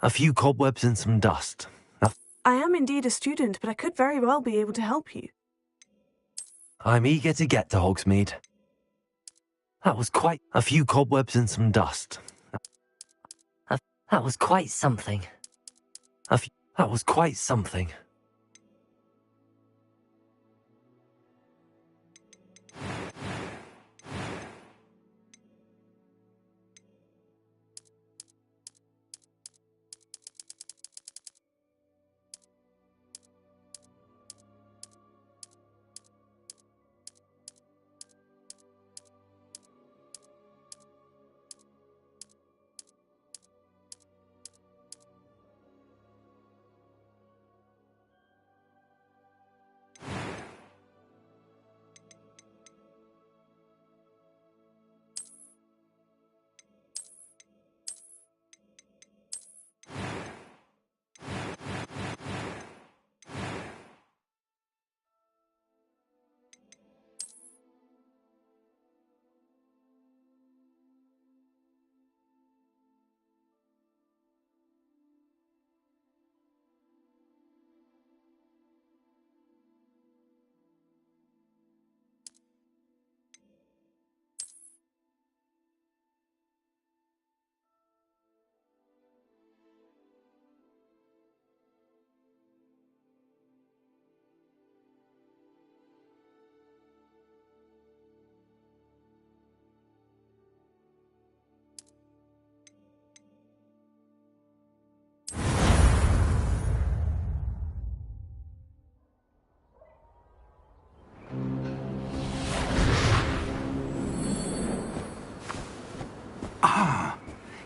A few cobwebs and some dust. I am indeed a student, but I could very well be able to help you. I'm eager to get to Hogsmeade. That was quite a few cobwebs and some dust. That was quite something. That was quite something.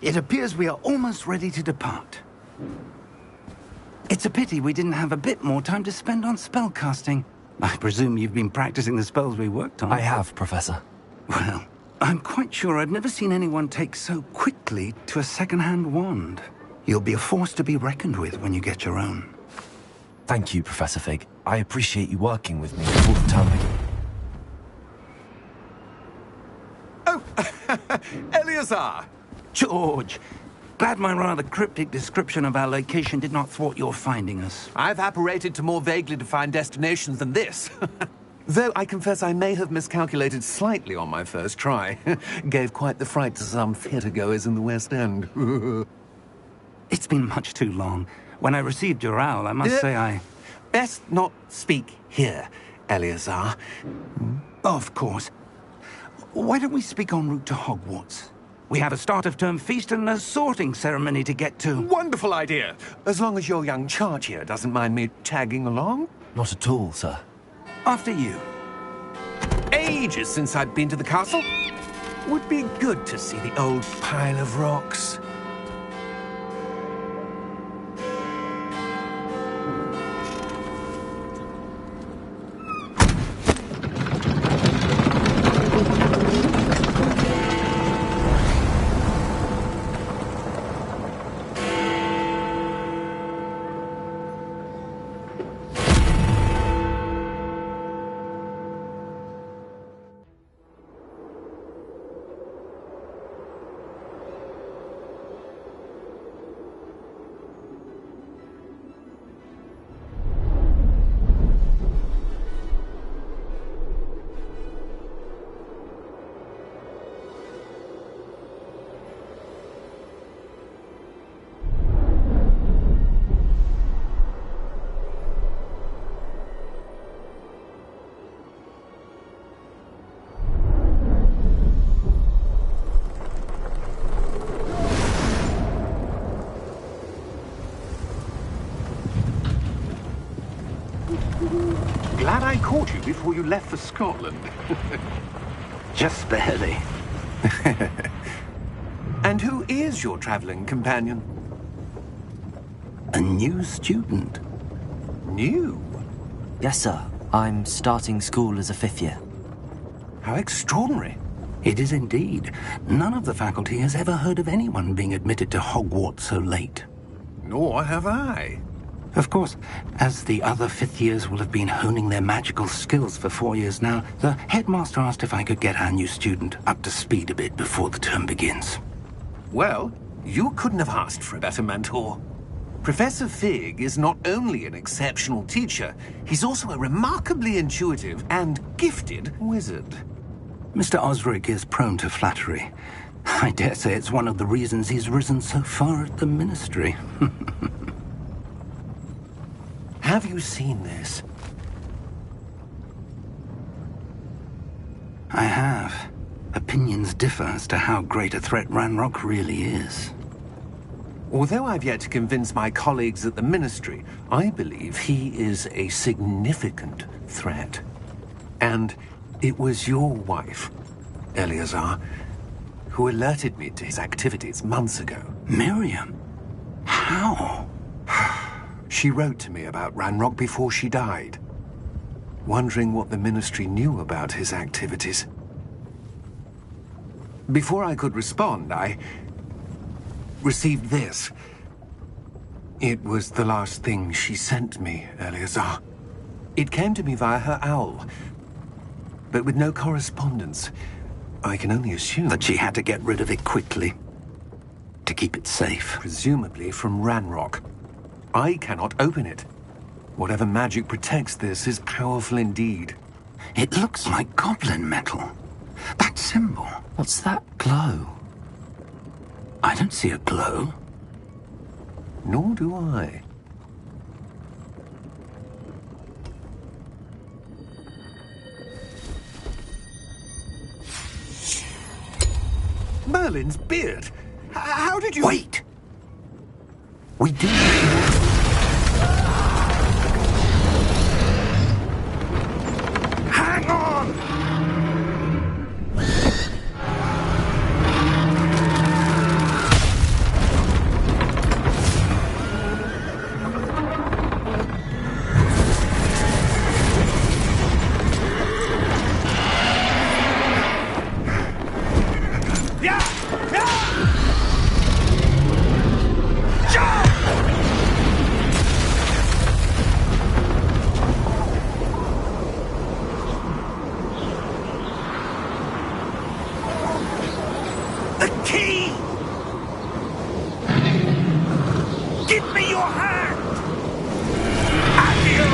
It appears we are almost ready to depart. It's a pity we didn't have a bit more time to spend on spellcasting. I presume you've been practicing the spells we worked on. I have, Professor. Well, I'm quite sure I've never seen anyone take so quickly to a second-hand wand. You'll be a force to be reckoned with when you get your own. Thank you, Professor Fig. I appreciate you working with me before the term begins. Oh, Eleazar! George! Glad my rather cryptic description of our location did not thwart your finding us. I've apparated to more vaguely defined destinations than this. Though I confess I may have miscalculated slightly on my first try. Gave quite the fright to some theatre-goers in the West End. It's been much too long. When I received your owl, I must say I... Best not speak here, Eleazar. Of course. Why don't we speak en route to Hogwarts? We have a start-of-term feast and a sorting ceremony to get to. Wonderful idea! As long as your young charge here doesn't mind me tagging along. Not at all, sir. After you. Ages since I'd been to the castle. Would be good to see the old pile of rocks. Glad I caught you before you left for Scotland. Just barely. And who is your traveling companion? A new student. New? Yes, sir. I'm starting school as a 5th year. How extraordinary. It is indeed. None of the faculty has ever heard of anyone being admitted to Hogwarts so late. Nor have I. Of course, as the other 5th years will have been honing their magical skills for 4 years now, the headmaster asked if I could get our new student up to speed a bit before the term begins. Well, You couldn't have asked for a better mentor. Professor Fig is not only an exceptional teacher, he's also a remarkably intuitive and gifted wizard. Mr. Osric is prone to flattery. I dare say it's one of the reasons he's risen so far at the Ministry. Have you seen this? I have. Opinions differ as to how great a threat Ranrock really is. Although I've yet to convince my colleagues at the Ministry, I believe he is a significant threat. And it was your wife, Eleazar, who alerted me to his activities months ago. Miriam? How? She wrote to me about Ranrock before she died, wondering what the Ministry knew about his activities. Before I could respond, I received this. It was the last thing she sent me, Eleazar. It came to me via her owl, but with no correspondence. I can only assume That she had to get rid of it quickly, to keep it safe. presumably from Ranrock. I cannot open it. Whatever magic protects this is powerful indeed. It looks like goblin metal. That symbol. What's that glow? I don't see a glow. Nor do I. Merlin's beard! How did you... Wait! We do... Hang on! The key! Give me your hand! Adieu!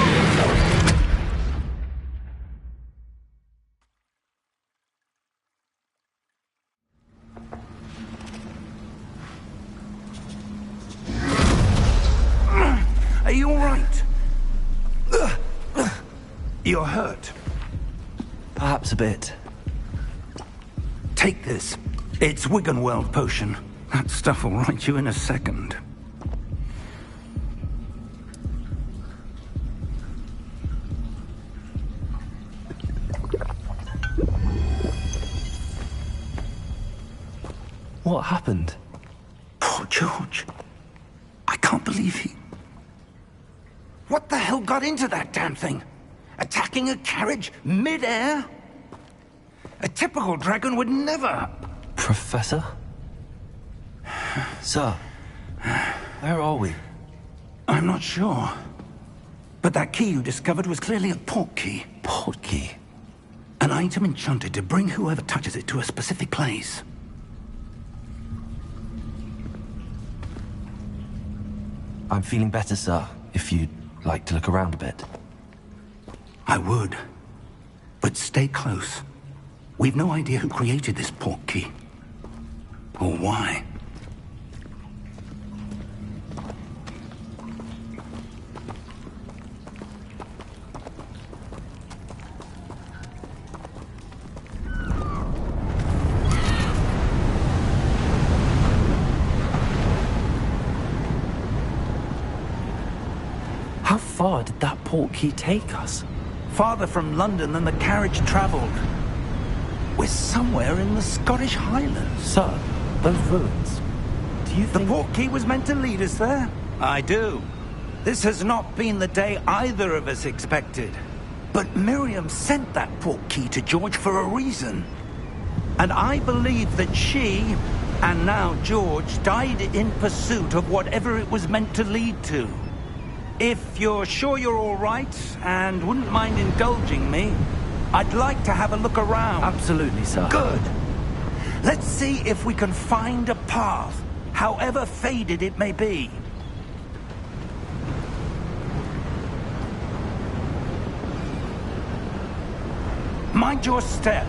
Are you all right? You're hurt. Perhaps a bit. Take this. It's Wiggenweld potion. That stuff will right you in a second. What happened? Poor George. I can't believe he... What the hell got into that damn thing? Attacking a carriage mid-air? A typical dragon would never... Professor? Sir, where are we? I'm not sure. But that key you discovered was clearly a port key. Port key? An item enchanted to bring whoever touches it to a specific place. I'm feeling better, sir, if you'd like to look around a bit. I would. But stay close. We've no idea who created this port key. Or why. How far did that port key take us? Farther from London than the carriage traveled. We're somewhere in the Scottish Highlands. Sir, those ruins. Do you The think... port key was meant to lead us there? I do. This has not been the day either of us expected. But Miriam sent that port key to George for a reason. And I believe that she, and now George, died in pursuit of whatever it was meant to lead to. If you're sure you're all right, and wouldn't mind indulging me, I'd like to have a look around. Absolutely, sir. Good. Let's see if we can find a path however faded it may be. Mind your step.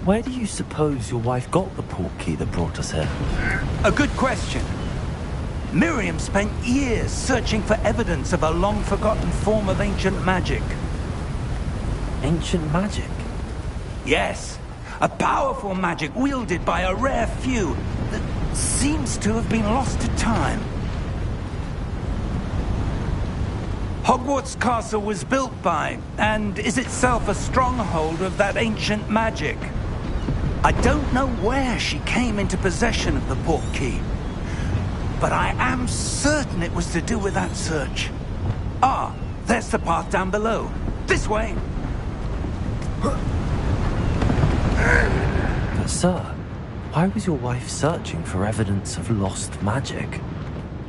Where do you suppose your wife got the portkey that brought us here? A good question. Miriam spent years searching for evidence of a long-forgotten form of ancient magic. Ancient magic? Yes, a powerful magic wielded by a rare few that seems to have been lost to time. Hogwarts Castle was built by, and is itself a stronghold of that ancient magic. I don't know where she came into possession of the portkey, but I am certain it was to do with that search. Ah, there's the path down below. This way! But sir, why was your wife searching for evidence of lost magic?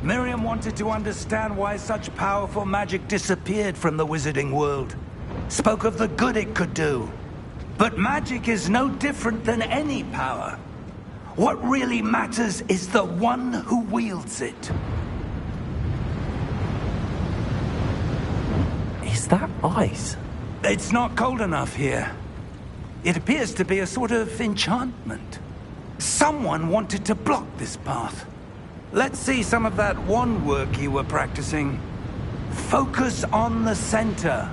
Miriam wanted to understand why such powerful magic disappeared from the wizarding world. Spoke of the good it could do. But magic is no different than any power. What really matters is the one who wields it. Is that ice? It's not cold enough here. It appears to be a sort of enchantment. Someone wanted to block this path. Let's see some of that wand work you were practicing. Focus on the center.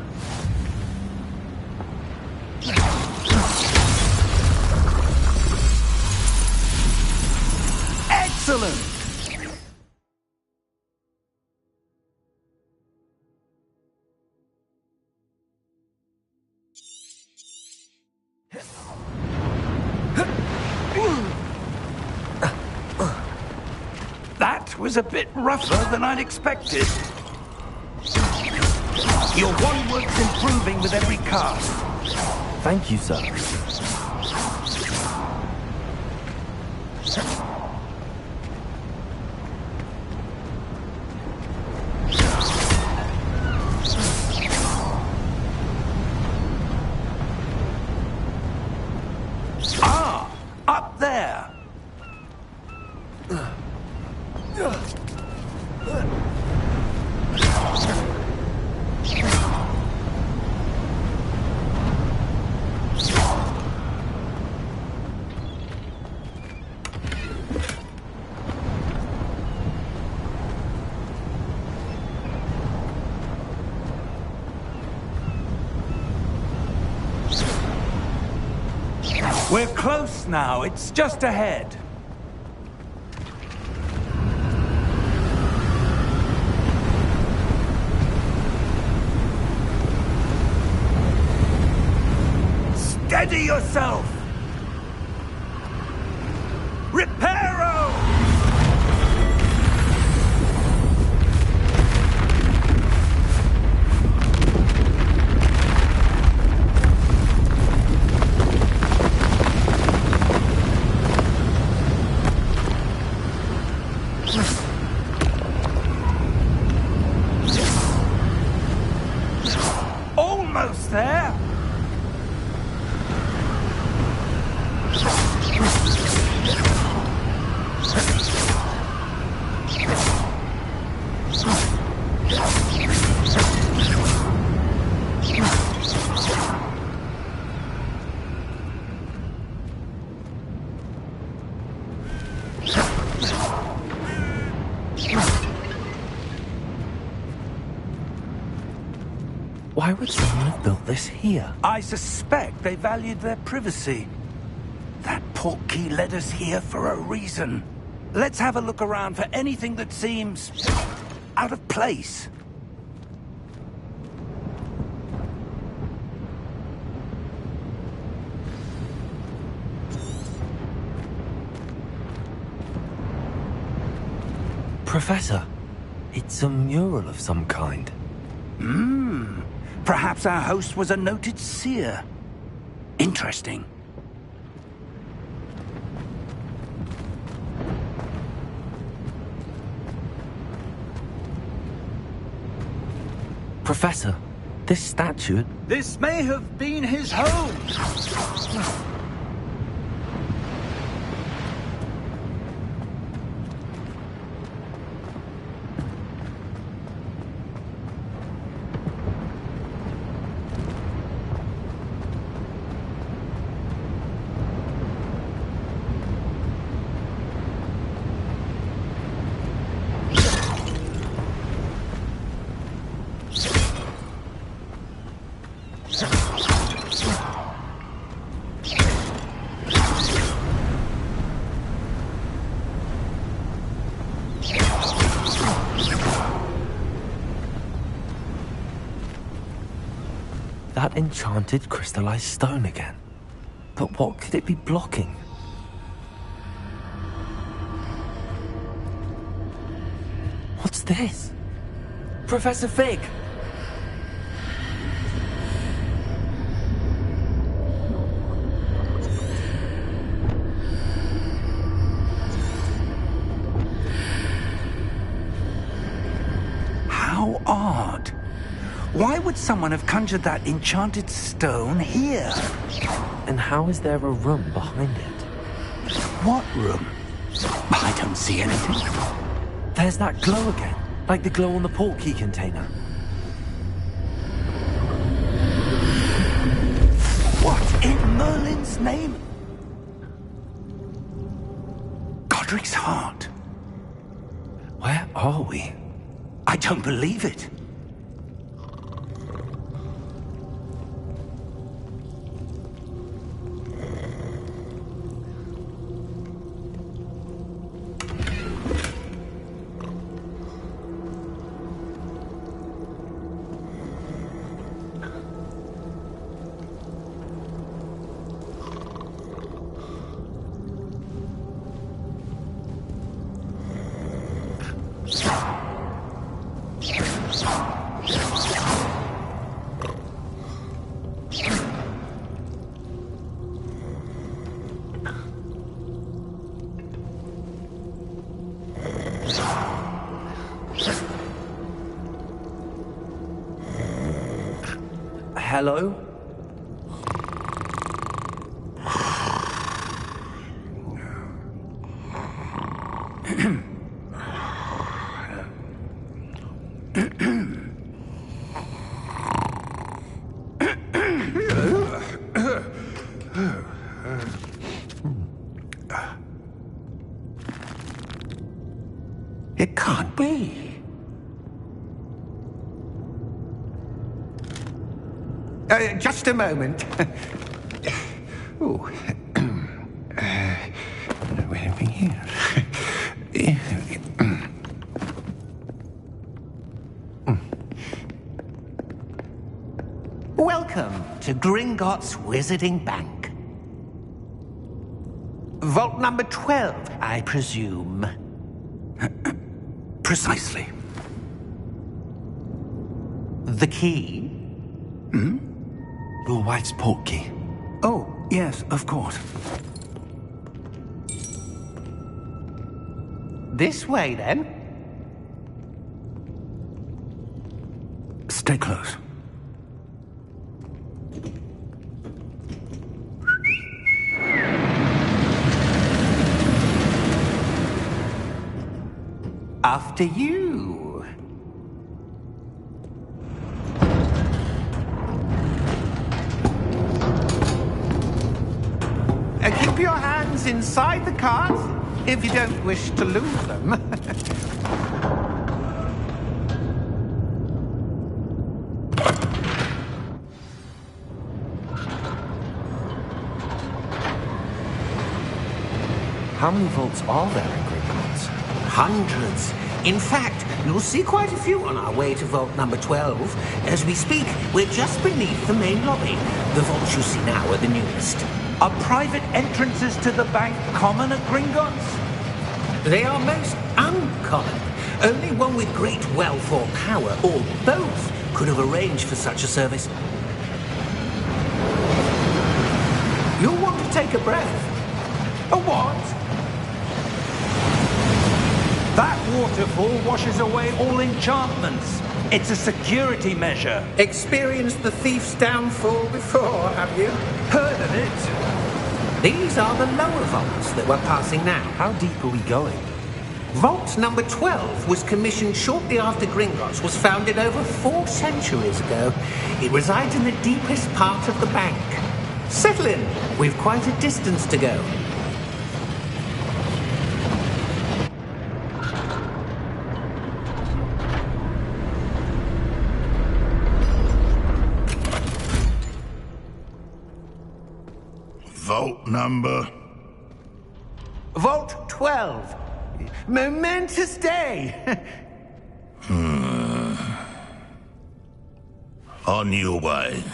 Excellent! That was a bit rougher than I'd expected. Your wand work's improving with every cast. Thank you, sir. Ah, up there. We're close now. It's just ahead. Steady yourself! Reparo! Almost there! Why would someone have built this here? I suspect they valued their privacy. That portkey led us here for a reason. Let's have a look around for anything that seems out of place. Professor, it's a mural of some kind. Perhaps our host was a noted seer. Interesting. Professor, This statue... This may have been his home. That enchanted crystallized stone again. But what could it be blocking? What's this? Professor Fig! How odd. Why would someone have conjured that enchanted stone here? And how is there a room behind it? What room? I don't see anything. There's that glow again, like the glow on the portkey container. What in Merlin's name? Godric's heart. Where are we? I don't believe it. Hello? It can't be. Just a moment. Oh. Where are we here? Welcome to Gringotts Wizarding Bank. Vault number 12, I presume. Precisely. The key? Your wife's portkey. Oh, yes, of course. This way, then. Stay close. After you. Keep your hands inside the cart if you don't wish to lose them. How many vaults are there in Gringotts? Hundreds. In fact, you'll see quite a few on our way to vault number 12. As we speak, we're just beneath the main lobby. The vaults you see now are the newest. Are private entrances to the bank common at Gringotts? They are most uncommon. Only one with great wealth or power, or both, could have arranged for such a service. You'll want to take a breath. A what? That waterfall washes away all enchantments. It's a security measure. Experienced the thief's downfall before, have you? Heard of it? These are the lower vaults that we're passing now. How deep are we going? Vault number 12 was commissioned shortly after Gringotts was founded over 4 centuries ago. It resides in the deepest part of the bank. Settle in. We've quite a distance to go. Vault number? Vault 12. Momentous day. On your way.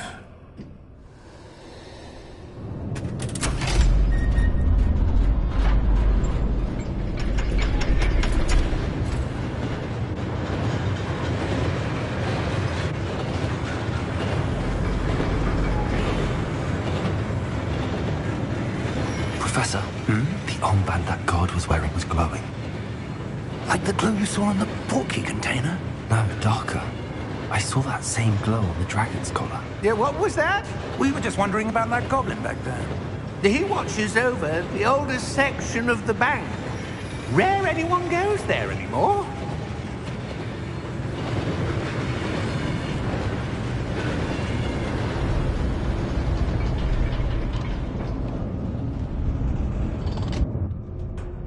Professor, the armband that guard was wearing was glowing. Like the glow you saw on the portkey container? No, darker. I saw that same glow on the dragon's collar. Yeah, what was that? We were just wondering about that goblin back there. He watches over the oldest section of the bank. Rare anyone goes there anymore.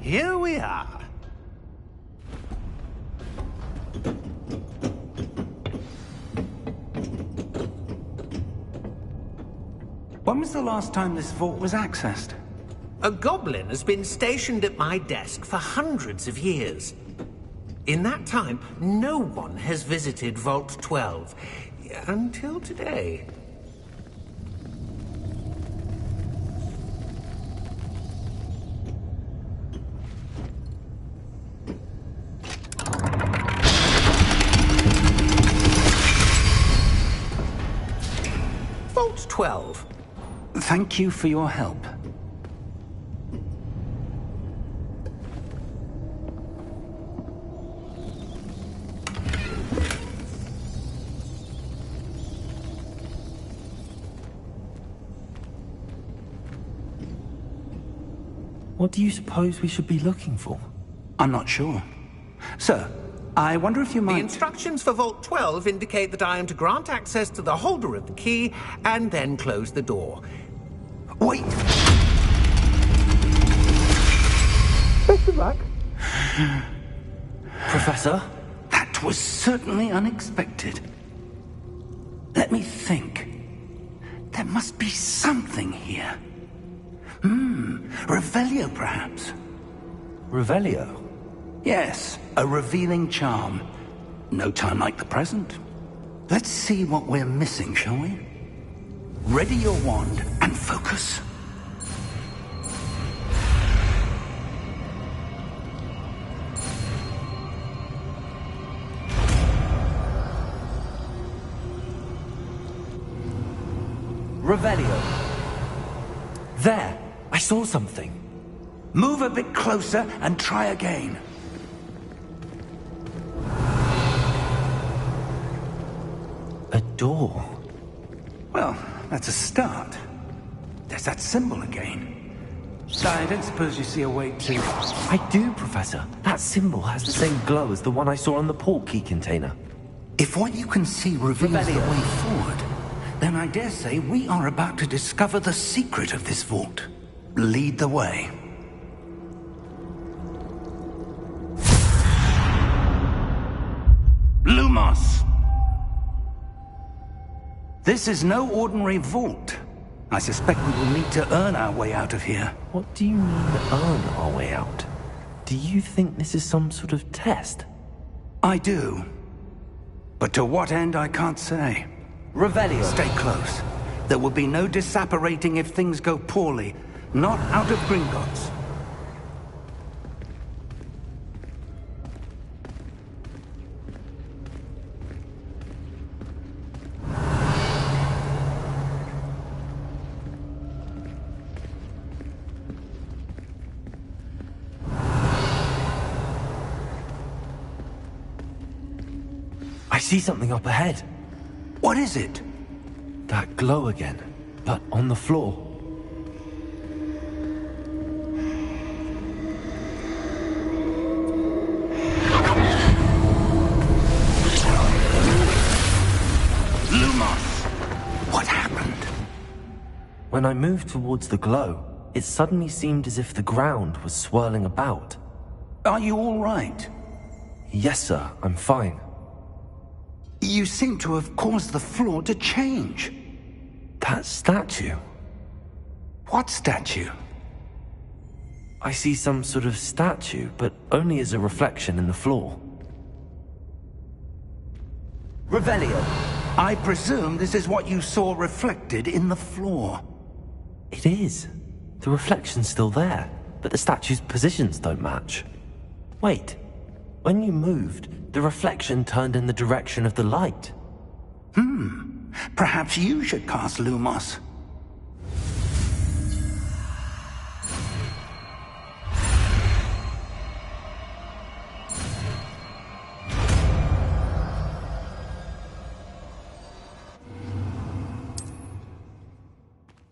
Here we are. When was the last time this vault was accessed? A goblin has been stationed at my desk for hundreds of years. In that time, no one has visited Vault 12. Until today. Vault 12. Thank you for your help. What do you suppose we should be looking for? I'm not sure. Sir, I wonder if you The might... instructions for Vault 12 indicate that I am to grant access to the holder of the key and then close the door. Wait! Best of luck. Professor? That was certainly unexpected. Let me think. There must be something here. Revelio, perhaps? Revelio? Yes, a revealing charm. No time like the present. Let's see what we're missing, shall we? Ready your wand and focus. Revelio. There! I saw something. Move a bit closer and try again. A door. Well, that's a start. There's that symbol again. I don't suppose you see a way to... I do, Professor. That symbol has the same glow as the one I saw on the portkey container. If what you can see reveals the way forward, then I dare say we are about to discover the secret of this vault. Lead the way. Lumos! This is no ordinary vault. I suspect we will need to earn our way out of here. What do you mean, earn our way out? Do you think this is some sort of test? I do. But to what end, I can't say. Revelio. Stay close. There will be no disapparating if things go poorly. Not out of Gringotts. see something up ahead. What is it? That glow again, but on the floor. Lumos! What happened? When I moved towards the glow, it suddenly seemed as if the ground was swirling about. Are you all right? Yes, sir, I'm fine. You seem to have caused the floor to change. That statue? What statue? I see some sort of statue, but only as a reflection in the floor. Revelio, I presume this is what you saw reflected in the floor. It is. The reflection's still there, but the statue's positions don't match. Wait, when you moved, the reflection turned in the direction of the light. Perhaps you should cast Lumos.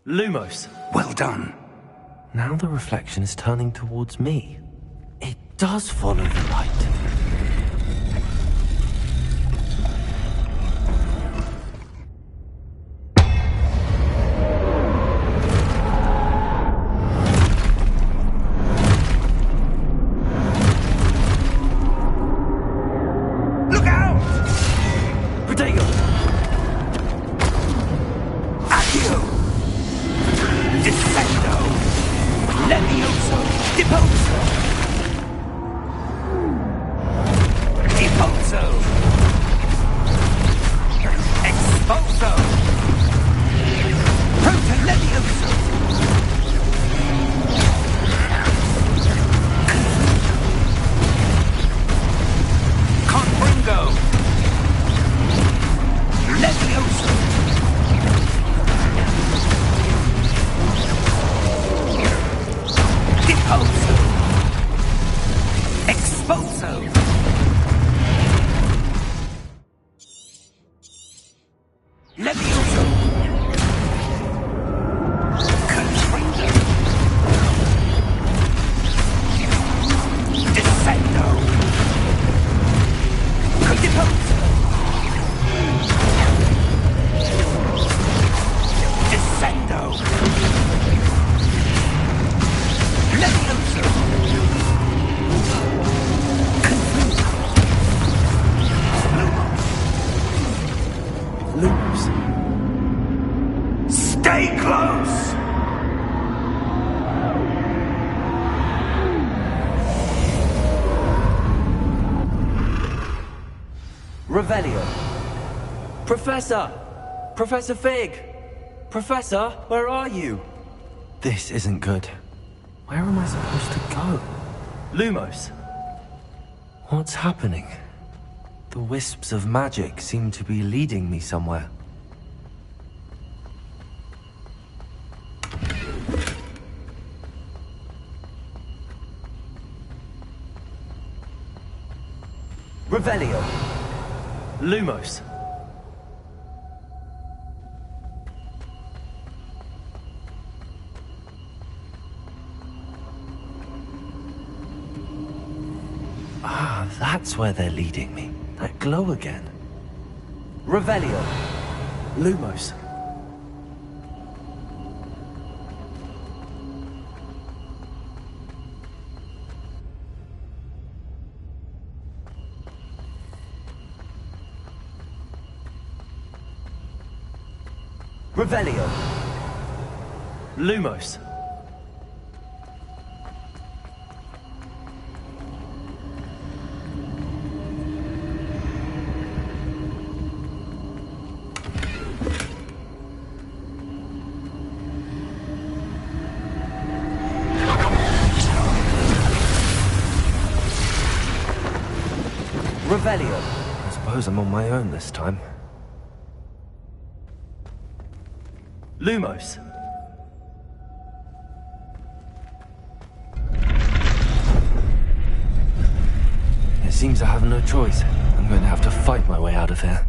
Lumos! Well done. Now the reflection is turning towards me. It does follow the light. Look out! Protego! Accio! Descendo! Levioso! Deposo! Deposo! Exposo! Proto Levioso! Confringo! Levioso! Deposo! Exposo! Levioso! Confringo! Descendo! Deposo! Descendo! Levioso! Lumos! Stay close! Revelio! Professor! Professor Fig! Professor, where are you? This isn't good. Where am I supposed to go? Lumos! What's happening? The wisps of magic seem to be leading me somewhere. Revelio! Lumos! Ah, that's where they're leading me. That glow again. Revelio! Lumos! Revelio! Lumos! Revelio! I suppose I'm on my own this time. Lumos! It seems I have no choice. I'm going to have to fight my way out of here.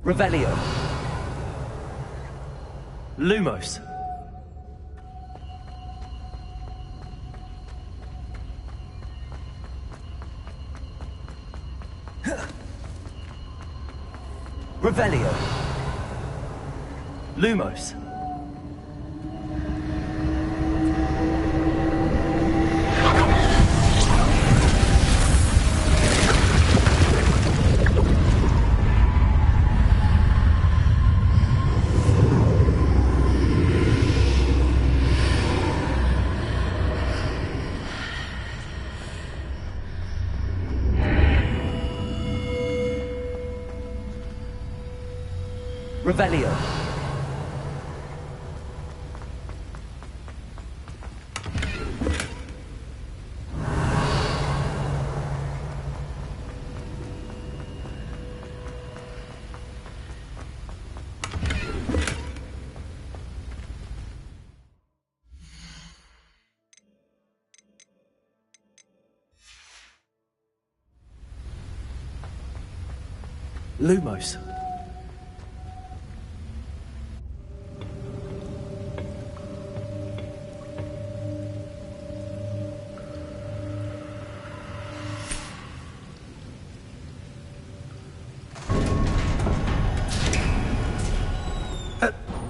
Revelio. Lumos. Revelio. Lumos. Revelio. Lumos.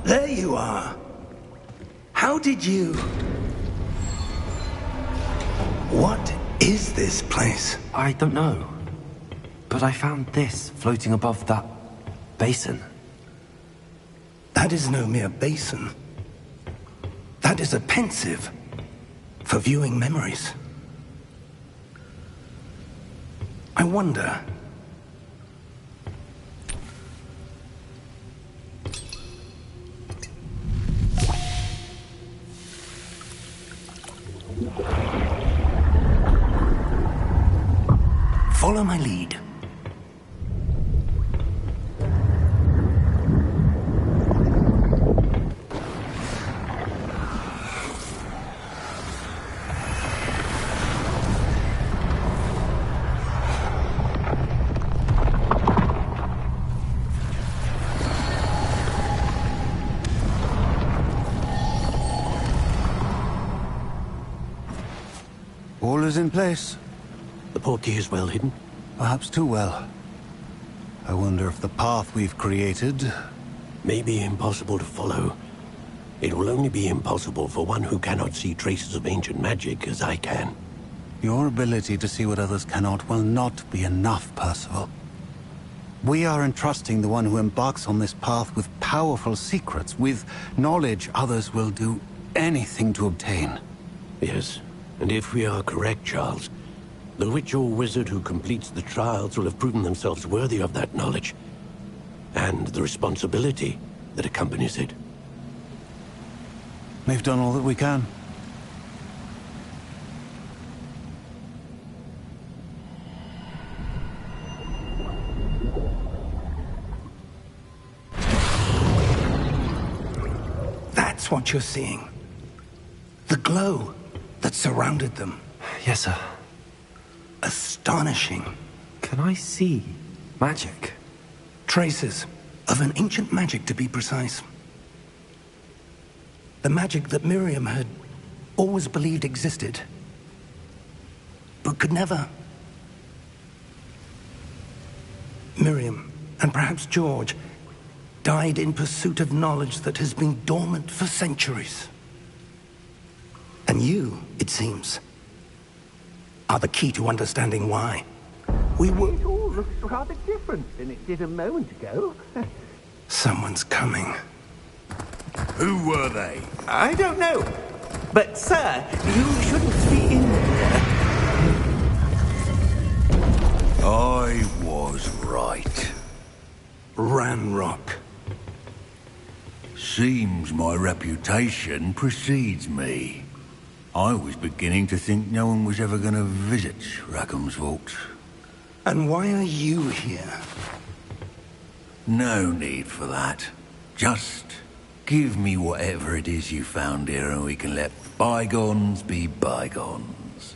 There you are. How did you... What is this place? I don't know. But I found this floating above that basin. That is no mere basin. That is a pensive for viewing memories. I wonder... Follow my lead. All is in place. The portkey is well hidden? Perhaps too well. I wonder if the path we've created... May be impossible to follow. It will only be impossible for one who cannot see traces of ancient magic as I can. Your ability to see what others cannot will not be enough, Percival. We are entrusting the one who embarks on this path with powerful secrets, with knowledge others will do anything to obtain. Yes, and if we are correct, Charles, the witch or wizard who completes the trials will have proven themselves worthy of that knowledge, and the responsibility that accompanies it. We've done all that we can. That's what you're seeing. The glow that surrounded them. Yes, sir. Astonishing. Can I see magic? Traces of an ancient magic, to be precise. The magic that Miriam had always believed existed, but could never. Miriam, and perhaps George, died in pursuit of knowledge that has been dormant for centuries. And you, it seems, are the key to understanding why. We were... It all looks rather different than it did a moment ago. Someone's coming. Who were they? I don't know. But, sir, you shouldn't be in here. I was right. Ranrock. Seems my reputation precedes me. I was beginning to think no one was ever going to visit Rackham's vault. And why are you here? No need for that. Just give me whatever it is you found here and we can let bygones be bygones.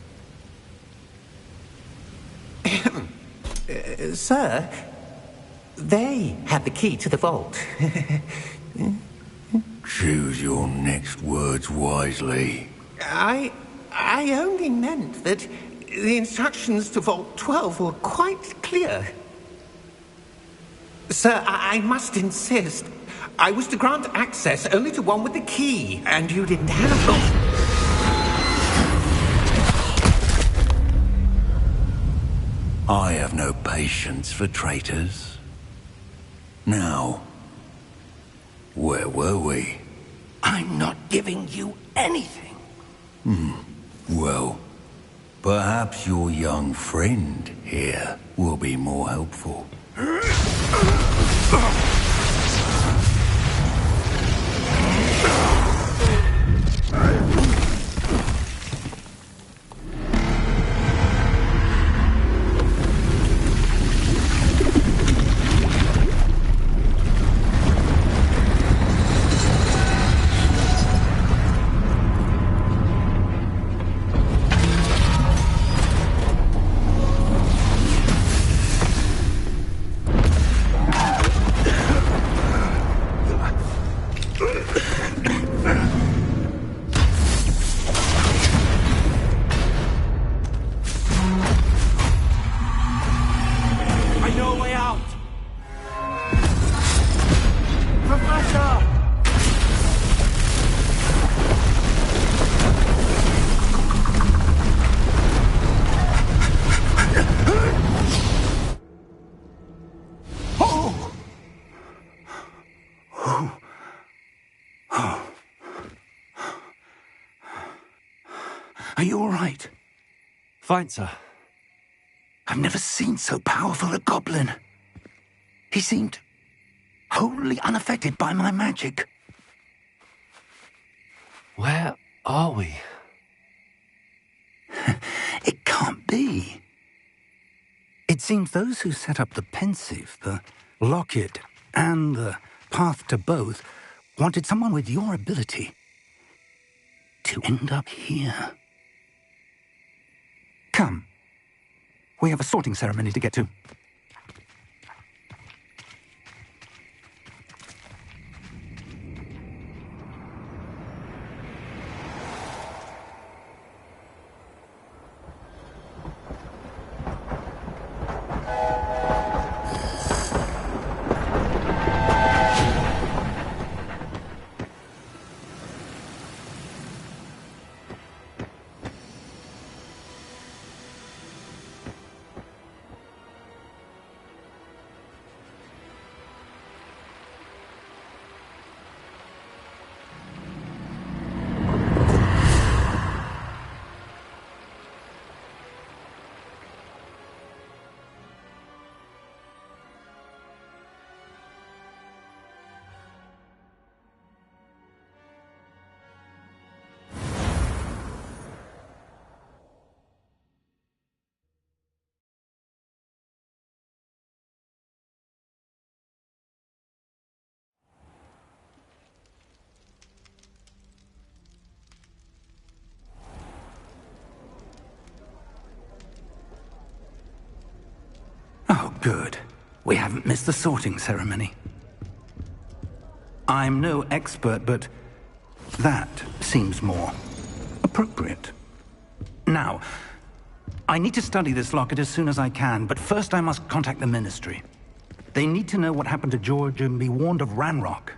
Sir, they had the key to the vault. Choose your next words wisely. I only meant that the instructions to Vault 12 were quite clear. Sir, I must insist. I was to grant access only to one with the key, and you didn't have them. I have no patience for traitors. Now, where were we? I'm not giving you anything. Well, perhaps your young friend here will be more helpful. Are you all right? Fine, sir. I've never seen so powerful a goblin. He seemed wholly unaffected by my magic. Where are we? It can't be. It seems those who set up the pensive, the locket, and the path to both wanted someone with your ability to end up here. Come. We have a sorting ceremony to get to. Good. We haven't missed the sorting ceremony. I'm no expert, but that seems more appropriate. Now, I need to study this locket as soon as I can, but first I must contact the Ministry. They need to know what happened to George and be warned of Ranrock.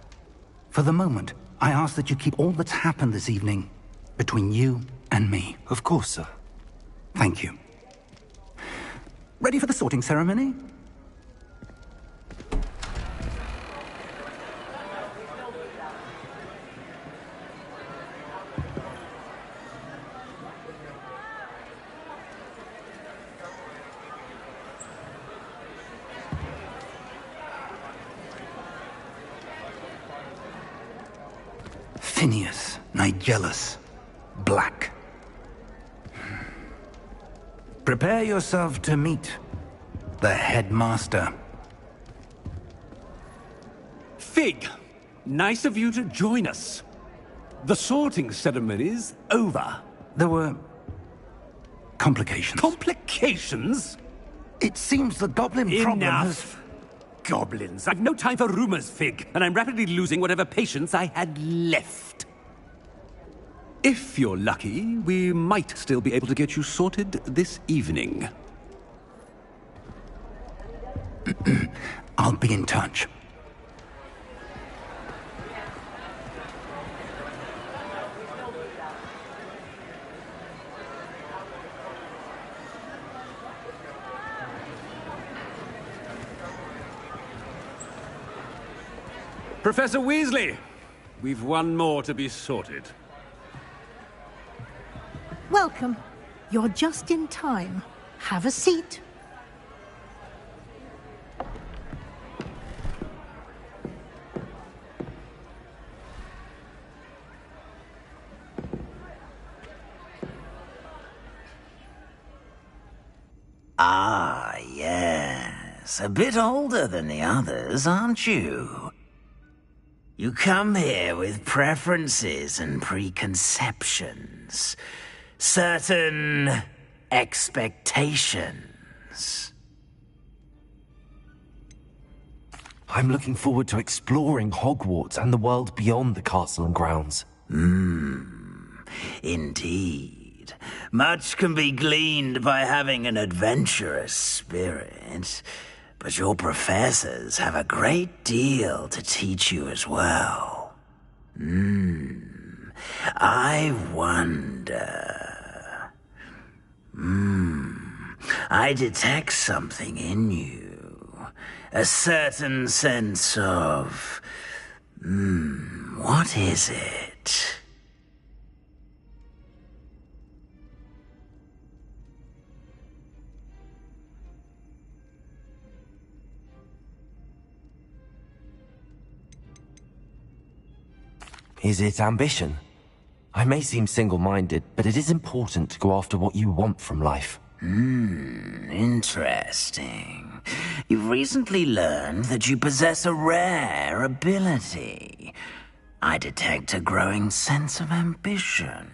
For the moment, I ask that you keep all that's happened this evening between you and me. Of course, sir. Thank you. Ready for the sorting ceremony? Phineas, Nigellus, Black. Prepare yourself to meet the headmaster. Fig, nice of you to join us. The sorting ceremony's over. There were complications. Complications? It seems the goblin problem has... Enough! Goblins. I've no time for rumors, Fig, and I'm rapidly losing whatever patience I had left. If you're lucky, we might still be able to get you sorted this evening. I'll be in touch. Professor Weasley, we've one more to be sorted. Welcome. You're just in time. Have a seat. Ah, yes. A bit older than the others, aren't you? You come here with preferences and preconceptions. Certain expectations. I'm looking forward to exploring Hogwarts and the world beyond the castle and grounds. Indeed. Much can be gleaned by having an adventurous spirit, but your professors have a great deal to teach you as well. I wonder... I detect something in you. A certain sense of... what is it? Is it ambition? I may seem single-minded, but it is important to go after what you want from life. Interesting. You've recently learned that you possess a rare ability. I detect a growing sense of ambition,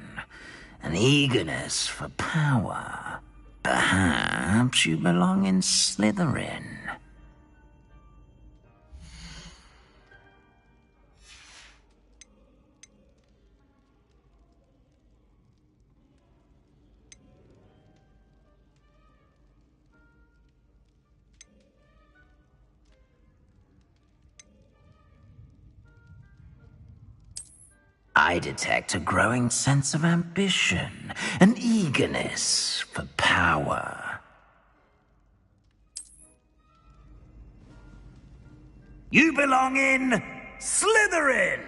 an eagerness for power. Perhaps you belong in Slytherin. I detect a growing sense of ambition, an eagerness for power. You belong in Slytherin!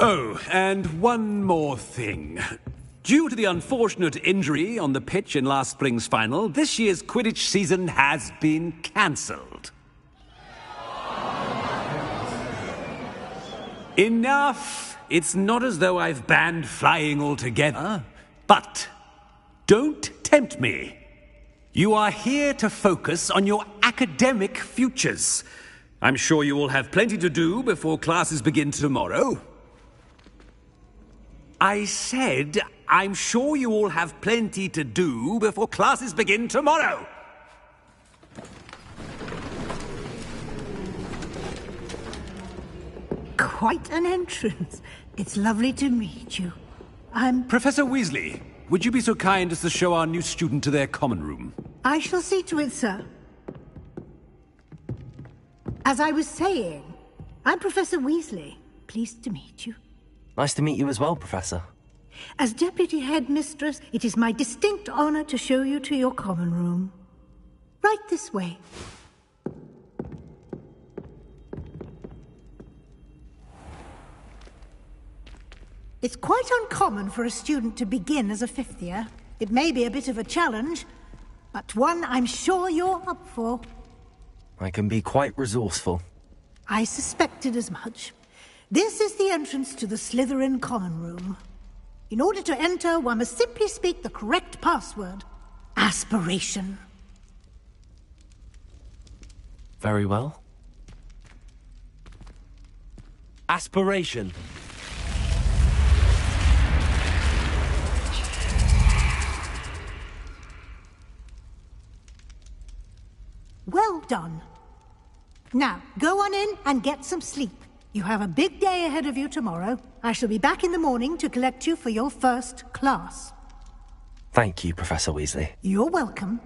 Oh, and one more thing. Due to the unfortunate injury on the pitch in last spring's final, this year's Quidditch season has been cancelled. Enough! It's not as though I've banned flying altogether, but Don't tempt me. You are here to focus on your academic futures. I'm sure you will have plenty to do before classes begin tomorrow. I said, I'm sure you all have plenty to do before classes begin tomorrow. Quite an entrance. It's lovely to meet you. Professor Weasley, would you be so kind as to show our new student to their common room? I shall see to it, sir. As I was saying, I'm Professor Weasley. Pleased to meet you. Nice to meet you as well, Professor. As Deputy Headmistress, it is my distinct honor to show you to your common room. Right this way. It's quite uncommon for a student to begin as a fifth year. It may be a bit of a challenge, but one I'm sure you're up for. I can be quite resourceful. I suspected as much. This is the entrance to the Slytherin common room. In order to enter, one must simply speak the correct password. Aspiration. Very well. Aspiration. Well done. Now, go on in and get some sleep. You have a big day ahead of you tomorrow. I shall be back in the morning to collect you for your first class. Thank you, Professor Weasley. You're welcome.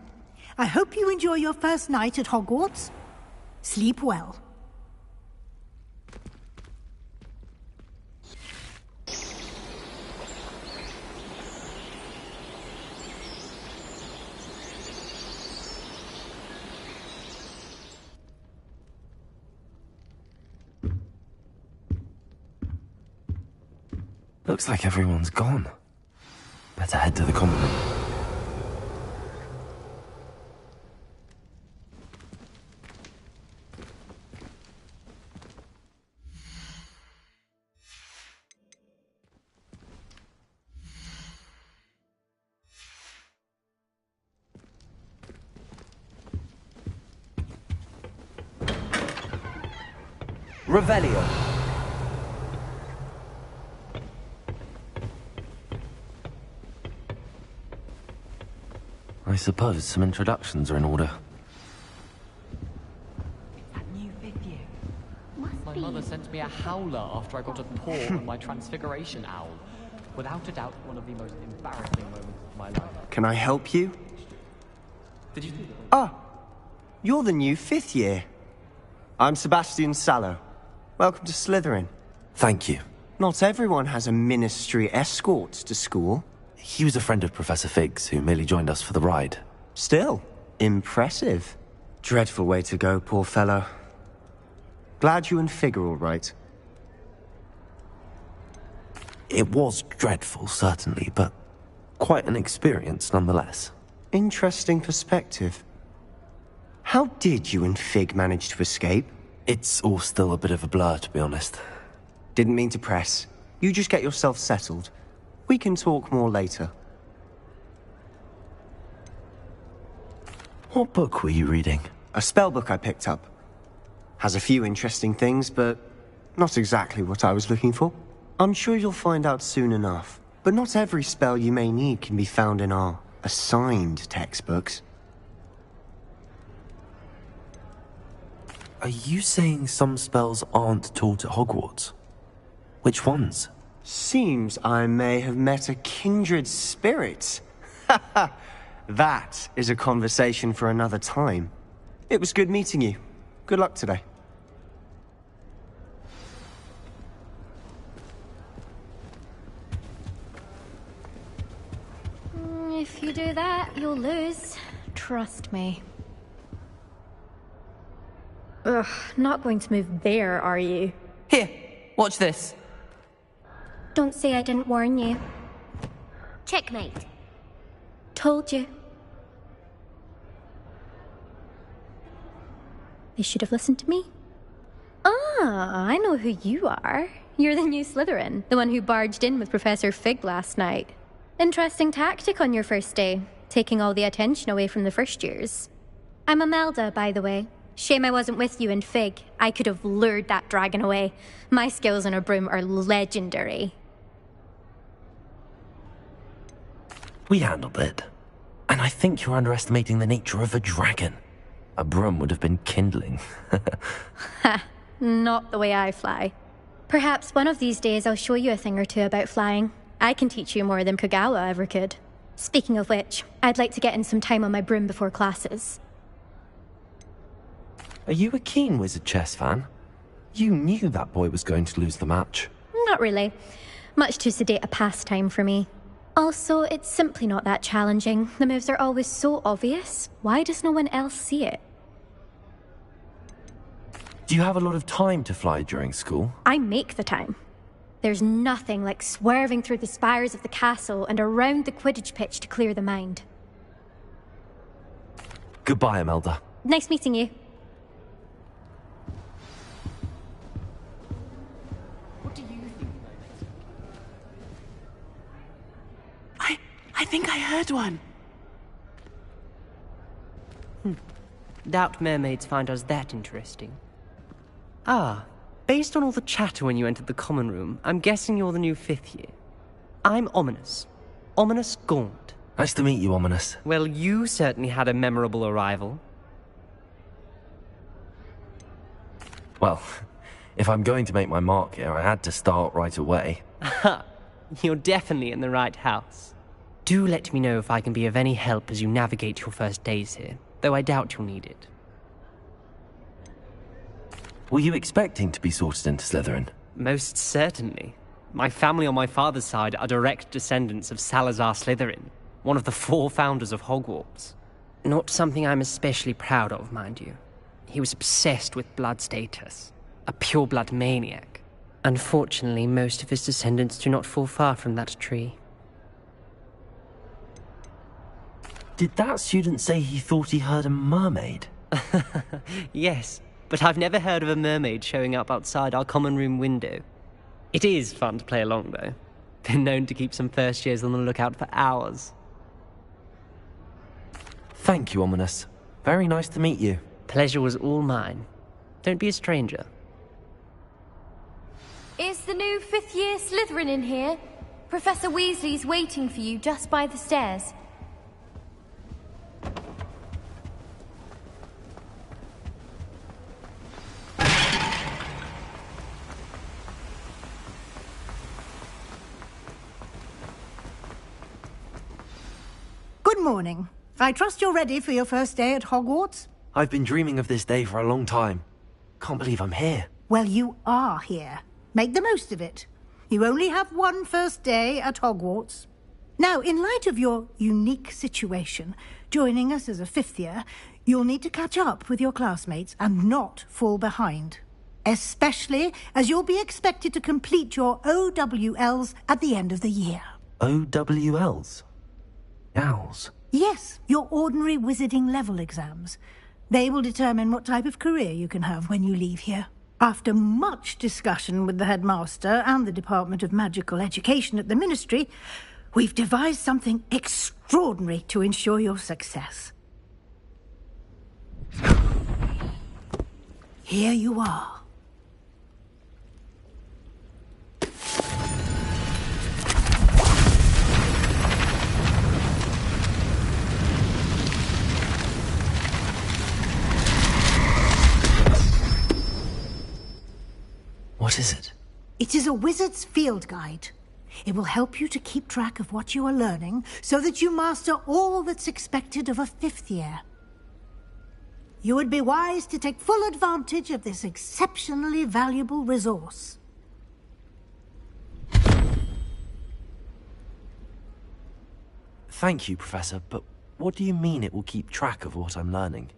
I hope you enjoy your first night at Hogwarts. Sleep well. Looks like everyone's gone. Better head to the common room. Revelio. I suppose some introductions are in order. That new fifth year. My mother sent me a howler after I got a paw on my transfiguration owl. Without a doubt, one of the most embarrassing moments of my life. Can I help you? Did you? Ah, you're the new fifth year. I'm Sebastian Sallow. Welcome to Slytherin. Thank you. Not everyone has a ministry escort to school. He was a friend of Professor Fig's, who merely joined us for the ride. Still, impressive. Dreadful way to go, poor fellow. Glad you and Fig are all right. It was dreadful, certainly, but quite an experience nonetheless. Interesting perspective. How did you and Fig manage to escape? It's all still a bit of a blur, to be honest. Didn't mean to press. You just get yourself settled. We can talk more later. What book were you reading? A spell book I picked up. Has a few interesting things, but not exactly what I was looking for. I'm sure you'll find out soon enough. But not every spell you may need can be found in our assigned textbooks. Are you saying some spells aren't taught at Hogwarts? Which ones? Seems I may have met a kindred spirit. That is a conversation for another time. It was good meeting you. Good luck today. If you do that, you'll lose. Trust me. Ugh, not going to move there, are you? Here, watch this. Don't say I didn't warn you. Checkmate. Told you. They should have listened to me. Ah, I know who you are. You're the new Slytherin, the one who barged in with Professor Fig last night. Interesting tactic on your first day, taking all the attention away from the first years. I'm Imelda, by the way. Shame I wasn't with you in Fig. I could have lured that dragon away. My skills on a broom are legendary. We handled it. And I think you're underestimating the nature of a dragon. A broom would have been kindling. Ha, not the way I fly. Perhaps one of these days I'll show you a thing or two about flying. I can teach you more than Kogawa ever could. Speaking of which, I'd like to get in some time on my broom before classes. Are you a keen Wizard Chess fan? You knew that boy was going to lose the match. Not really. Much too sedate a pastime for me. Also, it's simply not that challenging. The moves are always so obvious. Why does no one else see it? Do you have a lot of time to fly during school? I make the time. There's nothing like swerving through the spires of the castle and around the Quidditch pitch to clear the mind. Goodbye, Imelda. Nice meeting you. I think I heard one. Doubt mermaids find us that interesting. Ah, based on all the chatter when you entered the common room, I'm guessing you're the new 5th year. I'm Ominous. Ominous Gaunt. Nice to meet you, Ominous. Well, you certainly had a memorable arrival. Well, if I'm going to make my mark here, I had to start right away. Ha! You're definitely in the right house. Do let me know if I can be of any help as you navigate your first days here, though I doubt you'll need it. Were you expecting to be sorted into Slytherin? Most certainly. My family on my father's side are direct descendants of Salazar Slytherin, one of the 4 founders of Hogwarts. Not something I'm especially proud of, mind you. He was obsessed with blood status, a pure-blood maniac. Unfortunately, most of his descendants do not fall far from that tree. Did that student say he thought he heard a mermaid? Yes, but I've never heard of a mermaid showing up outside our common room window. It is fun to play along, though. Been known to keep some first years on the lookout for hours. Thank you, Ominous. Very nice to meet you. Pleasure was all mine. Don't be a stranger. Is the new 5th year Slytherin in here? Professor Weasley's waiting for you just by the stairs. Good morning. I trust you're ready for your first day at Hogwarts? I've been dreaming of this day for a long time. Can't believe I'm here. Well, you are here. Make the most of it. You only have one first day at Hogwarts. Now, in light of your unique situation, joining us as a 5th year, you'll need to catch up with your classmates and not fall behind. Especially as you'll be expected to complete your OWLs at the end of the year. OWLs? Owls? Yes, your ordinary wizarding level exams. They will determine what type of career you can have when you leave here. After much discussion with the headmaster and the Department of Magical Education at the Ministry, we've devised something extraordinary to ensure your success. Here you are. What is it? It is a wizard's field guide. It will help you to keep track of what you are learning so that you master all that's expected of a 5th year. You would be wise to take full advantage of this exceptionally valuable resource. Thank you, Professor, but what do you mean it will keep track of what I'm learning?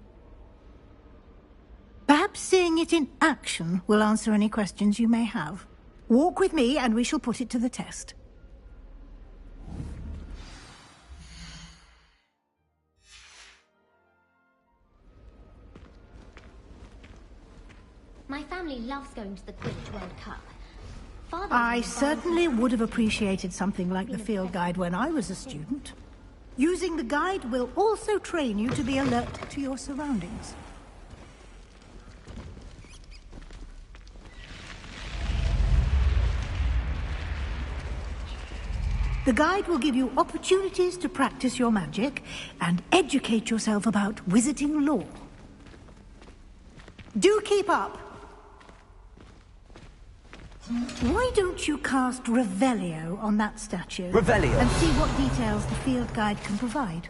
Perhaps seeing it in action will answer any questions you may have. Walk with me and we shall put it to the test. My family loves going to the Quidditch World Cup. I certainly would have appreciated something like the field guide when I was a student. Using the guide will also train you to be alert to your surroundings. The guide will give you opportunities to practice your magic and educate yourself about wizarding lore. Do keep up! Why don't you cast Revelio on that statue? Revelio? And see what details the field guide can provide.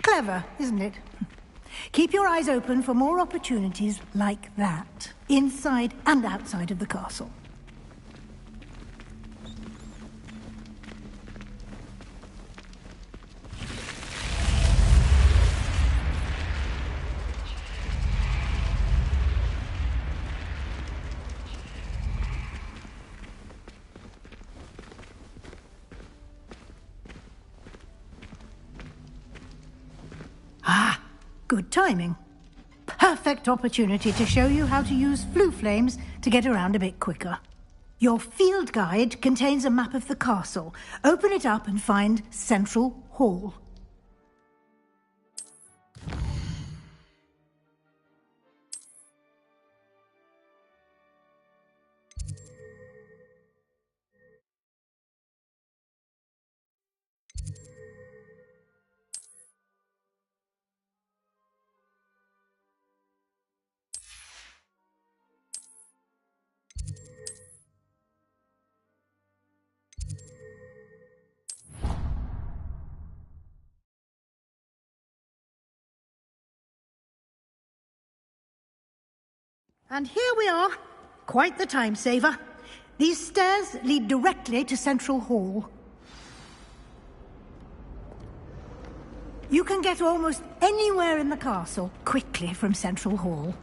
Clever, isn't it? Keep your eyes open for more opportunities like that, inside and outside of the castle. Good timing. Perfect opportunity to show you how to use flue flames to get around a bit quicker. Your field guide contains a map of the castle. Open it up and find Central Hall. And here we are. Quite the time saver. These stairs lead directly to Central Hall. You can get almost anywhere in the castle quickly from Central Hall.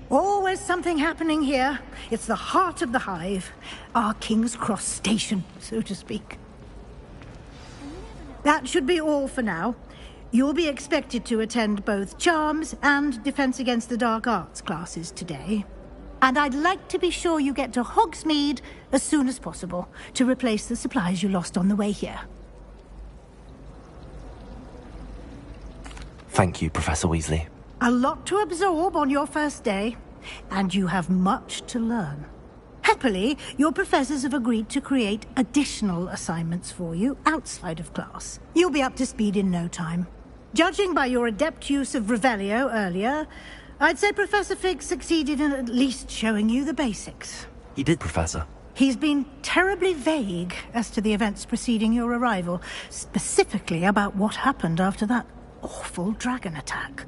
Always something happening here. It's the heart of the hive. Our King's Cross station, so to speak. That should be all for now. You'll be expected to attend both Charms and Defense Against the Dark Arts classes today. And I'd like to be sure you get to Hogsmeade as soon as possible to replace the supplies you lost on the way here. Thank you, Professor Weasley. A lot to absorb on your first day, and you have much to learn. Happily, your professors have agreed to create additional assignments for you outside of class. You'll be up to speed in no time. Judging by your adept use of Revelio earlier, I'd say Professor Fig succeeded in at least showing you the basics. He did, Professor. He's been terribly vague as to the events preceding your arrival, specifically about what happened after that awful dragon attack.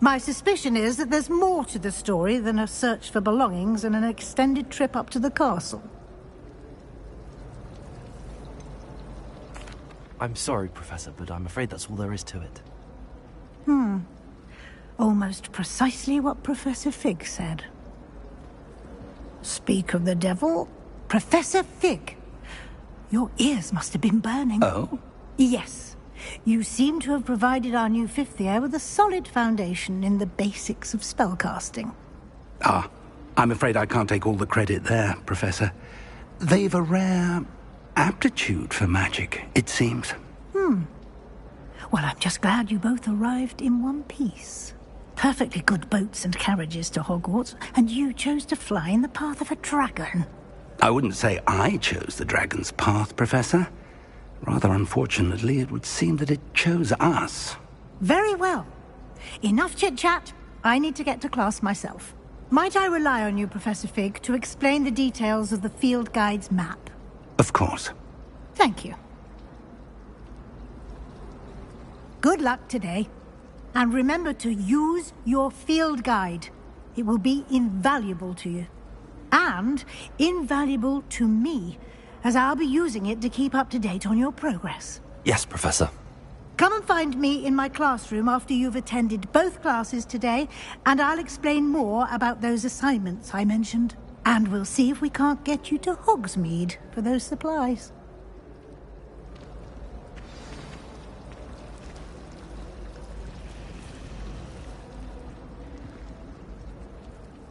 My suspicion is that there's more to the story than a search for belongings and an extended trip up to the castle. I'm sorry, Professor, but I'm afraid that's all there is to it. Almost precisely what Professor Fig said. Speak of the devil, Professor Fig. Your ears must have been burning. Oh? Yes. You seem to have provided our new fifth year with a solid foundation in the basics of spellcasting. I'm afraid I can't take all the credit there, Professor. They've a rare aptitude for magic, it seems. Well, I'm just glad you both arrived in one piece. Perfectly good boats and carriages to Hogwarts, and you chose to fly in the path of a dragon. I wouldn't say I chose the dragon's path, Professor. Rather unfortunately, it would seem that it chose us. Very well. Enough chit-chat. I need to get to class myself. Might I rely on you, Professor Fig, to explain the details of the field guide's map? Of course. Thank you. Good luck today. And remember to use your field guide. It will be invaluable to you. And invaluable to me, as I'll be using it to keep up to date on your progress. Yes, Professor. Come and find me in my classroom after you've attended both classes today, and I'll explain more about those assignments I mentioned. And we'll see if we can't get you to Hogsmeade for those supplies.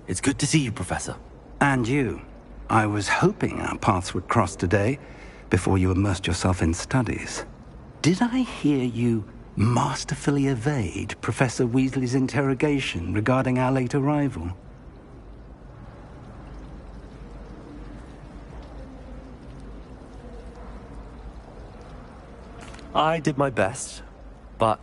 It's good to see you, Professor. And you. I was hoping our paths would cross today, before you immersed yourself in studies. Did I hear you masterfully evade Professor Weasley's interrogation regarding our late arrival? I did my best, but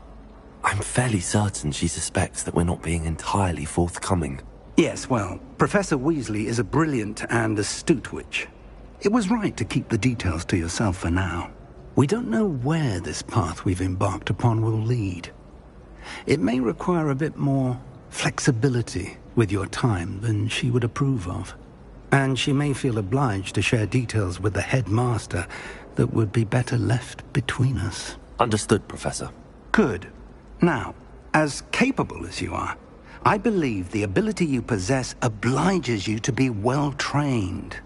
I'm fairly certain she suspects that we're not being entirely forthcoming. Yes, well, Professor Weasley is a brilliant and astute witch. It was right to keep the details to yourself for now. We don't know where this path we've embarked upon will lead. It may require a bit more flexibility with your time than she would approve of. And she may feel obliged to share details with the headmaster that would be better left between us. Understood, Professor. Good. Now, as capable as you are, I believe the ability you possess obliges you to be well-trained.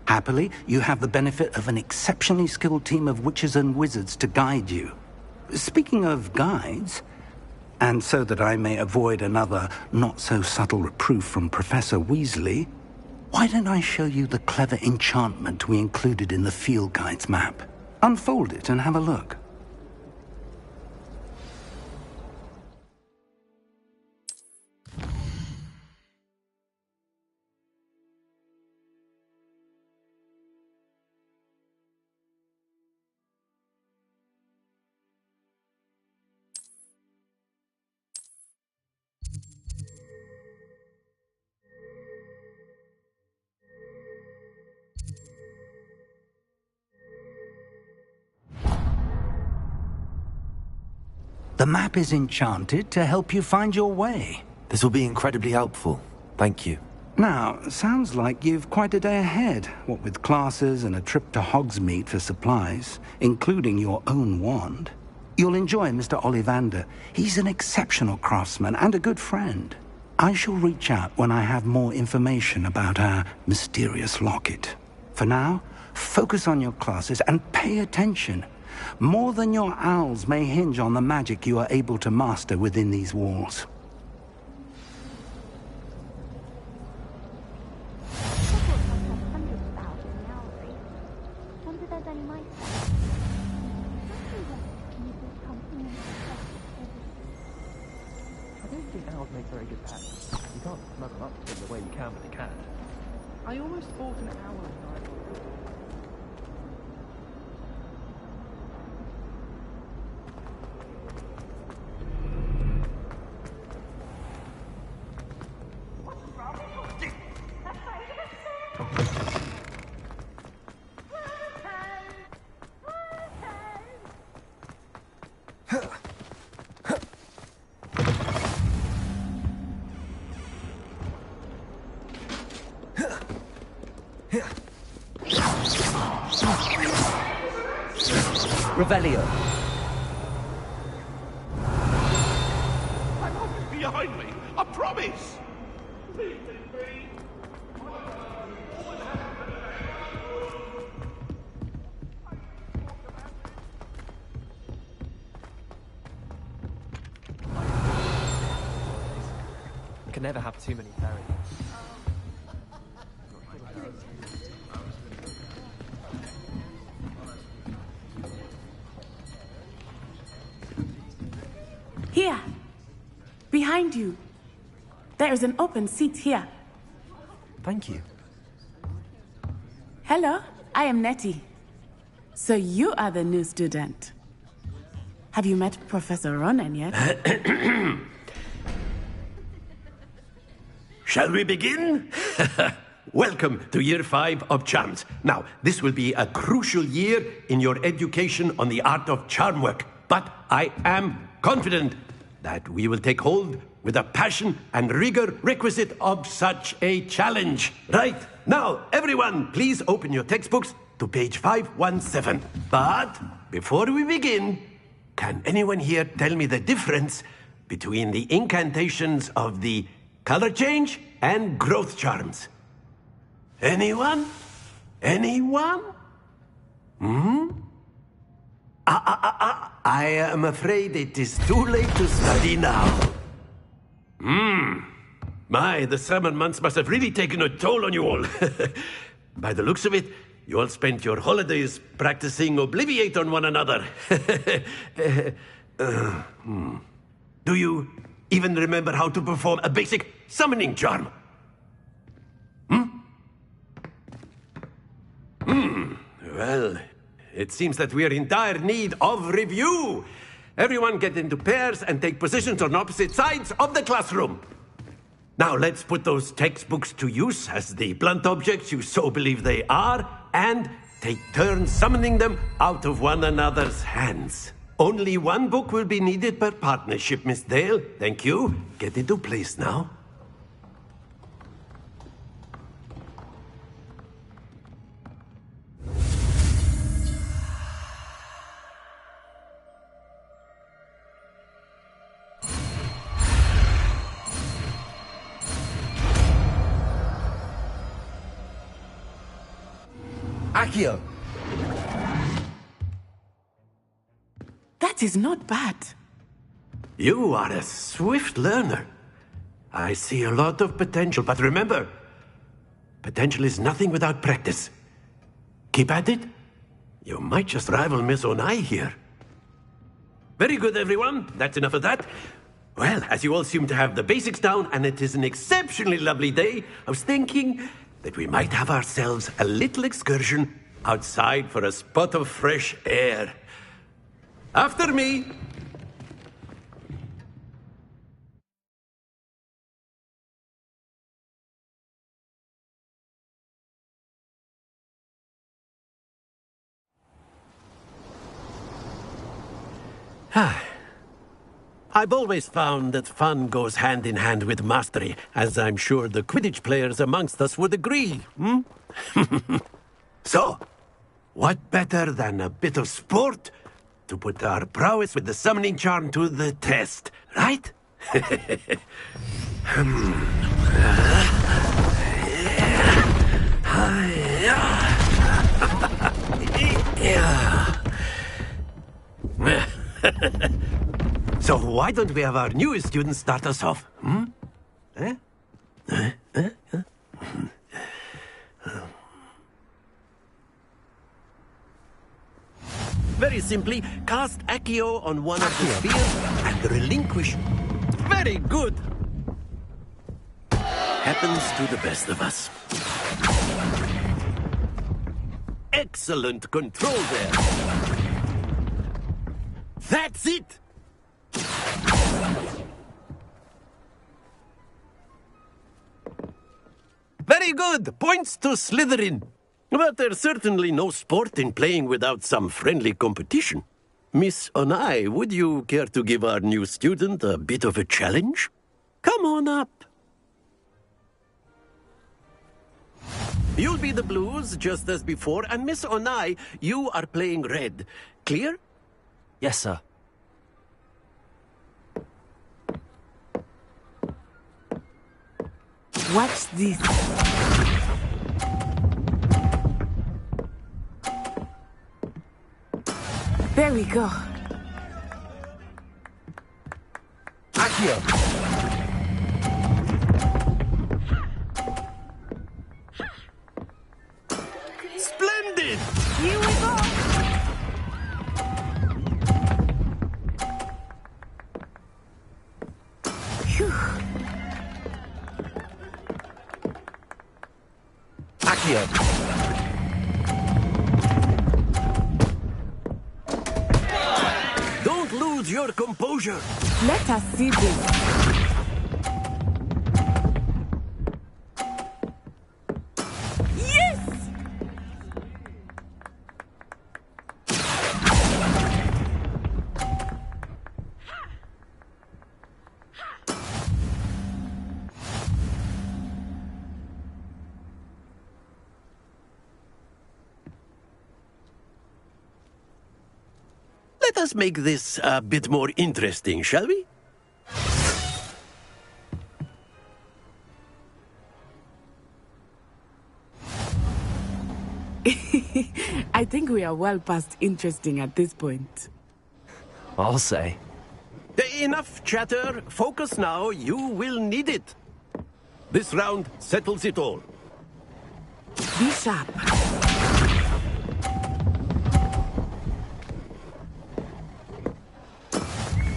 Happily, you have the benefit of an exceptionally skilled team of witches and wizards to guide you. Speaking of guides, and so that I may avoid another not-so-subtle reproof from Professor Weasley, why don't I show you the clever enchantment we included in the field guide's map? Unfold it and have a look. The map is enchanted to help you find your way. This will be incredibly helpful. Thank you. Now, sounds like you've quite a day ahead, what with classes and a trip to Hogsmeade for supplies, including your own wand. You'll enjoy Mr. Ollivander. He's an exceptional craftsman and a good friend. I shall reach out when I have more information about our mysterious locket. For now, focus on your classes and pay attention. More than your owls may hinge on the magic you are able to master within these walls. Owls make very good pets. You can't snuggle up to them the way you can with a cat. I almost fought an owl at night. Revelio. I'm always behind me, I promise! Can never have too many fairies. Here! Behind you. There is an open seat here. Thank you. Hello, I am Nettie. So you are the new student. Have you met Professor Ronan yet? Shall we begin? Welcome to Year 5 of Charms. Now, this will be a crucial year in your education on the art of charm work, but I am confident that we will take hold with the passion and rigor requisite of such a challenge. Right, now, everyone, please open your textbooks to page 517. But before we begin, can anyone here tell me the difference between the incantations of the color change and growth charms? Anyone? Anyone? I am afraid it is too late to study now. My, the summer months must have really taken a toll on you all. By the looks of it, you all spent your holidays practicing Obliviate on one another. Do you even remember how to perform a basic summoning charm? Well, it seems that we are in dire need of review. Everyone get into pairs and take positions on opposite sides of the classroom. Now let's put those textbooks to use as the blunt objects you so believe they are, and take turns summoning them out of one another's hands. Only one book will be needed per partnership, Miss Dale. Thank you. Get into place now. Accio! That is not bad. You are a swift learner. I see a lot of potential, but remember, potential is nothing without practice. Keep at it. You might just rival Miss Onai here. Very good, everyone. That's enough of that. Well, as you all seem to have the basics down, and it is an exceptionally lovely day, I was thinking that we might have ourselves a little excursion outside for a spot of fresh air. After me. I've always found that fun goes hand in hand with mastery, as I'm sure the Quidditch players amongst us would agree, hmm? So, what better than a bit of sport to put our prowess with the summoning charm to the test, right? So why don't we have our newest student start us off, hmm? Very simply, cast Accio on one of the spheres and relinquish. Very good! Happens to the best of us. Excellent control there. That's it! Very good! Points to Slytherin. But there's certainly no sport in playing without some friendly competition. Miss Onai, would you care to give our new student a bit of a challenge? Come on up. You'll be the blues, just as before, and Miss Onai, you are playing red. Clear? Yes, sir. Watch this. There we go. Accio! Splendid! Here we go. Phew. Accio! Don't lose your composure. Let us see this. Yes! Let us make this a bit more interesting, shall we? I think we are well past interesting at this point. I'll say. Enough chatter. Focus now. You will need it. This round settles it all. Be sharp.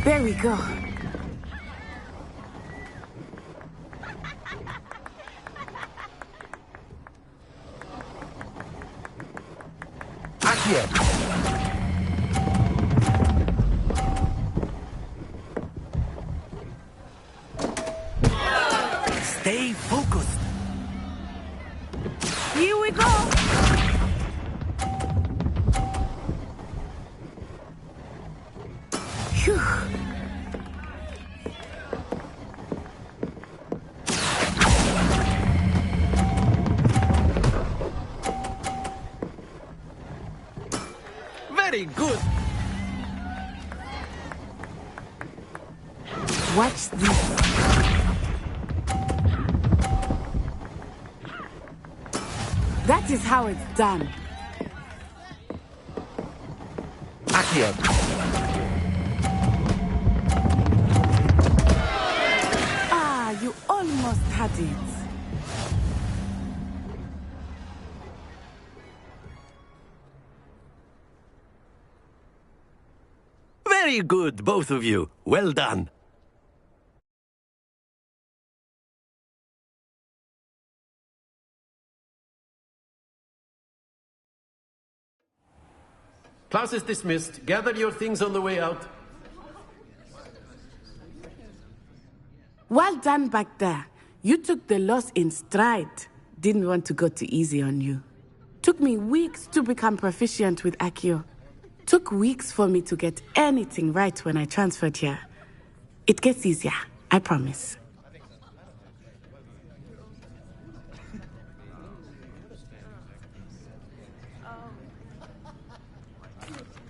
There we go. Accio! Stay focused. Here we go. Phew. Very good. Watch this. That is how it's done. Accio! Ah, you almost had it. Very good, both of you. Well done. Class is dismissed. Gather your things on the way out. Well done back there. You took the loss in stride. Didn't want to go too easy on you. Took me weeks to become proficient with Accio. Took weeks for me to get anything right when I transferred here. It gets easier, I promise.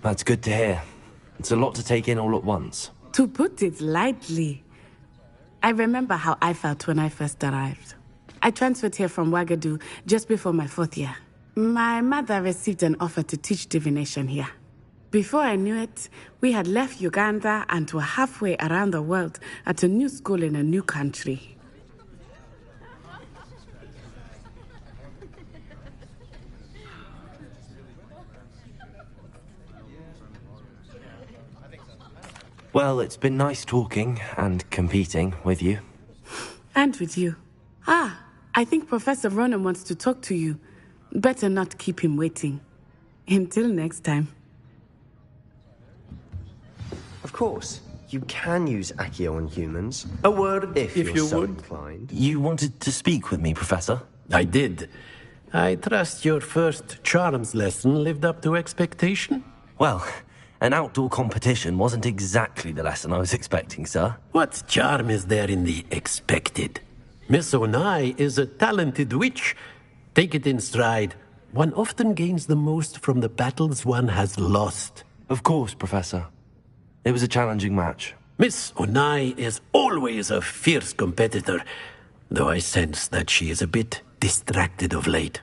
That's good to hear. It's a lot to take in all at once. To put it lightly, I remember how I felt when I first arrived. I transferred here from Wagadu just before my 4th year. My mother received an offer to teach divination here. Before I knew it, we had left Uganda and were halfway around the world at a new school in a new country. Well, it's been nice talking and competing with you. And with you. I think Professor Ronan wants to talk to you. Better not keep him waiting. Until next time. Of course, you can use Accio on humans. A word if you're you so would. inclined. You wanted to speak with me, Professor? I did. I trust your first charms lesson lived up to expectation? Well, an outdoor competition wasn't exactly the lesson I was expecting, sir. What charm is there in the expected? Miss Onai is a talented witch. Take it in stride. One often gains the most from the battles one has lost. Of course, Professor. It was a challenging match. Miss Onai is always a fierce competitor, though I sense that she is a bit distracted of late.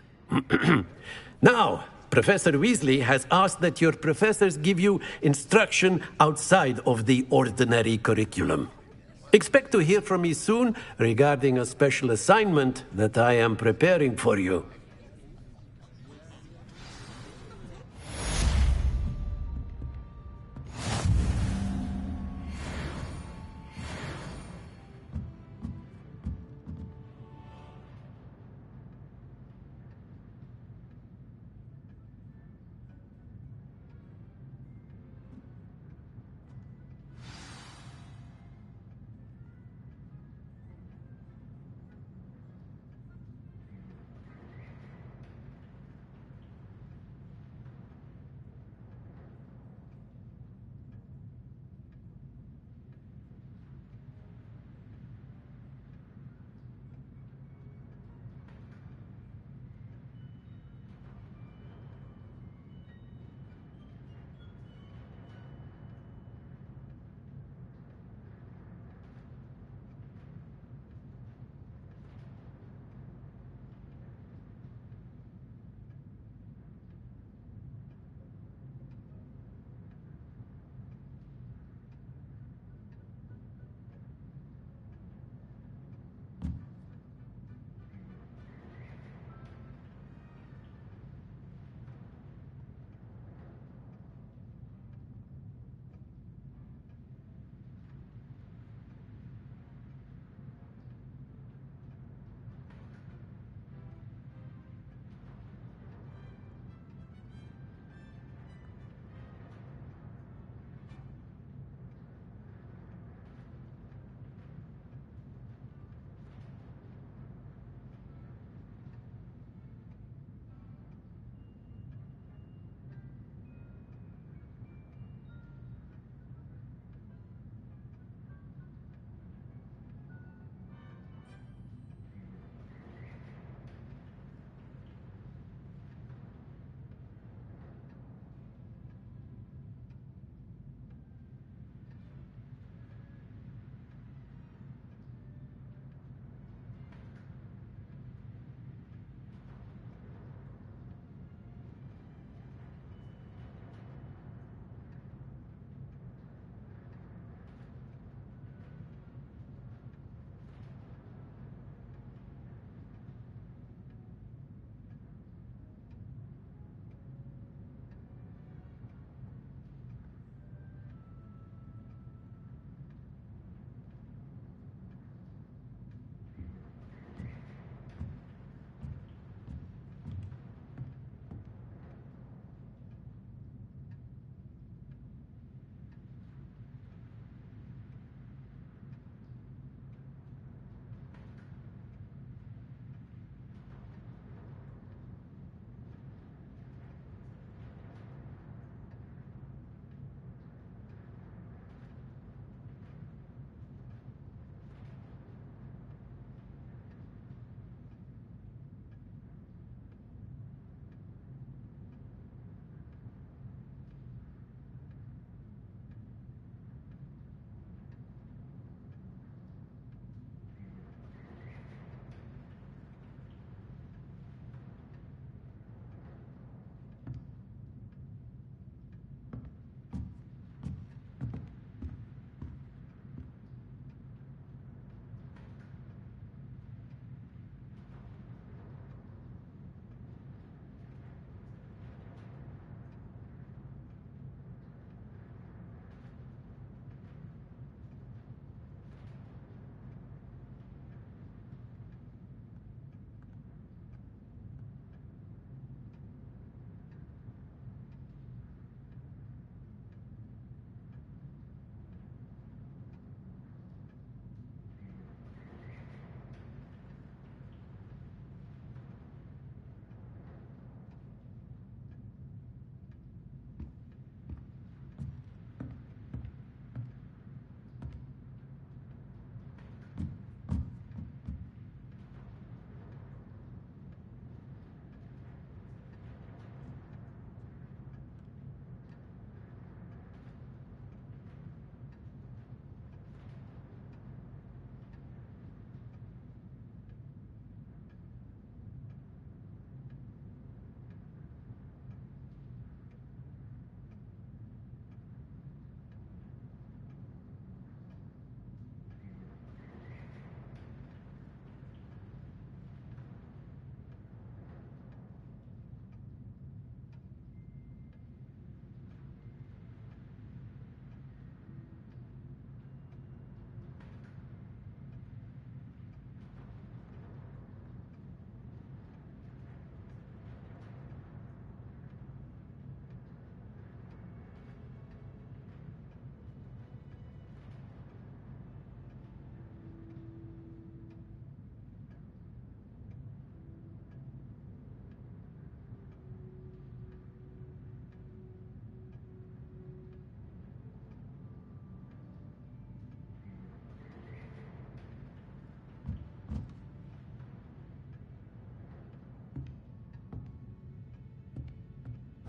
Now, Professor Weasley has asked that your professors give you instruction outside of the ordinary curriculum. Expect to hear from me soon regarding a special assignment that I am preparing for you.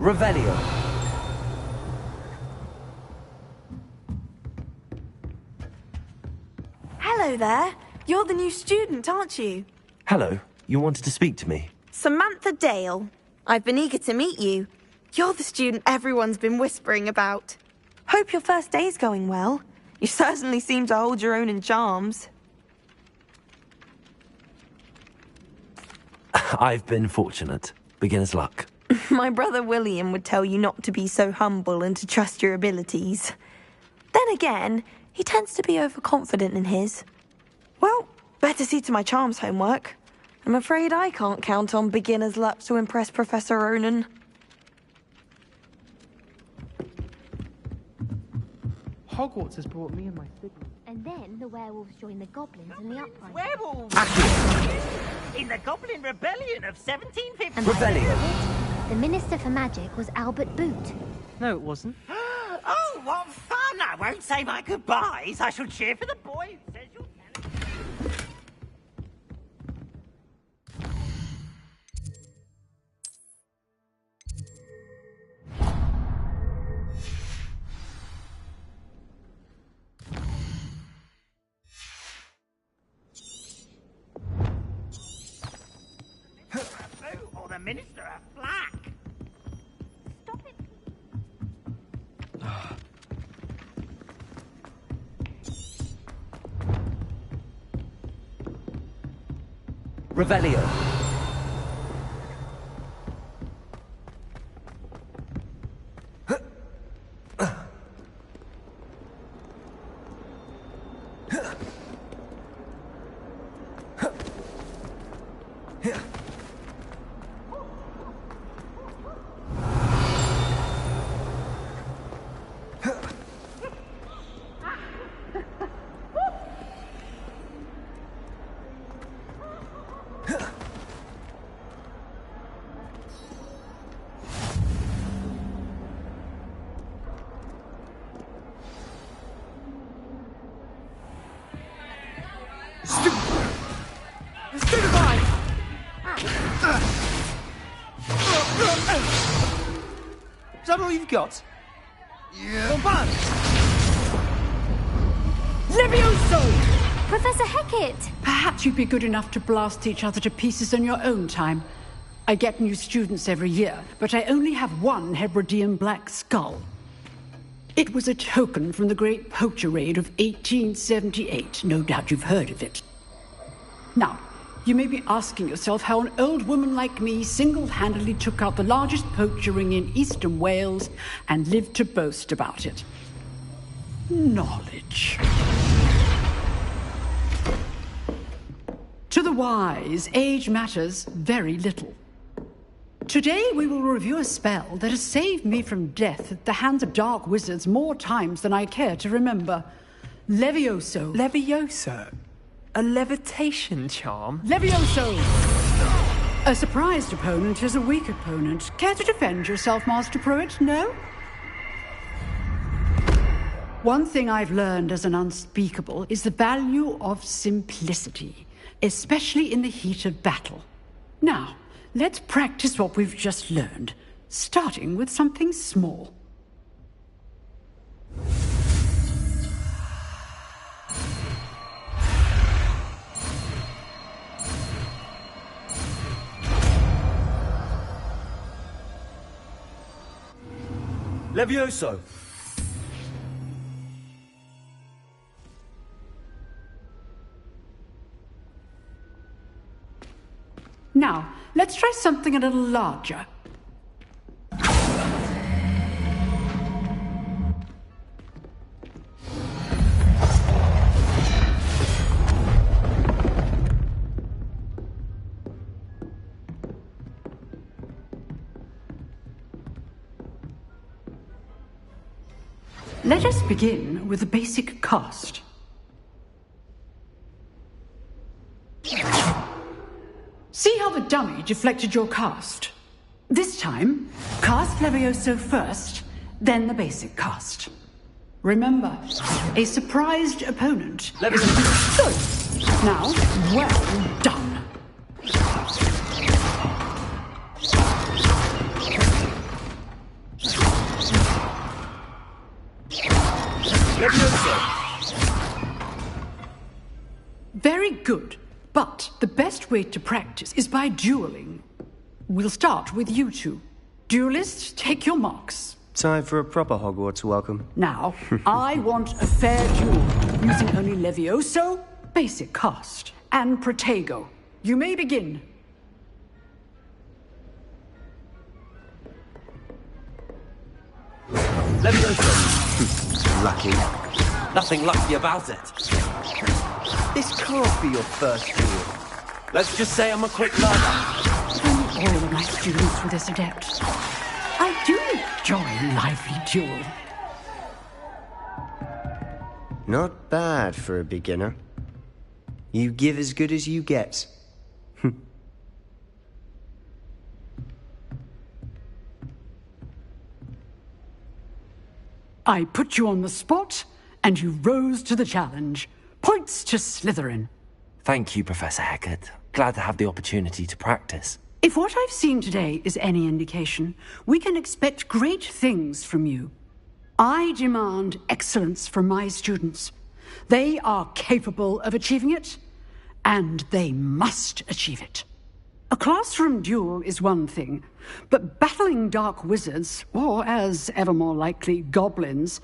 Revelio. Hello there. You're the new student, aren't you? Hello, you wanted to speak to me? Samantha Dale. I've been eager to meet you. You're the student everyone's been whispering about. Hope your first day's going well. You certainly seem to hold your own in charms. I've been fortunate. Beginner's luck. My brother William would tell you not to be so humble and to trust your abilities. Then again, he tends to be overconfident in his. Well, better see to my charms homework. I'm afraid I can't count on beginner's luck to impress Professor Ronan. Hogwarts has brought me and my signal. And then the werewolves joined the goblins in the uprising. Werewolves! In the Goblin Rebellion of 1750. And by the end of it, the Minister for Magic was Albert Boot. No, it wasn't. Oh, what fun! I won't say my goodbyes. I shall cheer for the boy who says you're or the Minister of Black. Stop it. Revelio. Is that all you've got? Yeah. Levioso! Professor Hecat! Perhaps you'd be good enough to blast each other to pieces in your own time. I get new students every year, but I only have one Hebridean black skull. It was a token from the Great Poacher Raid of 1878. No doubt you've heard of it. Now, you may be asking yourself how an old woman like me single-handedly took out the largest poacher ring in eastern Wales and lived to boast about it. Knowledge. To the wise, age matters very little. Today we will review a spell that has saved me from death at the hands of dark wizards more times than I care to remember. Levioso. Levioso? A levitation charm? Levioso! A surprised opponent is a weak opponent. Care to defend yourself, Master Pruitt? No? One thing I've learned as an unspeakable is the value of simplicity, especially in the heat of battle. Now, let's practice what we've just learned, starting with something small. Levioso! Now, let's try something a little larger. Let us begin with the basic cast. See how the dummy deflected your cast? This time, cast Levioso first, then the basic cast. Remember, a surprised opponent. Levioso. Good. Now, well done. best way to practice is by dueling. We'll start with you two. Duelists, take your marks. Time for a proper Hogwarts welcome. Now, I want a fair duel, using only Levioso, basic cast, and Protego. You may begin. Levioso. Lucky. Nothing lucky about it. This can't be your first duel. Let's just say I'm a quick learner. If only all of my students were this adept. I do enjoy a lively duel. Not bad for a beginner. You give as good as you get. I put you on the spot, and you rose to the challenge. Points to Slytherin. Thank you, Professor Hecat. Glad to have the opportunity to practice. If what I've seen today is any indication, we can expect great things from you. I demand excellence from my students. They are capable of achieving it, and they must achieve it. A classroom duel is one thing, but battling dark wizards, or as ever more likely, goblins,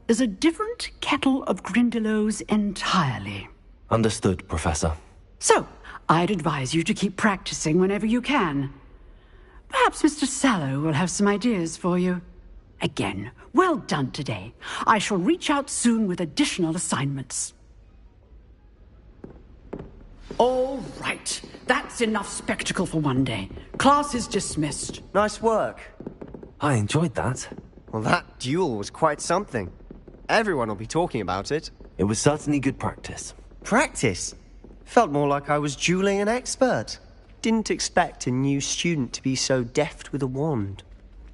is a different kettle of Grindylows entirely. Understood, Professor. So, I'd advise you to keep practicing whenever you can. Perhaps Mr. Sallow will have some ideas for you. Again, well done today. I shall reach out soon with additional assignments. All right. That's enough spectacle for one day. Class is dismissed. Nice work. I enjoyed that. Well, that duel was quite something. Everyone will be talking about it. It was certainly good practice. Practice? Felt more like I was dueling an expert. Didn't expect a new student to be so deft with a wand.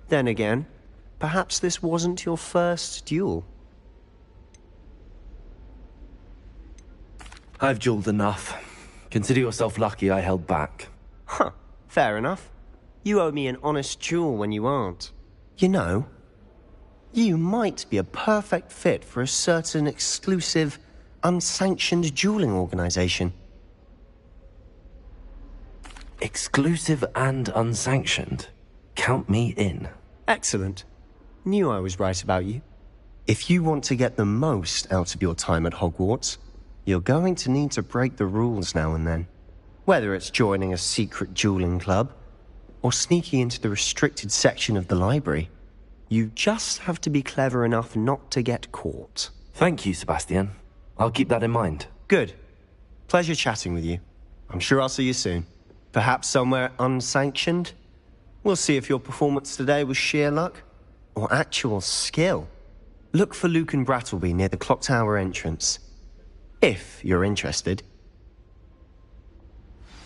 Then again, perhaps this wasn't your first duel. I've dueled enough. Consider yourself lucky I held back. Huh, fair enough. You owe me an honest duel when you aren't. You know, you might be a perfect fit for a certain exclusive, unsanctioned dueling organization. Exclusive and unsanctioned? Count me in. Excellent. Knew I was right about you. If you want to get the most out of your time at Hogwarts, you're going to need to break the rules now and then. Whether it's joining a secret dueling club, or sneaking into the restricted section of the library, you just have to be clever enough not to get caught. Thank you, Sebastian. I'll keep that in mind. Good. Pleasure chatting with you. I'm sure I'll see you soon. Perhaps somewhere unsanctioned? We'll see if your performance today was sheer luck, or actual skill. Look for Luke and Brattleby near the clock tower entrance. If you're interested.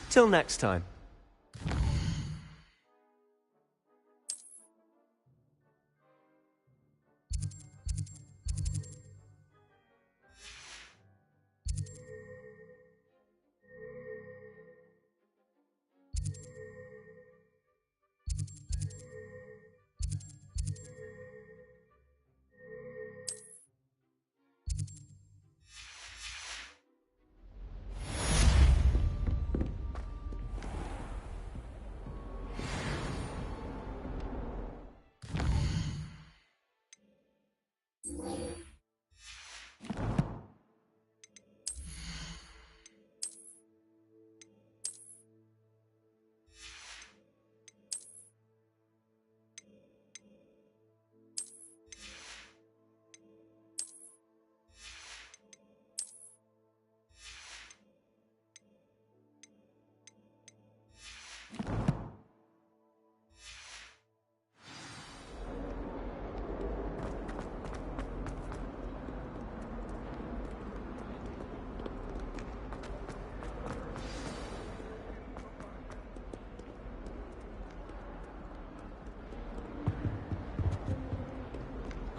Till next time.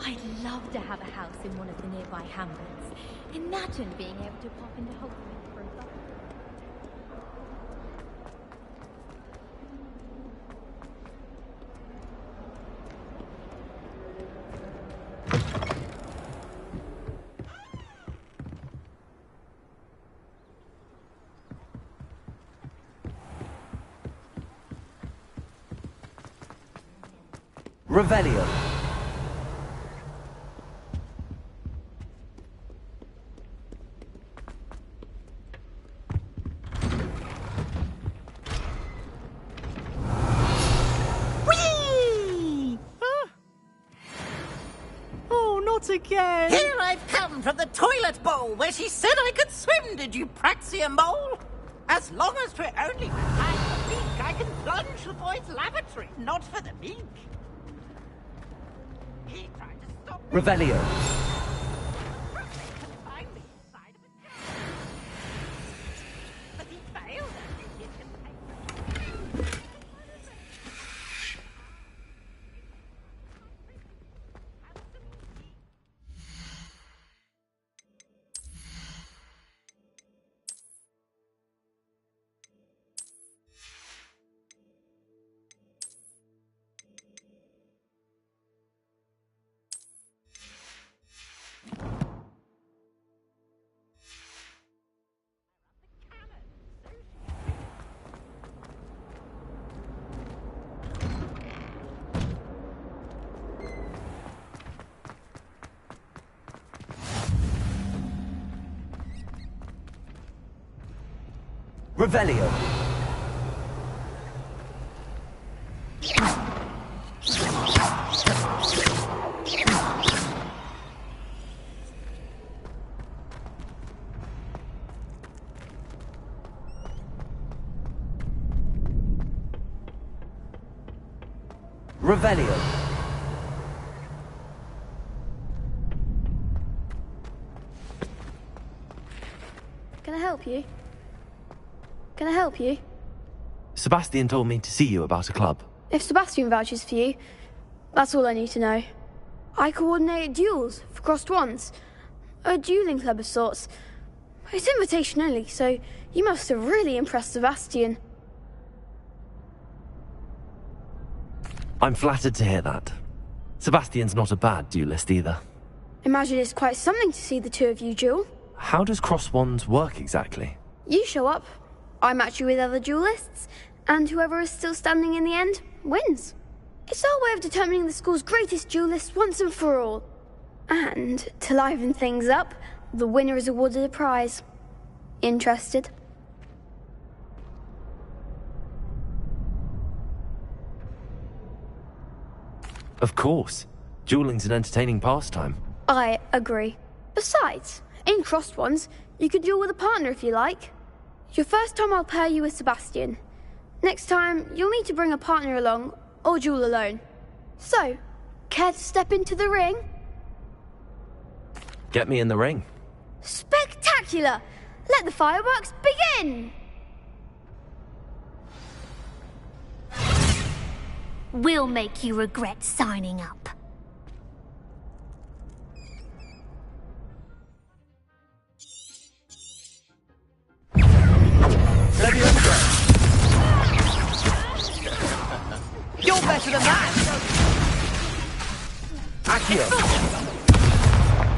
I'd love to have a house in one of the nearby hamlets. Imagine being able to pop into Hogwarts for a bite. Revelio. Whee! Oh, not again! Here I've come from the toilet bowl where she said I could swim, did you praxia mole? As long as 'twere only for time the beak, I can plunge the boy's lavatory, not for the meek. He tried to stop me. Revelio. But he failed, and he can Revelio. Revelio. Can I help you? Can I help you? Sebastian told me to see you about a club. If Sebastian vouches for you, that's all I need to know. I coordinate duels for crossed ones. A dueling club of sorts. It's invitation only, so you must have really impressed Sebastian. I'm flattered to hear that. Sebastian's not a bad duelist either. Imagine it's quite something to see the two of you duel. How does cross wands work exactly? You show up, I match you with other duelists, and whoever is still standing in the end wins. It's our way of determining the school's greatest duelist once and for all. And, to liven things up, the winner is awarded a prize. Interested? Of course. Dueling's an entertaining pastime. I agree. Besides, in crossed ones, you could duel with a partner if you like. Your first time I'll pair you with Sebastian. Next time, you'll need to bring a partner along, or duel alone. So, care to step into the ring? Get me in the ring. Spectacular! Let the fireworks begin! We'll make you regret signing up. You're better than that! Accio!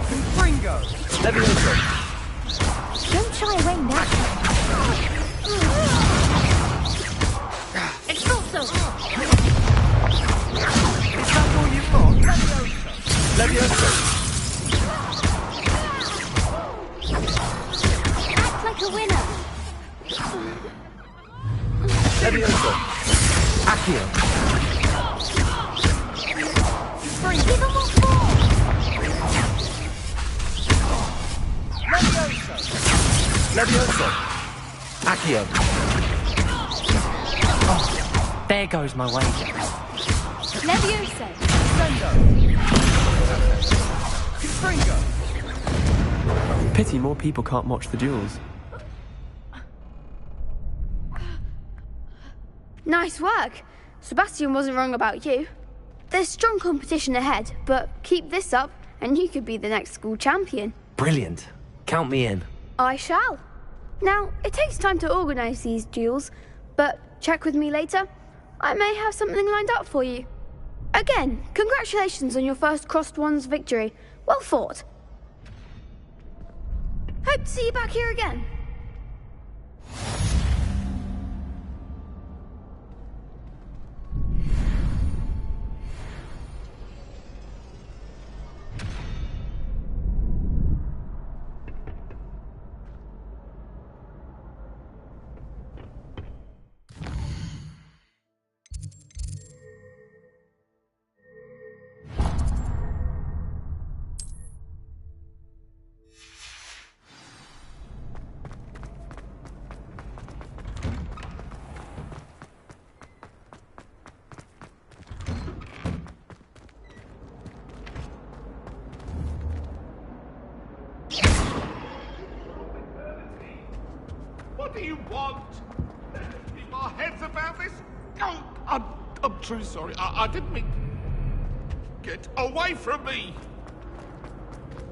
Confringo! Levioso! Don't shy away now. Expulso! Is that all you've got? Levioso! Act like a winner. Levioso! Accio! Give him a fall! Levioso! Levioso! Accio! Oh, there goes my wager. Levioso! Sendo! Confringo! Pity more people can't watch the duels. Nice work. Sebastian wasn't wrong about you. There's strong competition ahead, but keep this up and you could be the next school champion. Brilliant. Count me in. I shall. Now, it takes time to organise these duels, but check with me later. I may have something lined up for you. Again, congratulations on your first crossed ones victory. Well fought. Hope to see you back here again. I'm truly sorry. I didn't mean... Get away from me!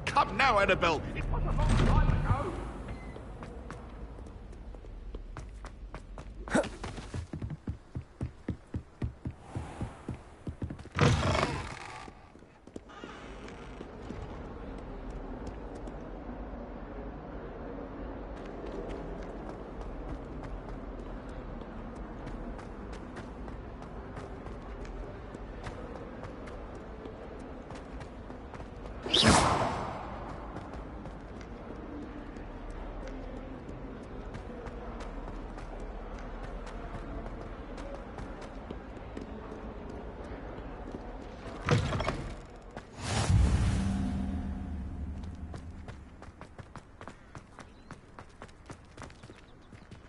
Come now, Annabelle. It was a long time ago.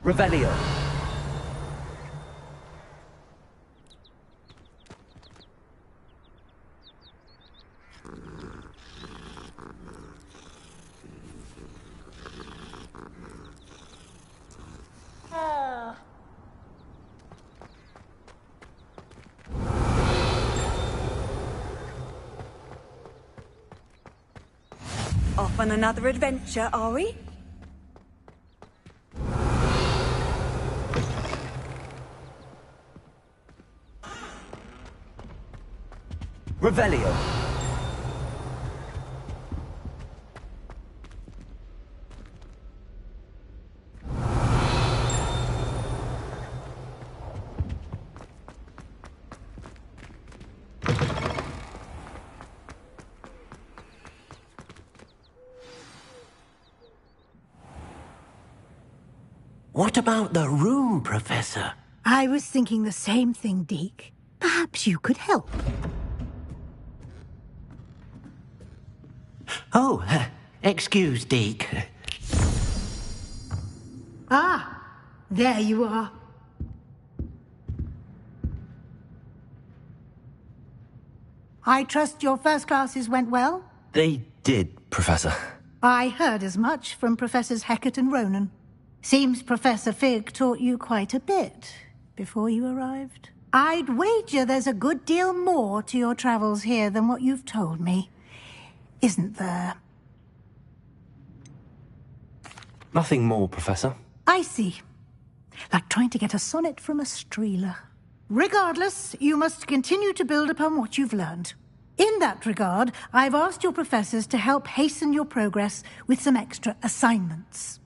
Revelio. Off on another adventure, are we? Revelio. What about the room, Professor? I was thinking the same thing, Deke. Perhaps you could help. Oh, excuse, Deke. Ah, there you are. I trust your first classes went well? They did, Professor. I heard as much from Professors Hecat and Ronan. Seems Professor Fig taught you quite a bit before you arrived. I'd wager there's a good deal more to your travels here than what you've told me. Isn't there? Nothing more, Professor. I see. Like trying to get a sonnet from a streeler. Regardless, you must continue to build upon what you've learned. In that regard, I've asked your professors to help hasten your progress with some extra assignments.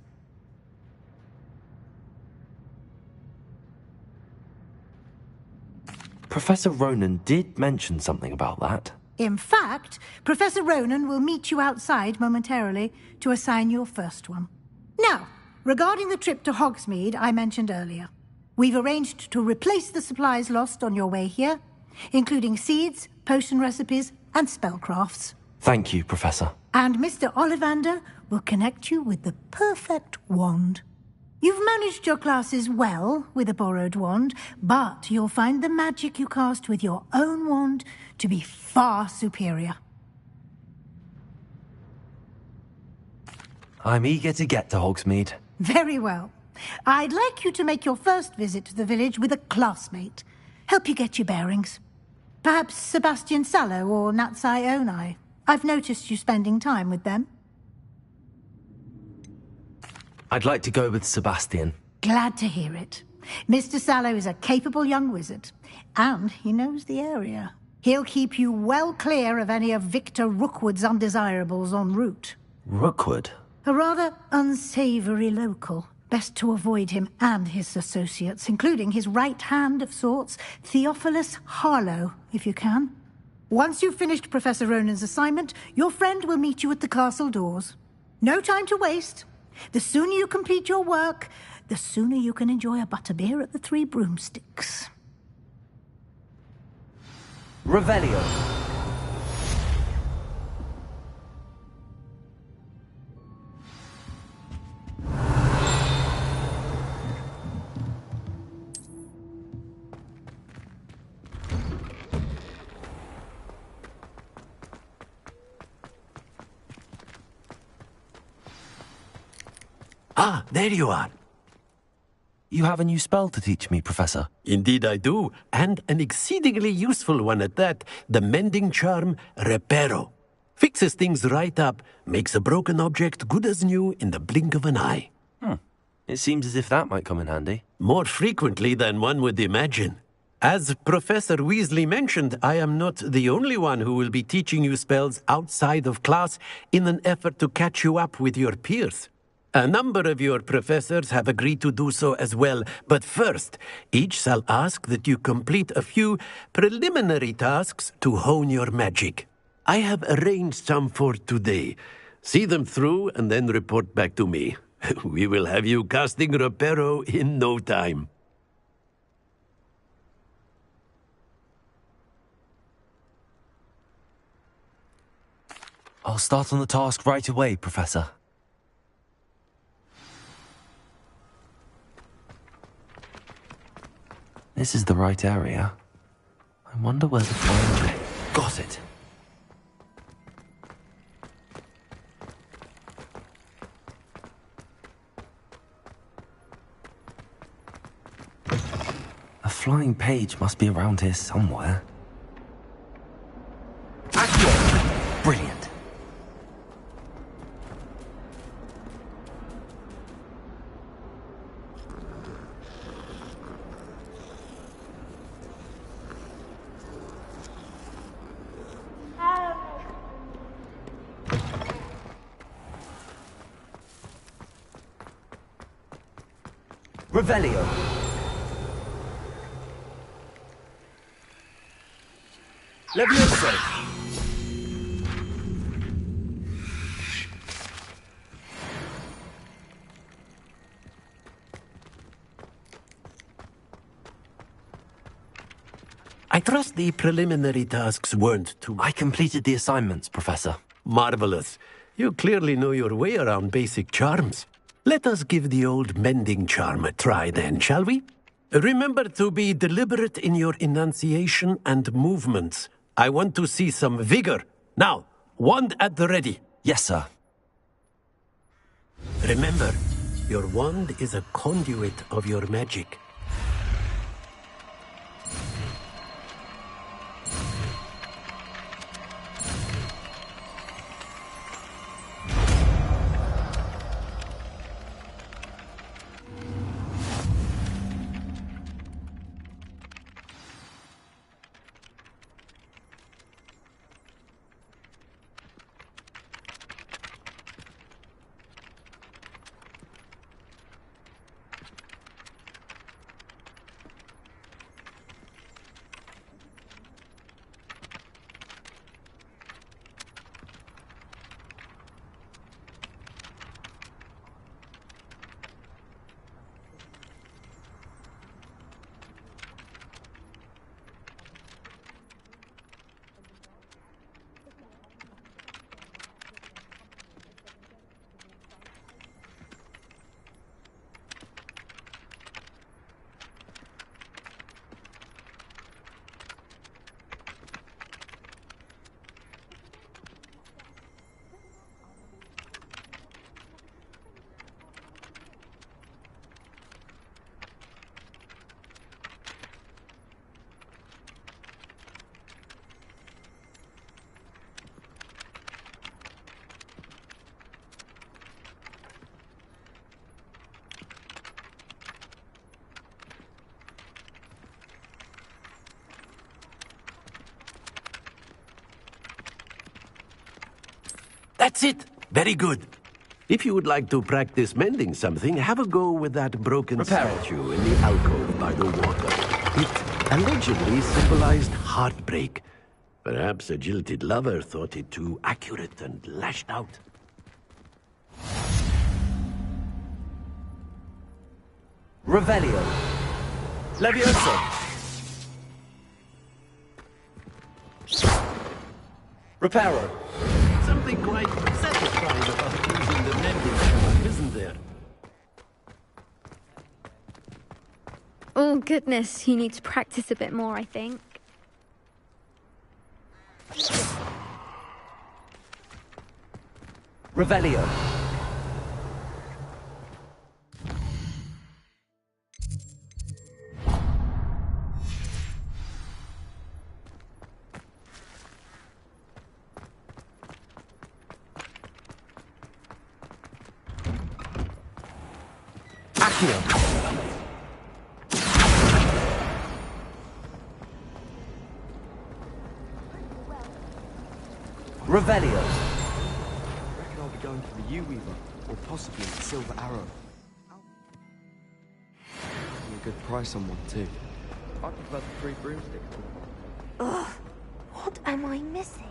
Professor Ronan did mention something about that. In fact, Professor Ronan will meet you outside momentarily to assign your first one. Now, regarding the trip to Hogsmeade I mentioned earlier, we've arranged to replace the supplies lost on your way here, including seeds, potion recipes, and spellcrafts. Thank you, Professor. And Mr. Ollivander will connect you with the perfect wand. You've managed your classes well with a borrowed wand, but you'll find the magic you cast with your own wand to be far superior. I'm eager to get to Hogsmeade. Very well. I'd like you to make your first visit to the village with a classmate. Help you get your bearings. Perhaps Sebastian Sallow or Natsai Onai. I've noticed you spending time with them. I'd like to go with Sebastian. Glad to hear it. Mr. Sallow is a capable young wizard, and he knows the area. He'll keep you well clear of any of Victor Rookwood's undesirables en route. Rookwood? A rather unsavory local. Best to avoid him and his associates, including his right hand of sorts, Theophilus Harlow, if you can. Once you've finished Professor Ronan's assignment, your friend will meet you at the castle doors. No time to waste. The sooner you complete your work, the sooner you can enjoy a butterbeer at the Three Broomsticks. Revelio. Ah, there you are. You have a new spell to teach me, Professor. Indeed I do, and an exceedingly useful one at that. The mending charm, Reparo. Fixes things right up, makes a broken object good as new in the blink of an eye. It seems as if that might come in handy. More frequently than one would imagine. As Professor Weasley mentioned, I am not the only one who will be teaching you spells outside of class in an effort to catch you up with your peers. A number of your professors have agreed to do so as well, but first, each shall ask that you complete a few preliminary tasks to hone your magic. I have arranged some for today. See them through and then report back to me. We will have you casting Reparo in no time. I'll start on the task right away, Professor. This is the right area. I wonder where the fire... Got it! A flying page must be around here somewhere. Accio! Brilliant. Revelio. Leviosa. I trust the preliminary tasks weren't too... I completed the assignments, Professor. Marvelous. You clearly know your way around basic charms. Let us give the old mending charm a try then, shall we? Remember to be deliberate in your enunciation and movements. I want to see some vigor. Now, wand at the ready. Yes, sir. Remember, your wand is a conduit of your magic. That's it. Very good. If you would like to practice mending something, have a go with that broken statue in the alcove by the water. It allegedly symbolized heartbreak. Perhaps a jilted lover thought it too accurate and lashed out. Revelio. Leviosa. Reparo. Something quite satisfying about using the mending charm, isn't there? Oh, goodness. He needs to practice a bit more, I think. Revelio. Accio. Revelio. I reckon I'll be going for the U-Weaver, or possibly the Silver Arrow. A good price on one, too. I prefer the 3 broomsticks. Ugh, what am I missing?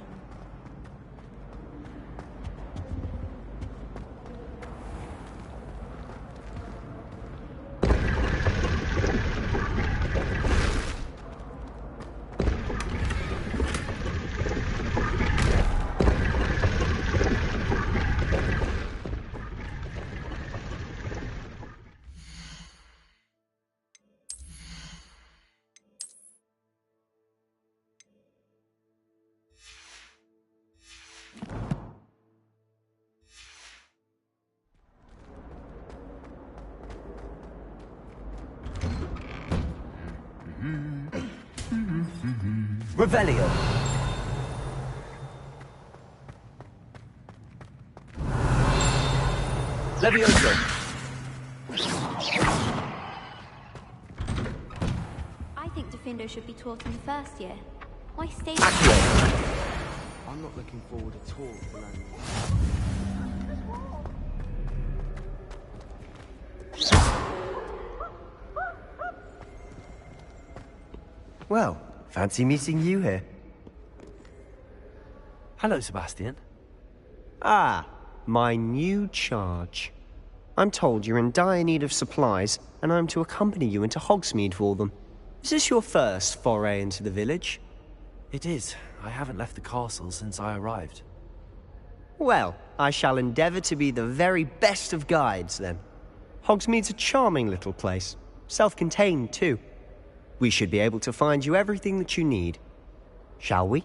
Revelio. Levioso. I think Defendo should be taught in the first year. Why stay? I'm not looking forward at all to learning. Well, fancy meeting you here. Hello, Sebastian. Ah, my new charge. I'm told you're in dire need of supplies, and I'm to accompany you into Hogsmeade for them. Is this your first foray into the village? It is. I haven't left the castle since I arrived. Well, I shall endeavour to be the very best of guides, then. Hogsmeade's a charming little place. Self-contained, too. We should be able to find you everything that you need. Shall we?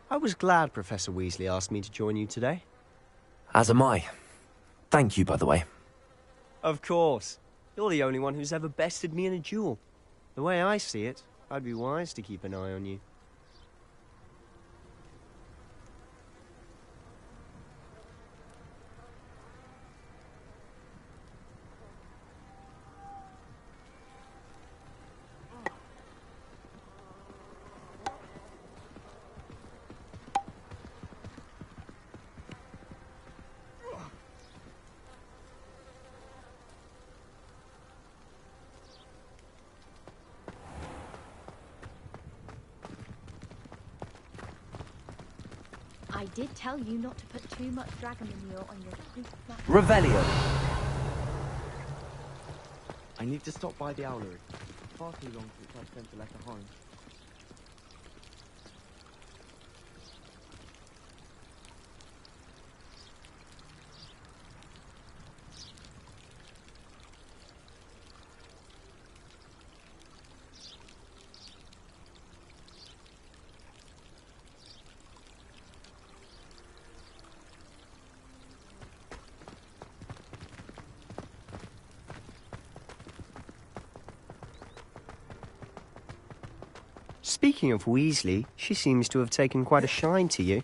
I was glad Professor Weasley asked me to join you today. As am I. Thank you, by the way. Of course. You're the only one who's ever bested me in a duel. The way I see it, I'd be wise to keep an eye on you. I did tell you not to put too much dragon manure on your fruit flat. Revelio. I need to stop by the owlery. Far too long since I've sent a letter home. Speaking of Weasley, she seems to have taken quite a shine to you.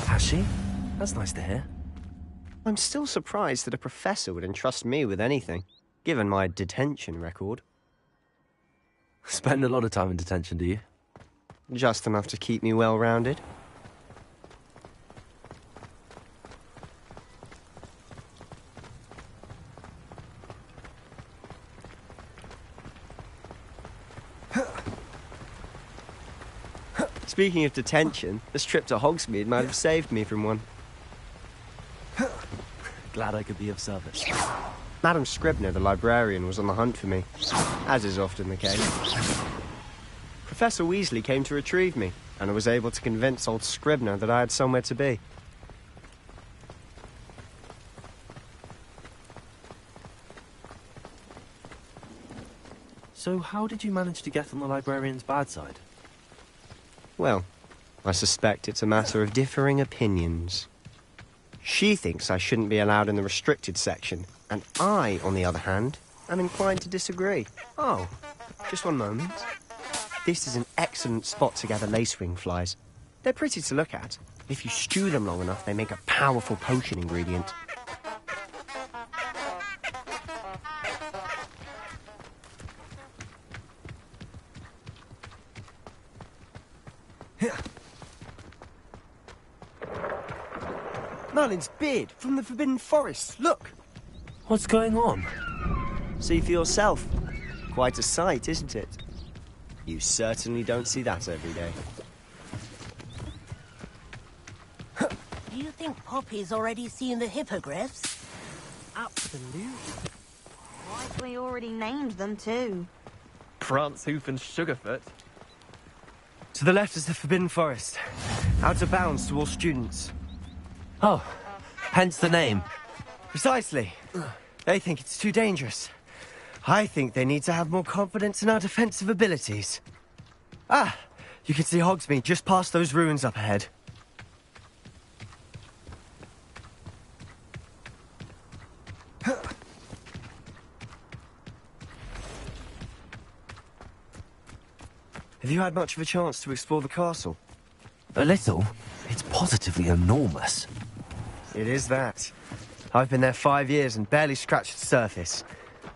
Has she? That's nice to hear. I'm still surprised that a professor would entrust me with anything, given my detention record. Spend a lot of time in detention, do you? Just enough to keep me well-rounded. Speaking of detention, this trip to Hogsmeade might have saved me from one. Glad I could be of service. Madam Scribner, the librarian, was on the hunt for me, as is often the case. Professor Weasley came to retrieve me, and I was able to convince old Scribner that I had somewhere to be. So how did you manage to get on the librarian's bad side? Well, I suspect it's a matter of differing opinions. She thinks I shouldn't be allowed in the restricted section, and I, on the other hand, am inclined to disagree. Oh, just one moment. This is an excellent spot to gather lacewing flies. They're pretty to look at. If you stew them long enough, they make a powerful potion ingredient. Merlin's beard from the Forbidden Forest. Look! What's going on? See for yourself. Quite a sight, isn't it? You certainly don't see that every day. Do you think Poppy's already seen the hippogriffs? Absolutely. We already named them too. Prance, Hoof and Sugarfoot. To the left is the Forbidden Forest. Out of bounds to all students. Oh, hence the name. Precisely. They think it's too dangerous. I think they need to have more confidence in our defensive abilities. Ah, you can see Hogsmeade just past those ruins up ahead. Have you had much of a chance to explore the castle? A little. It's positively enormous. It is that. I've been there 5 years and barely scratched the surface.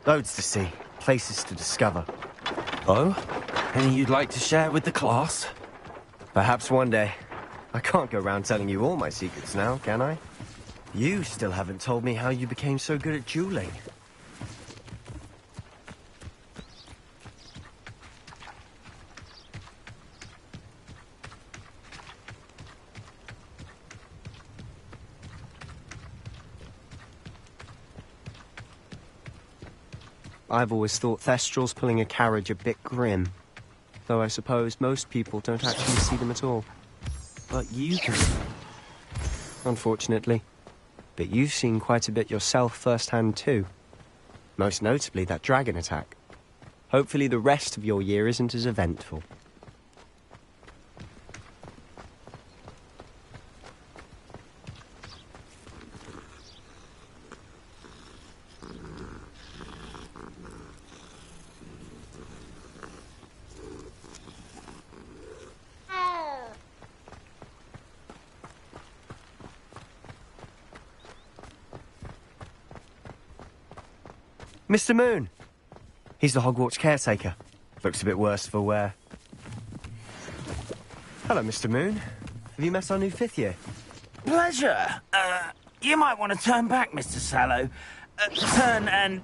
Loads to see, places to discover. Oh? Any you'd like to share with the class? Perhaps one day. I can't go around telling you all my secrets now, can I? You still haven't told me how you became so good at dueling. I've always thought Thestrals pulling a carriage a bit grim. Though I suppose most people don't actually see them at all. But you can... Unfortunately. But you've seen quite a bit yourself firsthand too. Most notably that dragon attack. Hopefully the rest of your year isn't as eventful. Mr. Moon! He's the Hogwarts caretaker. Looks a bit worse for wear. Hello, Mr. Moon. Have you met our new 5th year? Pleasure. You might want to turn back, Mr. Sallow. Turn and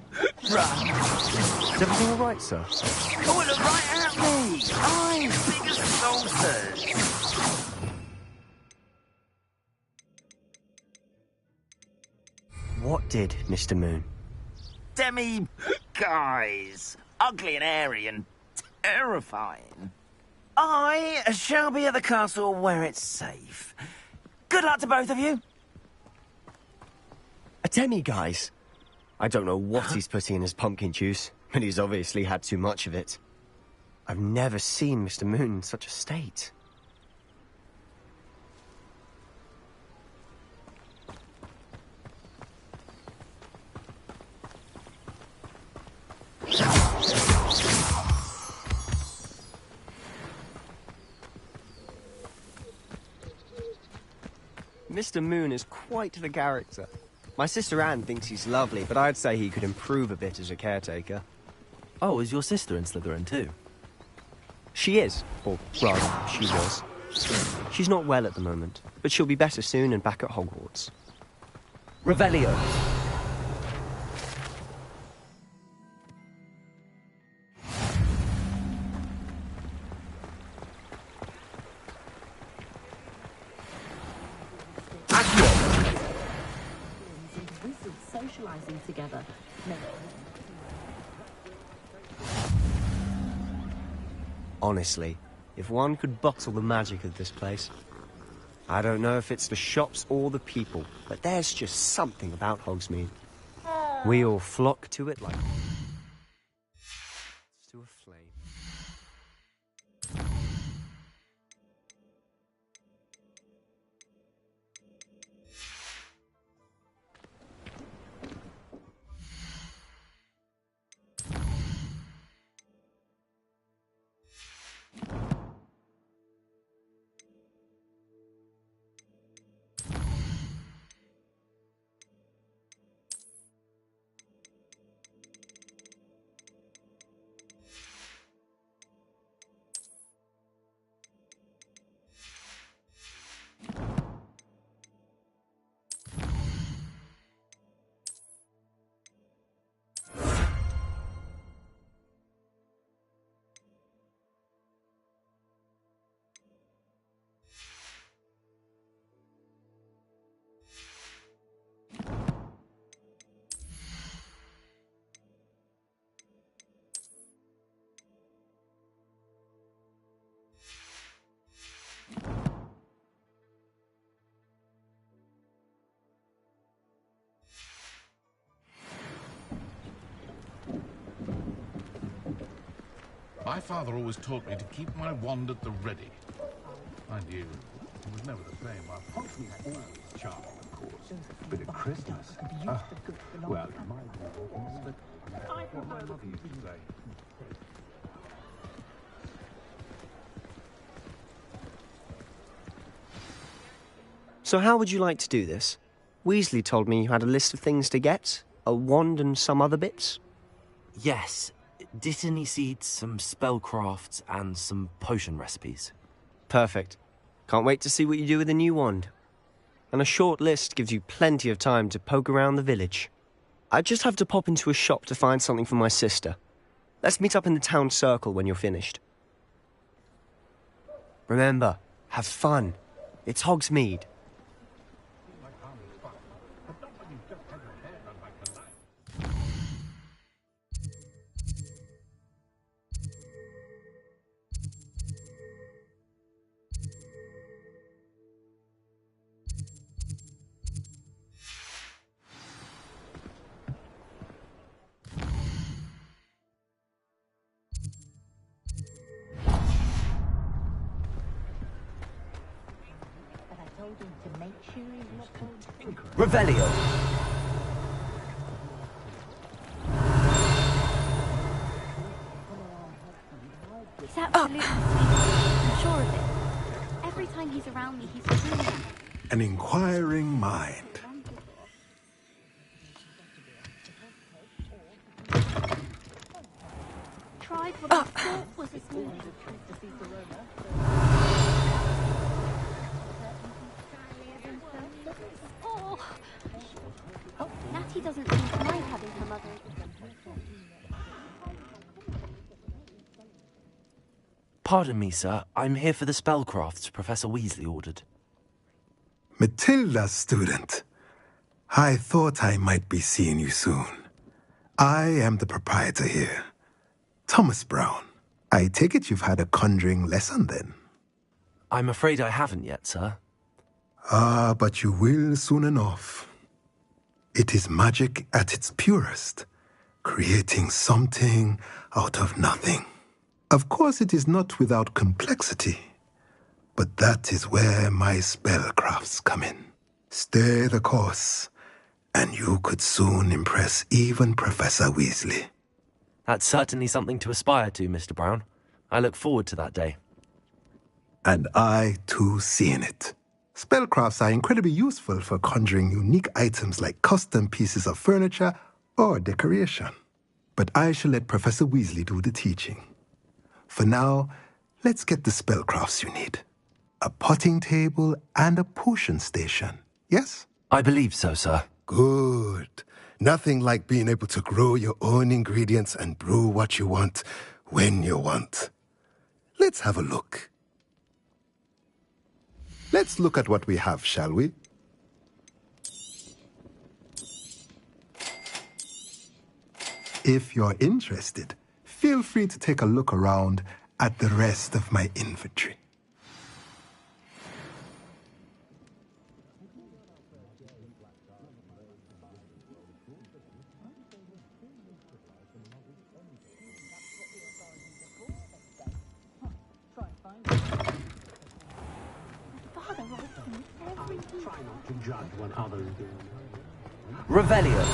run. Is everything all right, sir? Oh, look right at me. I'm big as saucers. What did, Mr. Moon? Demi guys. Ugly and airy and terrifying. I shall be at the castle where it's safe. Good luck to both of you. A demi-guise? I don't know what he's putting in his pumpkin juice, but he's obviously had too much of it. I've never seen Mr. Moon in such a state. Mr. Moon is quite the character. My sister Anne thinks he's lovely, but I'd say he could improve a bit as a caretaker. Oh, is your sister in Slytherin too? She is, or rather, she was. She's not well at the moment, but she'll be better soon and back at Hogwarts. Revelio. Socializing together. Honestly, if one could bottle the magic of this place. I don't know if it's the shops or the people, but there's just something about Hogsmeade. We all flock to it like... into a flame. My father always taught me to keep my wand at the ready. Mind you, it was never the same. Our function was always charming, of course. But at Christmas, well, my what my mother used to say. So how would you like to do this? Weasley told me you had a list of things to get, a wand and some other bits. Yes. Dittany seeds, some spellcrafts, and some potion recipes. Perfect. Can't wait to see what you do with the new wand. And a short list gives you plenty of time to poke around the village. I just have to pop into a shop to find something for my sister. Let's meet up in the town circle when you're finished. Remember, have fun. It's Hogsmeade. Revelio. He's absolutely sweet. I'm sure of it. Every time he's around me, he's brilliant. An inquiring mind. Tried what I thought was a smooth. Oh, Natty doesn't seem to mind having her mother. Pardon me, sir. I'm here for the spellcrafts Professor Weasley ordered. Matilda, student. I thought I might be seeing you soon. I am the proprietor here, Thomas Brown. I take it you've had a conjuring lesson then? I'm afraid I haven't yet, sir. Ah, but you will soon enough. It is magic at its purest, creating something out of nothing. Of course, it is not without complexity, but that is where my spellcrafts come in. Stay the course, and you could soon impress even Professor Weasley. That's certainly something to aspire to, Mr. Brown. I look forward to that day. And I, too, see in it. Spellcrafts are incredibly useful for conjuring unique items like custom pieces of furniture or decoration. But I shall let Professor Weasley do the teaching. For now, let's get the spellcrafts you need. A potting table and a potion station, yes? I believe so, sir. Good. Nothing like being able to grow your own ingredients and brew what you want when you want. Let's have a look. Let's look at what we have, shall we? If you're interested, feel free to take a look around at the rest of my inventory. Try not to judge what others do. Revelio.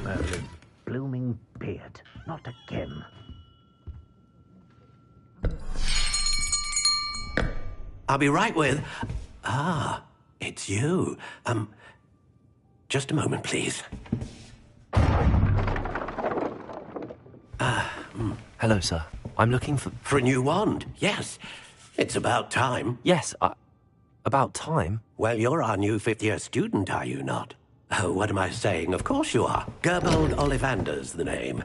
Merlin, blooming beard. Not again. I'll be right with... Ah, it's you. Just a moment, please. Hello, sir. I'm looking for... For a new wand, yes. It's about time. Yes, about time? Well, you're our new fifth-year student, are you not? Oh, what am I saying? Of course you are. Gerbold Ollivander's the name.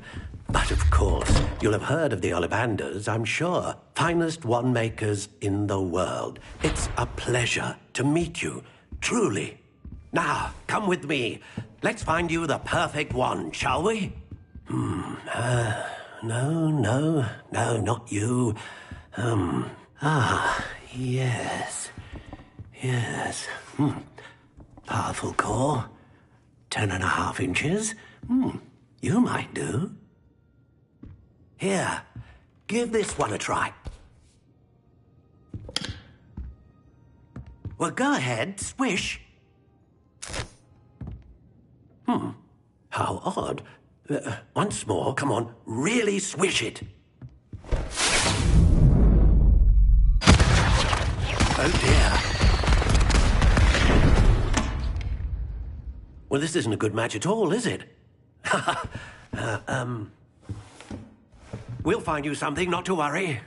But of course, you'll have heard of the Ollivanders, I'm sure. Finest wand makers in the world. It's a pleasure to meet you, truly. Now, come with me. Let's find you the perfect wand, shall we? No, not you. Yes. Powerful core. 10.5 inches. You might do. Here, give this one a try. Well, go ahead, swish. How odd. Once more, come on, really swish it. Oh dear. Well, this isn't a good match at all, is it? We'll find you something, not to worry.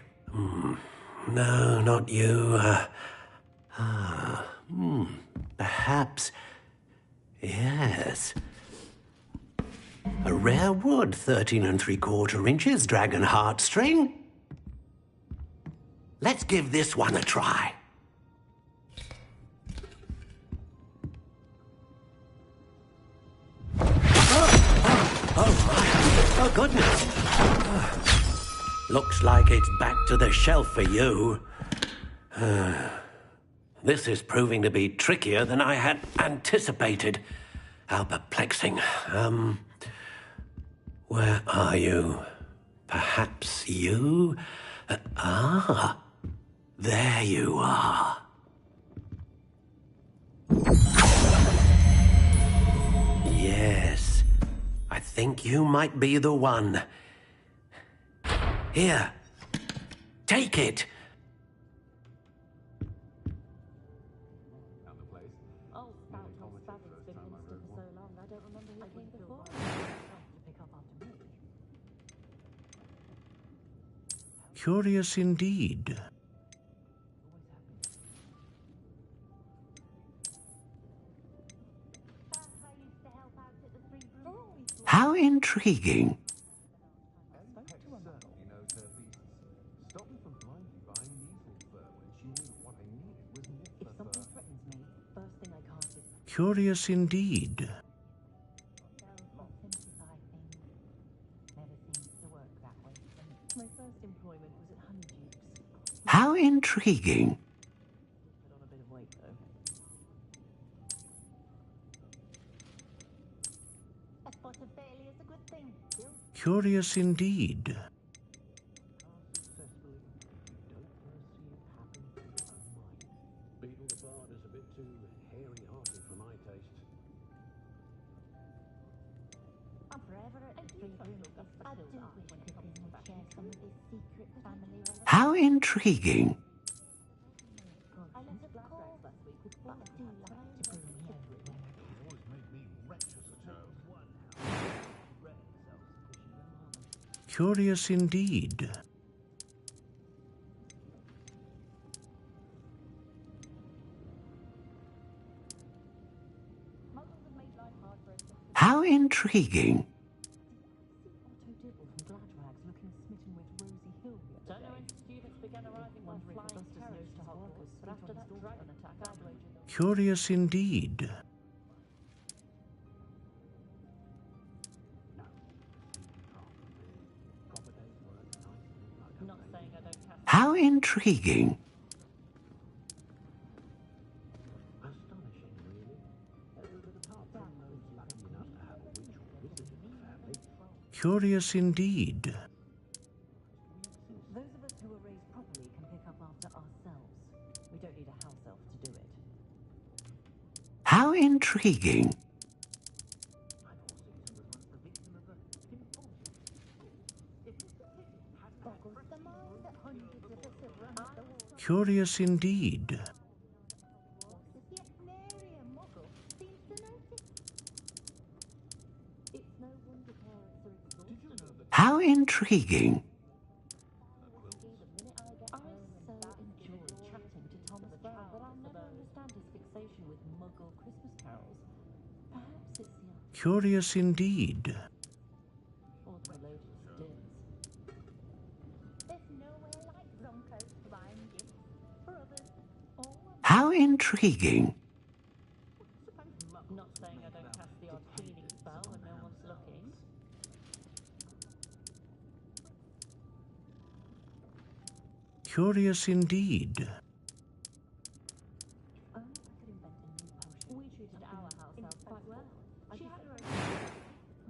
No, not you. Perhaps. Yes. A rare wood, 13 3/4 inches, dragon heartstring. Let's give this one a try. Oh, goodness. Looks like it's back to the shelf for you. This is proving to be trickier than I had anticipated. How perplexing. Where are you? Perhaps you? There you are. Yes, I think you might be the one. Here, take it. Curious indeed. How intriguing. Curious indeed. How intriguing. Curious indeed. How intriguing. Curious indeed. How intriguing. Curious indeed. How intriguing. Curious indeed. Those of us who are raised properly can pick up after ourselves. We don't need a house elf to do it. How intriguing. Curious indeed. How intriguing. Curious indeed. How intriguing. Not saying I don't cast the odd cleaning spell when no one's looking. Curious indeed. We treated our house elf quite well. She had her own.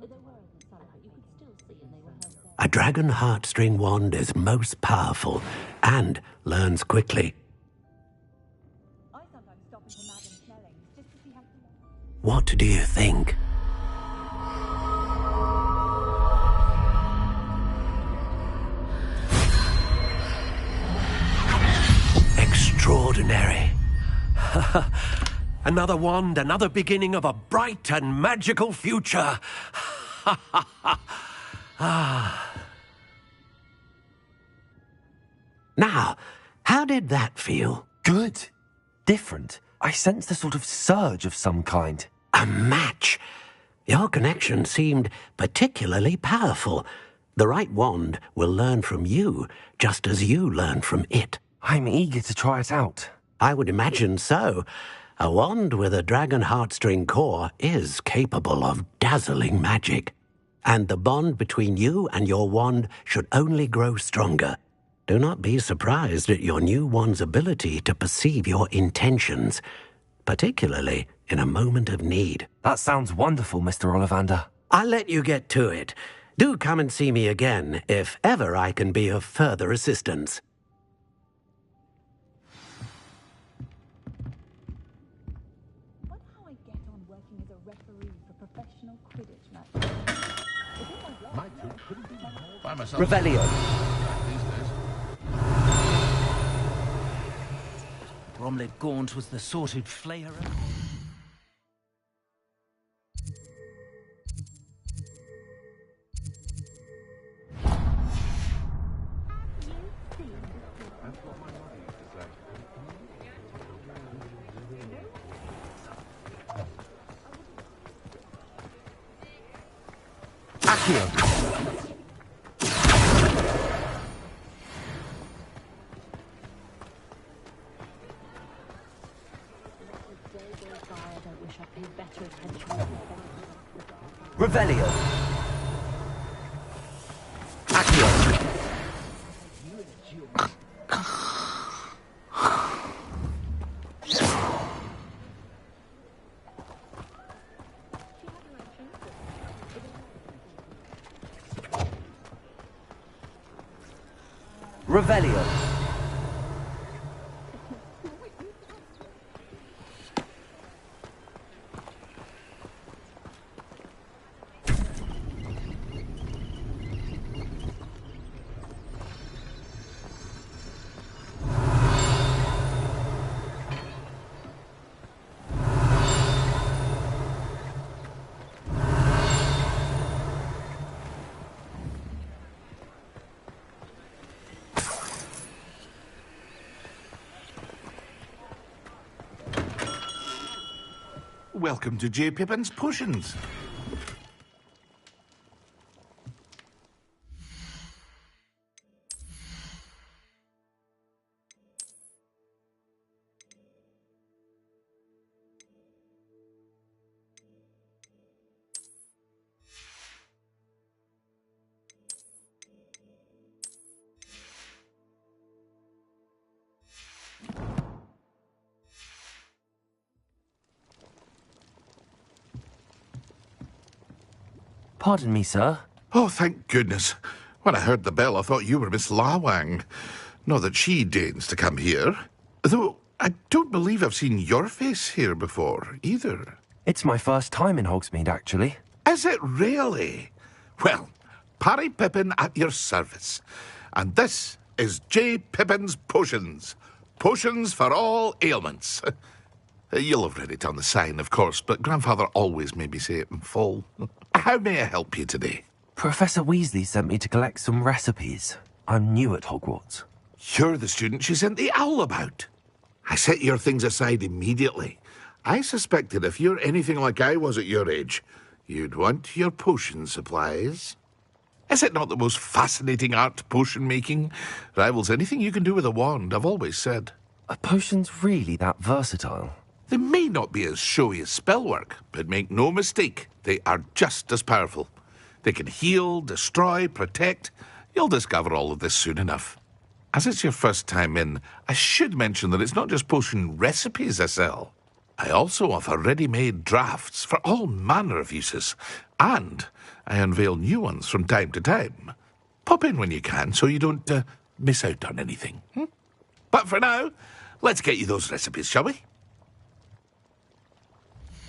They were in the cellar, but you could still see, and they were her. A dragon heartstring wand is most powerful and learns quickly. I sometimes stop into Madame Snelling's just to see how. What do you think? Extraordinary. Another wand, another beginning of a bright and magical future. Now, how did that feel? Good. Different. I sensed a sort of surge of some kind. A match. Your connection seemed particularly powerful. The right wand will learn from you, just as you learn from it. I'm eager to try it out. I would imagine so. A wand with a dragon heartstring core is capable of dazzling magic. And the bond between you and your wand should only grow stronger. Do not be surprised at your new wand's ability to perceive your intentions, particularly in a moment of need. That sounds wonderful, Mr. Ollivander. I'll let you get to it. Do come and see me again if ever I can be of further assistance. Wonder how I get on working as a referee for professional Quidditch matches. My two couldn't be more by myself. Revelio. These days. Bromley Gaunt was the sort who'd flay her out. Revelio. Accio. Revelio. Welcome to J. Pippin's Potions. Pardon me, sir. Oh, thank goodness. When I heard the bell, I thought you were Miss Lawang. Not that she deigns to come here. Though I don't believe I've seen your face here before, either. It's my first time in Hogsmeade, actually. Is it really? Well, Parry Pippin at your service. And this is J. Pippin's Potions. Potions for all ailments. You'll have read it on the sign, of course, but Grandfather always made me say it in full. How may I help you today? Professor Weasley sent me to collect some recipes. I'm new at Hogwarts. You're the student she sent the owl about. I set your things aside immediately. I suspected if you're anything like I was at your age, you'd want your potion supplies. Is it not the most fascinating art, potion making? Rivals anything you can do with a wand, I've always said. Are potions really that versatile? They may not be as showy as spellwork, but make no mistake, they are just as powerful. They can heal, destroy, protect. You'll discover all of this soon enough. As it's your first time in, I should mention that it's not just potion recipes I sell. I also offer ready-made drafts for all manner of uses, and I unveil new ones from time to time. Pop in when you can so you don't miss out on anything. But for now, let's get you those recipes, shall we?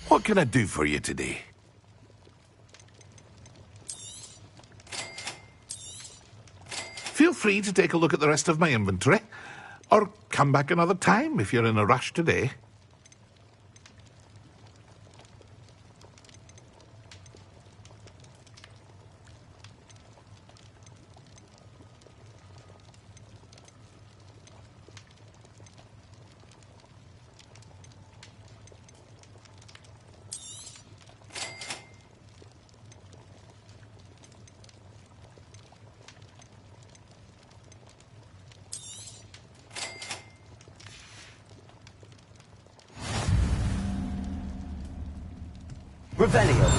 What can I do for you today? Feel free to take a look at the rest of my inventory, or come back another time if you're in a rush today. Revelio.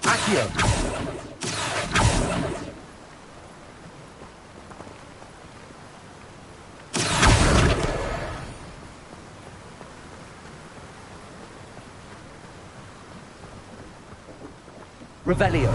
Accio. Revelio.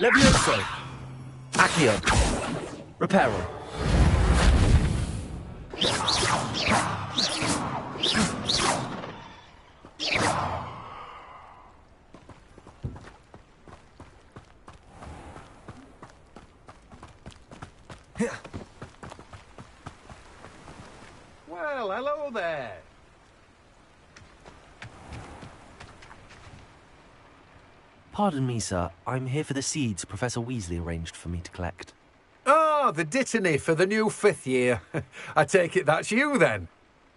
Levioso. Accio. Reparo. Well, hello there. Pardon me, sir. I'm here for the seeds Professor Weasley arranged for me to collect. Oh, the dittany for the new 5th year. I take it that's you, then.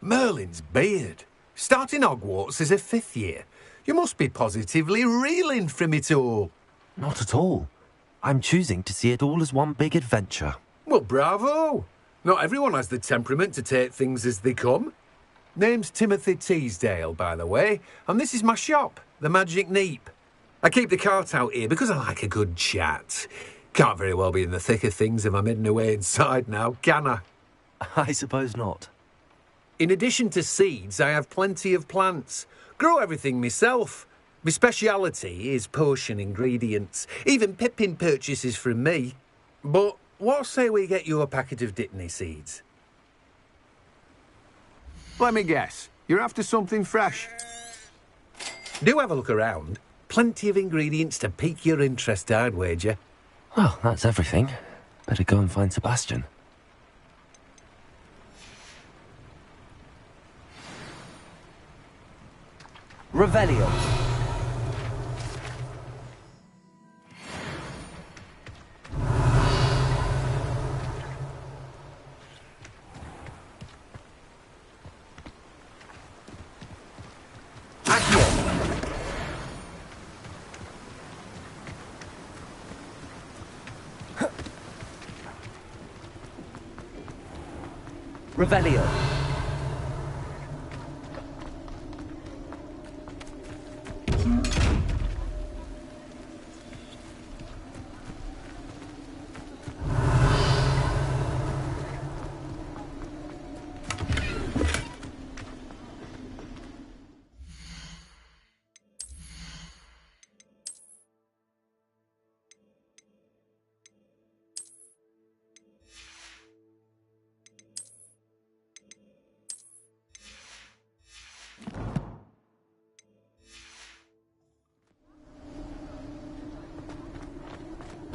Merlin's beard. Starting Hogwarts as a 5th year. You must be positively reeling from it all. Not at all. I'm choosing to see it all as one big adventure. Well, bravo. Not everyone has the temperament to take things as they come. Name's Timothy Teasdale, by the way, and this is my shop, the Magic Neep. I keep the cart out here because I like a good chat. Can't very well be in the thick of things if I'm hidden away inside now, can I? I suppose not. In addition to seeds, I have plenty of plants. Grow everything myself. My speciality is potion ingredients. Even Pippin purchases from me. But what say we get you a packet of Dittany seeds? Let me guess. You're after something fresh. Do have a look around. Plenty of ingredients to pique your interest, I'd wager. Well, that's everything. Better go and find Sebastian. Revelio. Accio. Revelio.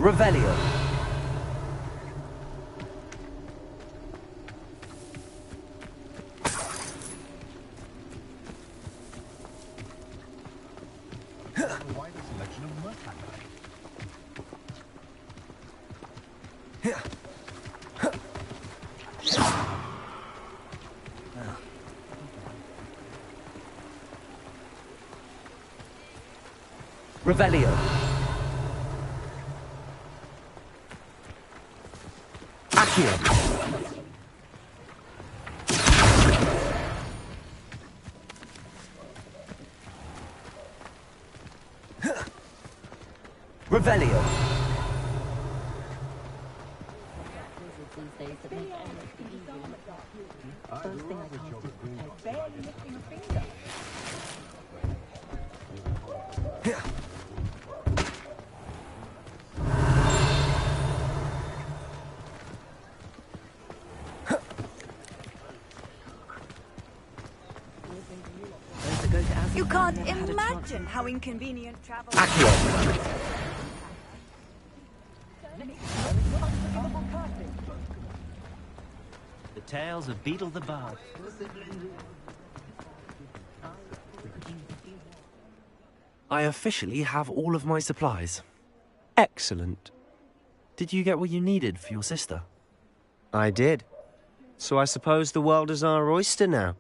Revelio. Wider selection of merchandise. Revelio. Accio. Revelio. First thing I cast is protect. Barely lifting a finger. You can't imagine how inconvenient travel The tales of Beetle the Bard. I officially have all of my supplies. Excellent. Did you get what you needed for your sister? I did. So I suppose the world is our oyster now.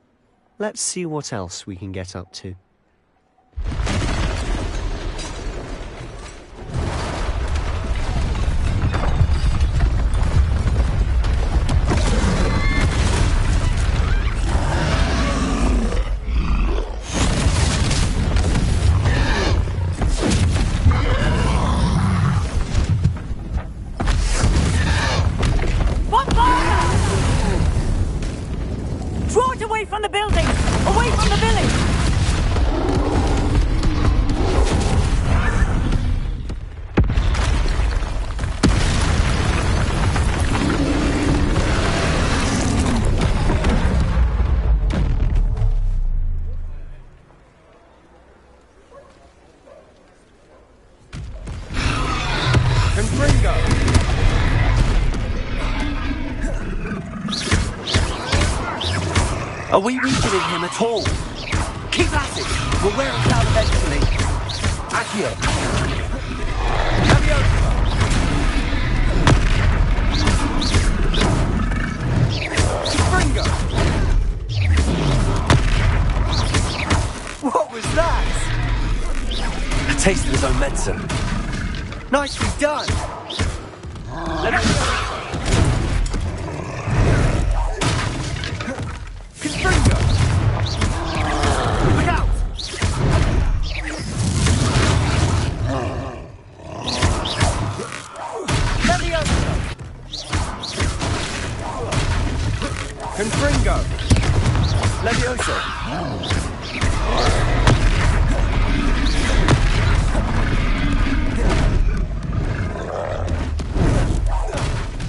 Let's see what else we can get up to. Draw it away from the building! Away from the village! Are we weakening him at all? Keep at it! We'll wear him down eventually. Accio. Springo! What was that? A taste of his own medicine. Nicely done! Let me go! Confringo! Look out! Levioso! Confringo! Levioso!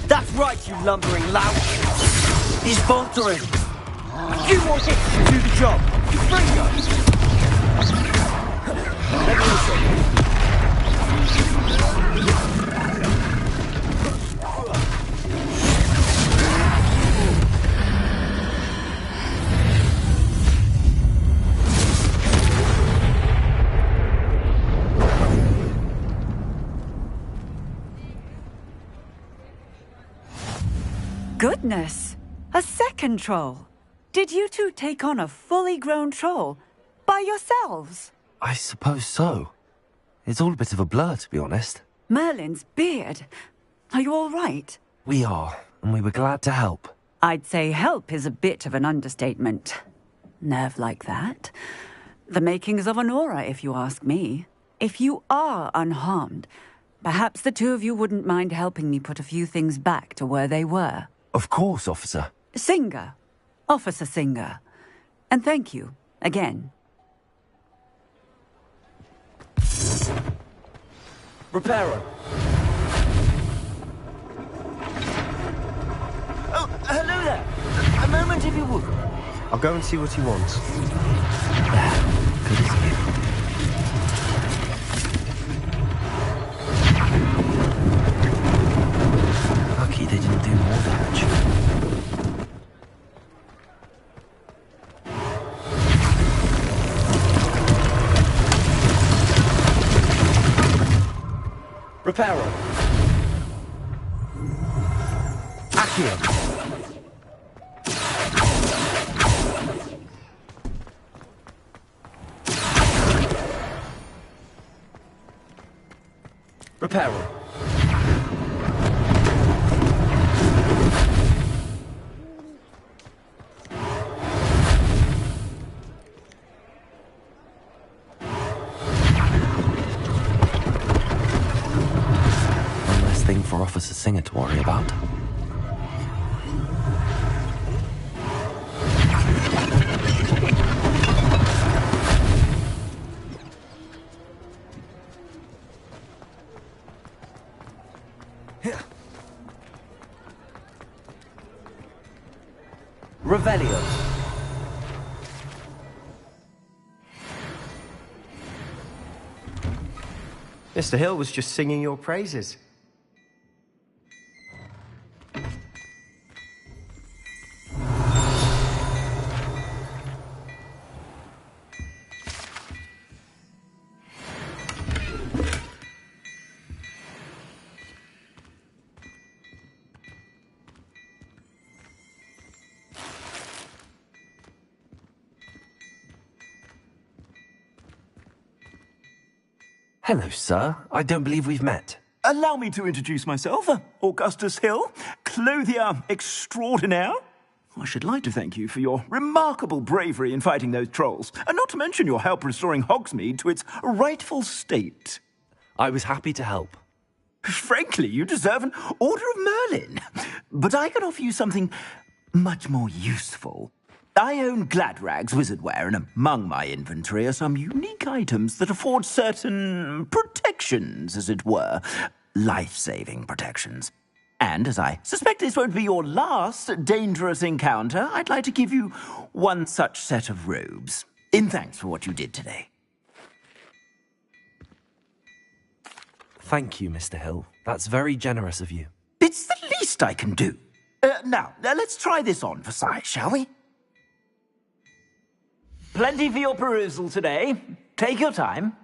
That's right, you lumbering lout! He's faltering! A few more hits to do the job! Confringo! Levioso! Goodness! A second troll! Did you two take on a fully grown troll? By yourselves? I suppose so. It's all a bit of a blur, to be honest. Merlin's beard. Are you all right? We are, and we were glad to help. I'd say help is a bit of an understatement. Nerve like that. The makings of an aura, if you ask me. If you are unharmed, perhaps the two of you wouldn't mind helping me put a few things back to where they were. Of course, officer. Singer. Officer Singer. And thank you, again. Reparo. Oh, hello there. A moment, if you would. I'll go and see what he wants. Good as new. Lucky they didn't do more damage. Reparo. Accio. Reparo. One less thing for Officer Singer to worry about. Revelio. Mr. Hill was just singing your praises. Hello, sir. I don't believe we've met. Allow me to introduce myself, Augustus Hill, clothier extraordinaire. I should like to thank you for your remarkable bravery in fighting those trolls, and not to mention your help restoring Hogsmeade to its rightful state. I was happy to help. Frankly, you deserve an Order of Merlin. But I can offer you something much more useful. I own Gladrag's wizardware, and among my inventory are some unique items that afford certain protections, as it were. Life-saving protections. And as I suspect this won't be your last dangerous encounter, I'd like to give you one such set of robes, in thanks for what you did today. Thank you, Mr. Hill. That's very generous of you. It's the least I can do. Now, let's try this on for size, shall we? Plenty for your perusal today. Take your time.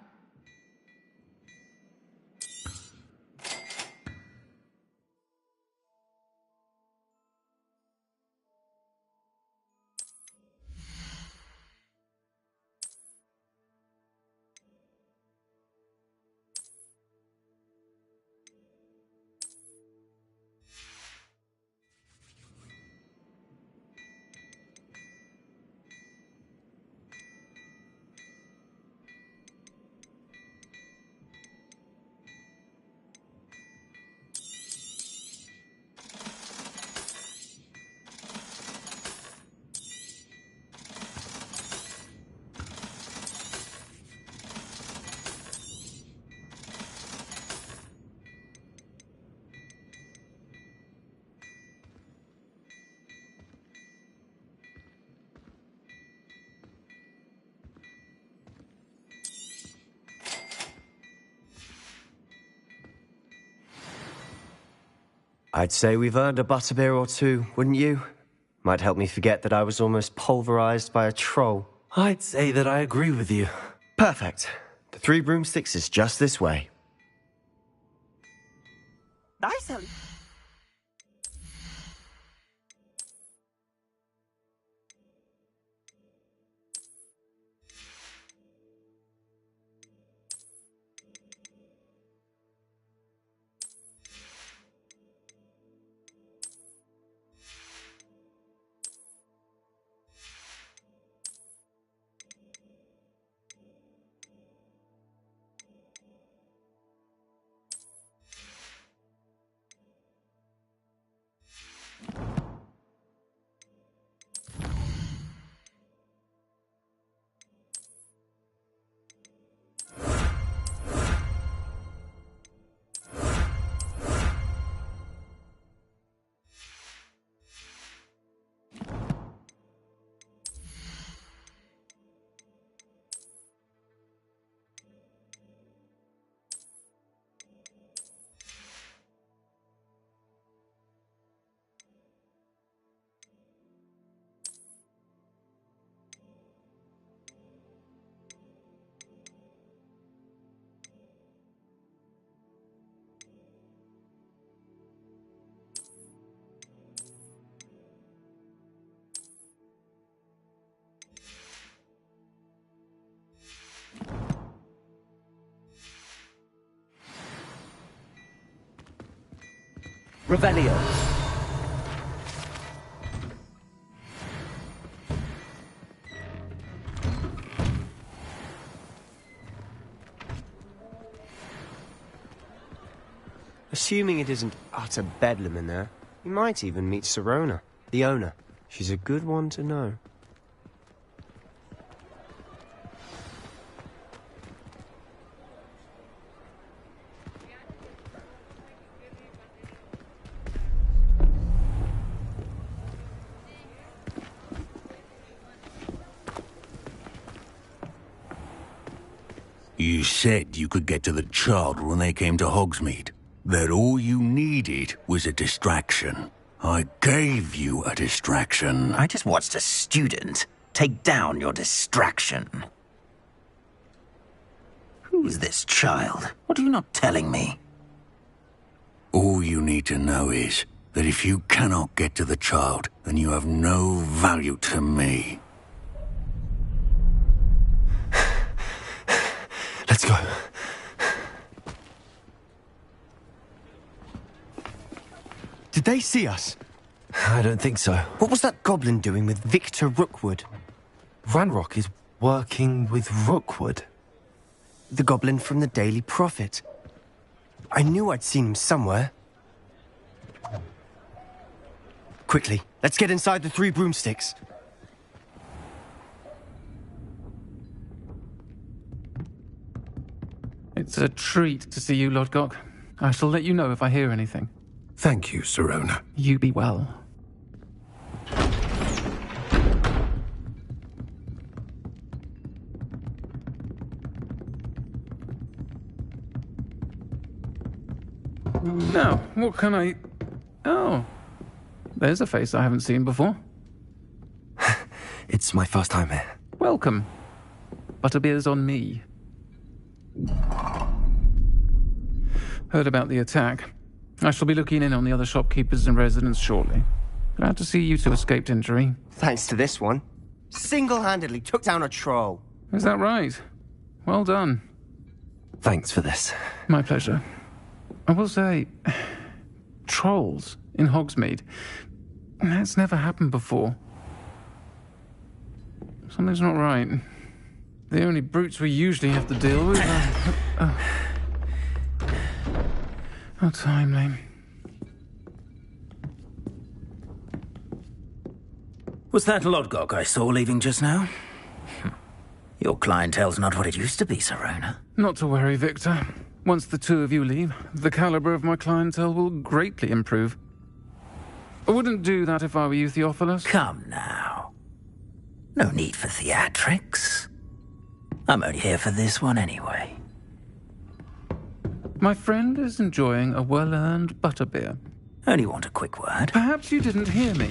I'd say we've earned a butterbeer or two, wouldn't you? Might help me forget that I was almost pulverized by a troll. I'd say that I agree with you. Perfect. The 3 broomsticks is just this way. Nice, Ellie. Revelio. Assuming it isn't utter bedlam in there, you might even meet Sirona, the owner. She's a good one to know. You said you could get to the child when they came to Hogsmeade. That all you needed was a distraction. I gave you a distraction. I just watched a student take down your distraction. Who is this child? What are you not telling me? All you need to know is that if you cannot get to the child, then you have no value to me. Let's go. Did they see us? I don't think so. What was that goblin doing with Victor Rookwood? Ranrock is working with Rookwood. The goblin from the Daily Prophet. I knew I'd seen him somewhere. Quickly, let's get inside the 3 broomsticks. It's a treat to see you, Lodgok. I shall let you know if I hear anything. Thank you, Sirona. You be well. Now, what can I... Oh, there's a face I haven't seen before. It's my first time here. Welcome. Butterbeer's on me. Heard about the attack. I shall be looking in on the other shopkeepers and residents shortly. Glad to see you two escaped injury. Thanks to this one. Single-handedly took down a troll. Is that right? Well done. Thanks for this. My pleasure. I will say, trolls in Hogsmeade. That's never happened before. Something's not right. The only brutes we usually have to deal with are... How timely. Was that Lodgok I saw leaving just now? Your clientele's not what it used to be, Sirona. Not to worry, Victor. Once the 2 of you leave, the caliber of my clientele will greatly improve. I wouldn't do that if I were you, Theophilus. Come now. No need for theatrics. I'm only here for this one anyway. My friend is enjoying a well-earned butterbeer. Only want a quick word. Perhaps you didn't hear me.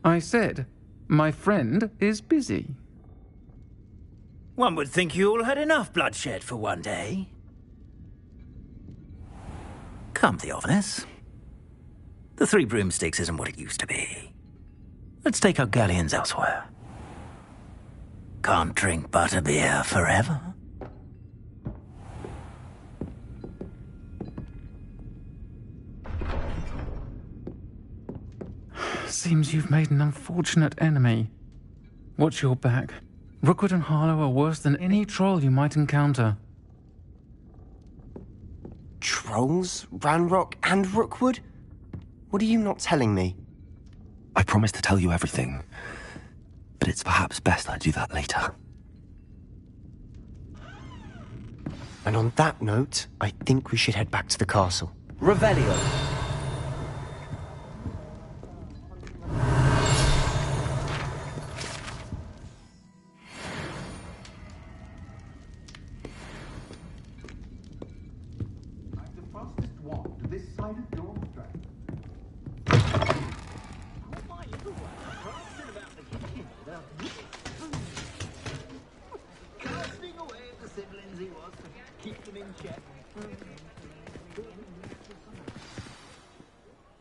I said, my friend is busy. One would think you all had enough bloodshed for one day. Come, Theophilus. The 3 broomsticks isn't what it used to be. Let's take our galleons elsewhere. Can't drink butterbeer forever. Seems you've made an unfortunate enemy. Watch your back. Rookwood and Harlow are worse than any troll you might encounter. Trolls? Ranrock and Rookwood? What are you not telling me? I promised to tell you everything, but it's perhaps best I do that later. And on that note, I think we should head back to the castle. Revelio.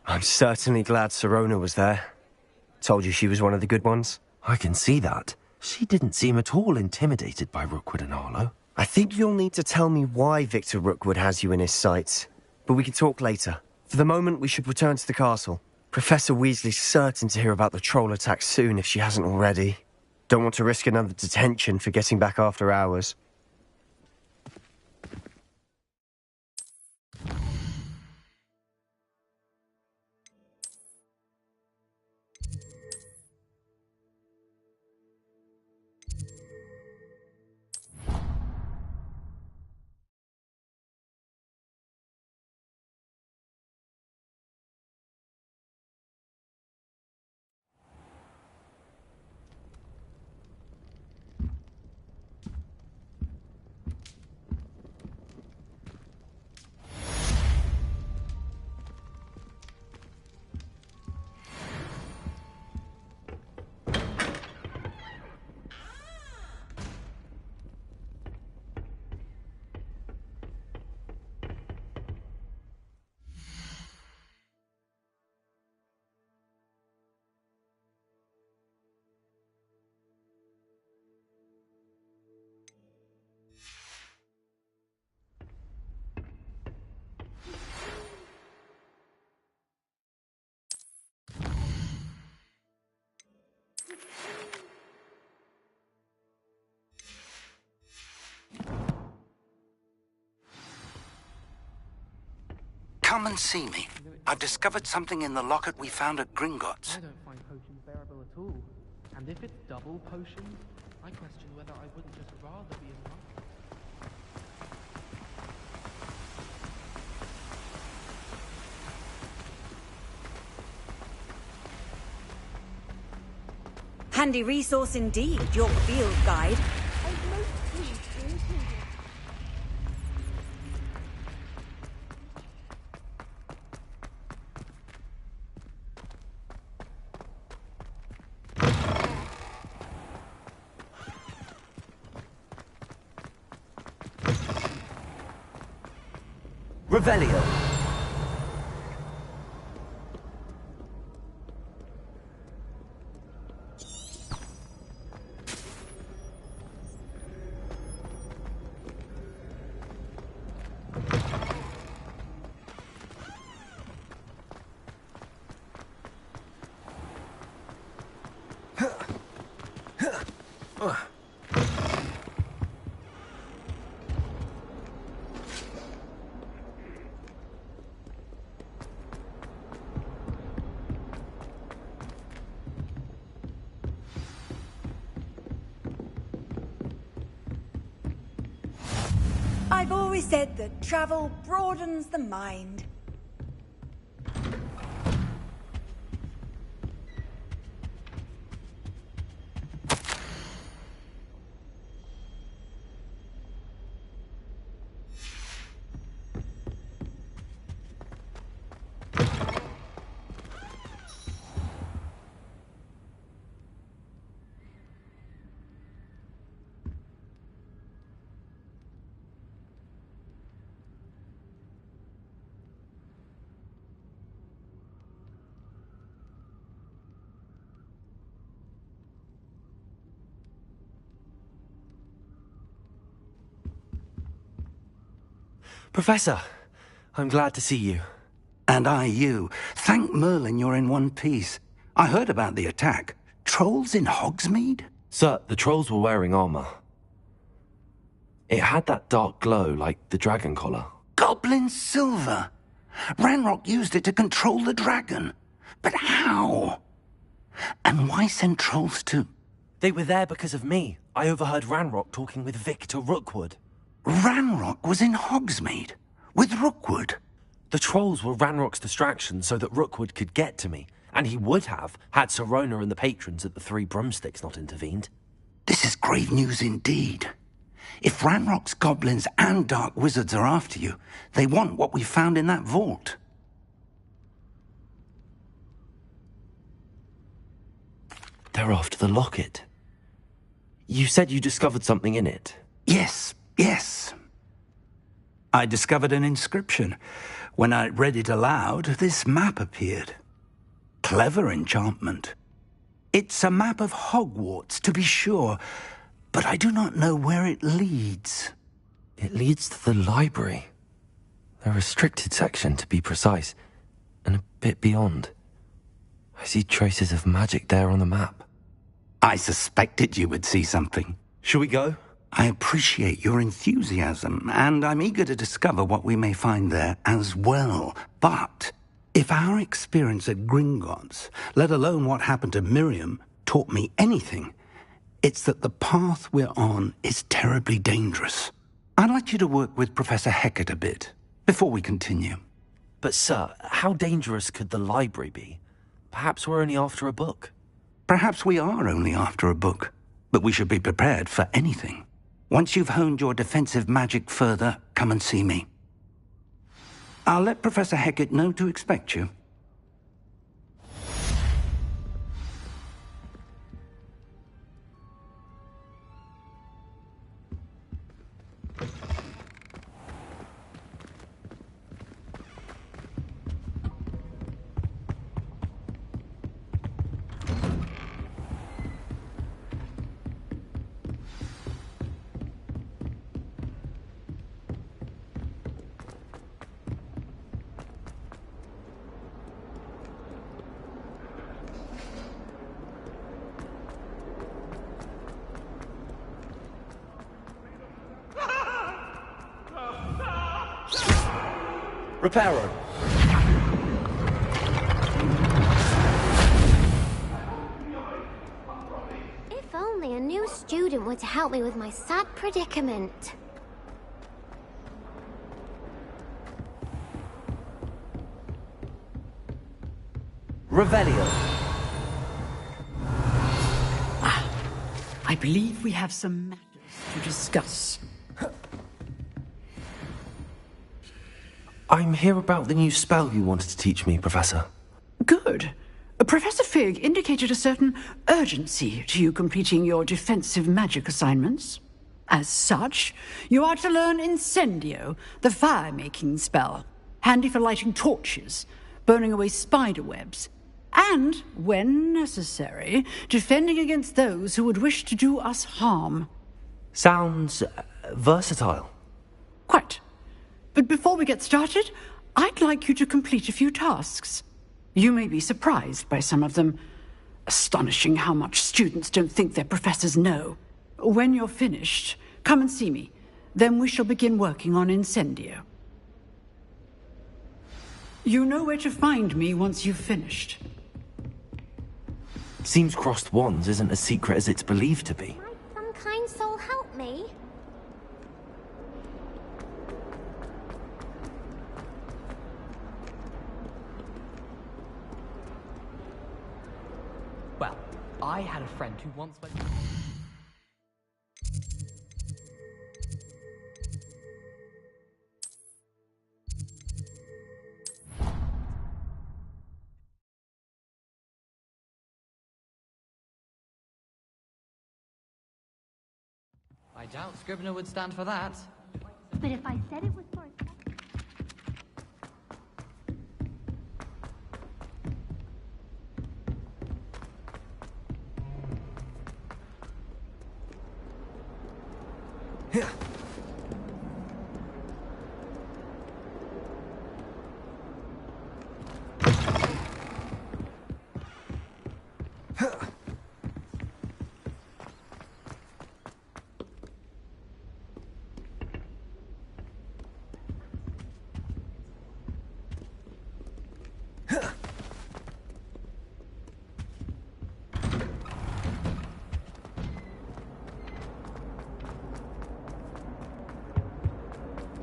I'm certainly glad Sirona was there. Told you she was one of the good ones. I can see that. She didn't seem at all intimidated by Rookwood and Harlow. I think you'll need to tell me why Victor Rookwood has you in his sights. But we can talk later. For the moment, we should return to the castle. Professor Weasley's certain to hear about the troll attack soon if she hasn't already. Don't want to risk another detention for getting back after hours. Come and see me. I've discovered something in the locket we found at Gringotts. I don't find potions bearable at all. And if it's double potions, I question whether I wouldn't just rather be a monk. Handy resource indeed, your field guide. I'm most pleased to include it. Revelio. I've always said that travel broadens the mind. Professor, I'm glad to see you. And I you. Thank Merlin you're in one piece. I heard about the attack. Trolls in Hogsmeade? Sir, the trolls were wearing armor. It had that dark glow like the dragon collar. Goblin silver! Ranrock used it to control the dragon. But how? And why send trolls to... They were there because of me. I overheard Ranrock talking with Victor Rookwood. Ranrock was in Hogsmeade? With Rookwood? The trolls were Ranrock's distraction so that Rookwood could get to me. And he would have, had Sirona and the patrons at the Three Broomsticks not intervened. This is grave news indeed. If Ranrock's goblins and dark wizards are after you, they want what we found in that vault. They're after the locket. You said you discovered something in it. Yes. I discovered an inscription. When I read it aloud, this map appeared. Clever enchantment. It's a map of Hogwarts, to be sure, but I do not know where it leads. It leads to the library. The restricted section, to be precise, and a bit beyond. I see traces of magic there on the map. I suspected you would see something. Shall we go? I appreciate your enthusiasm, and I'm eager to discover what we may find there as well. But if our experience at Gringotts, let alone what happened to Miriam, taught me anything, it's that the path we're on is terribly dangerous. I'd like you to work with Professor Hecat a bit before we continue. But sir, how dangerous could the library be? Perhaps we're only after a book. Perhaps we are only after a book, but we should be prepared for anything. Once you've honed your defensive magic further, come and see me. I'll let Professor Hecat know to expect you. Reparo. If only a new student were to help me with my sad predicament. Revelio. I believe we have some matters to discuss. I'm here about the new spell you wanted to teach me, Professor. Good. Professor Fig indicated a certain urgency to you completing your defensive magic assignments. As such, you are to learn Incendio, the fire-making spell, handy for lighting torches, burning away spider webs, and, when necessary, defending against those who would wish to do us harm. Sounds versatile. Quite. But before we get started, I'd like you to complete a few tasks. You may be surprised by some of them. Astonishing how much students don't think their professors know. When you're finished, come and see me. Then we shall begin working on Incendio. You know where to find me once you've finished. Seems crossed wands isn't as secret as it's believed to be. Might some kind soul help me? Well, I had a friend who once went... I doubt Scribner would stand for that. But if I said it was for a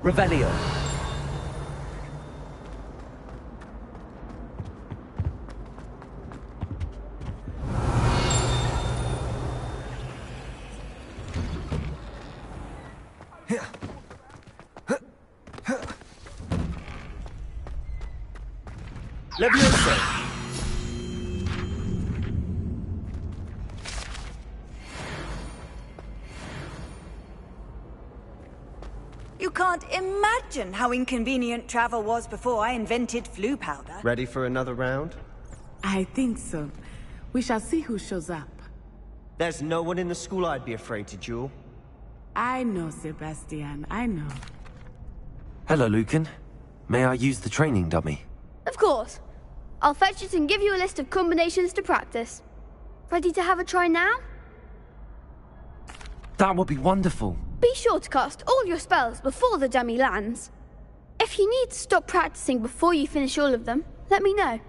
Revelio. Levioso. You can't imagine how inconvenient travel was before I invented flu powder. Ready for another round? I think so. We shall see who shows up. There's no one in the school I'd be afraid to duel. I know, Sebastian, I know. Hello, Lucan. May I use the training dummy? Of course. I'll fetch it and give you a list of combinations to practice. Ready to have a try now? That would be wonderful. Be sure to cast all your spells before the dummy lands. If you need to stop practicing before you finish all of them, let me know.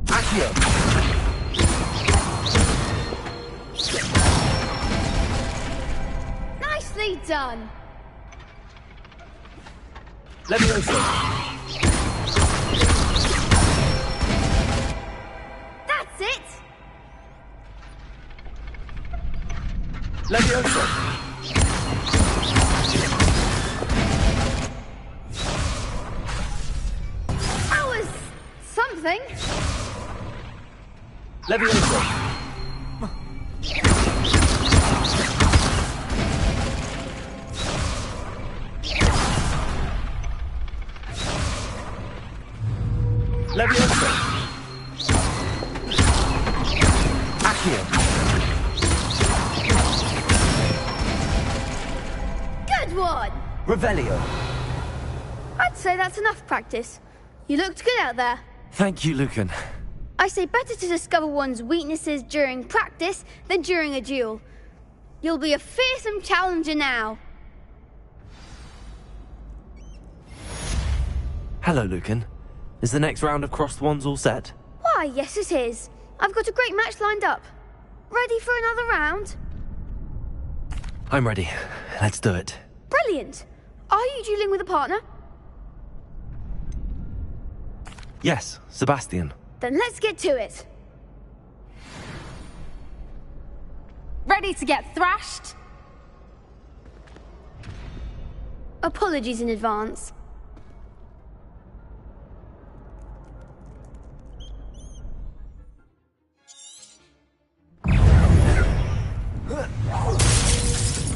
Accio! Nicely done! Levioso! That's it! Levioso! That was something. Levioso! Levioso! Accio! Good one! Revelio! I'd say that's enough practice. You looked good out there. Thank you, Lucan. I say better to discover one's weaknesses during practice than during a duel. You'll be a fearsome challenger now. Hello, Lucan. Is the next round of crossed wands all set? Why, yes it is. I've got a great match lined up. Ready for another round? I'm ready. Let's do it. Brilliant. Are you dueling with a partner? Yes, Sebastian. Then let's get to it. Ready to get thrashed? Apologies in advance.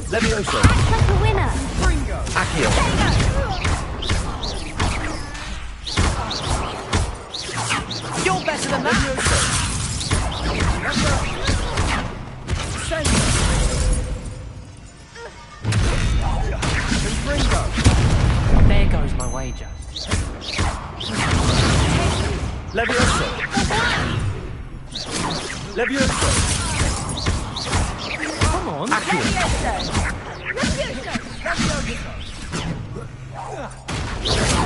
Levioso! Act like a winner! Accio! You're better than that! There goes my wager. Levioso! Levioso! Come on. Accio!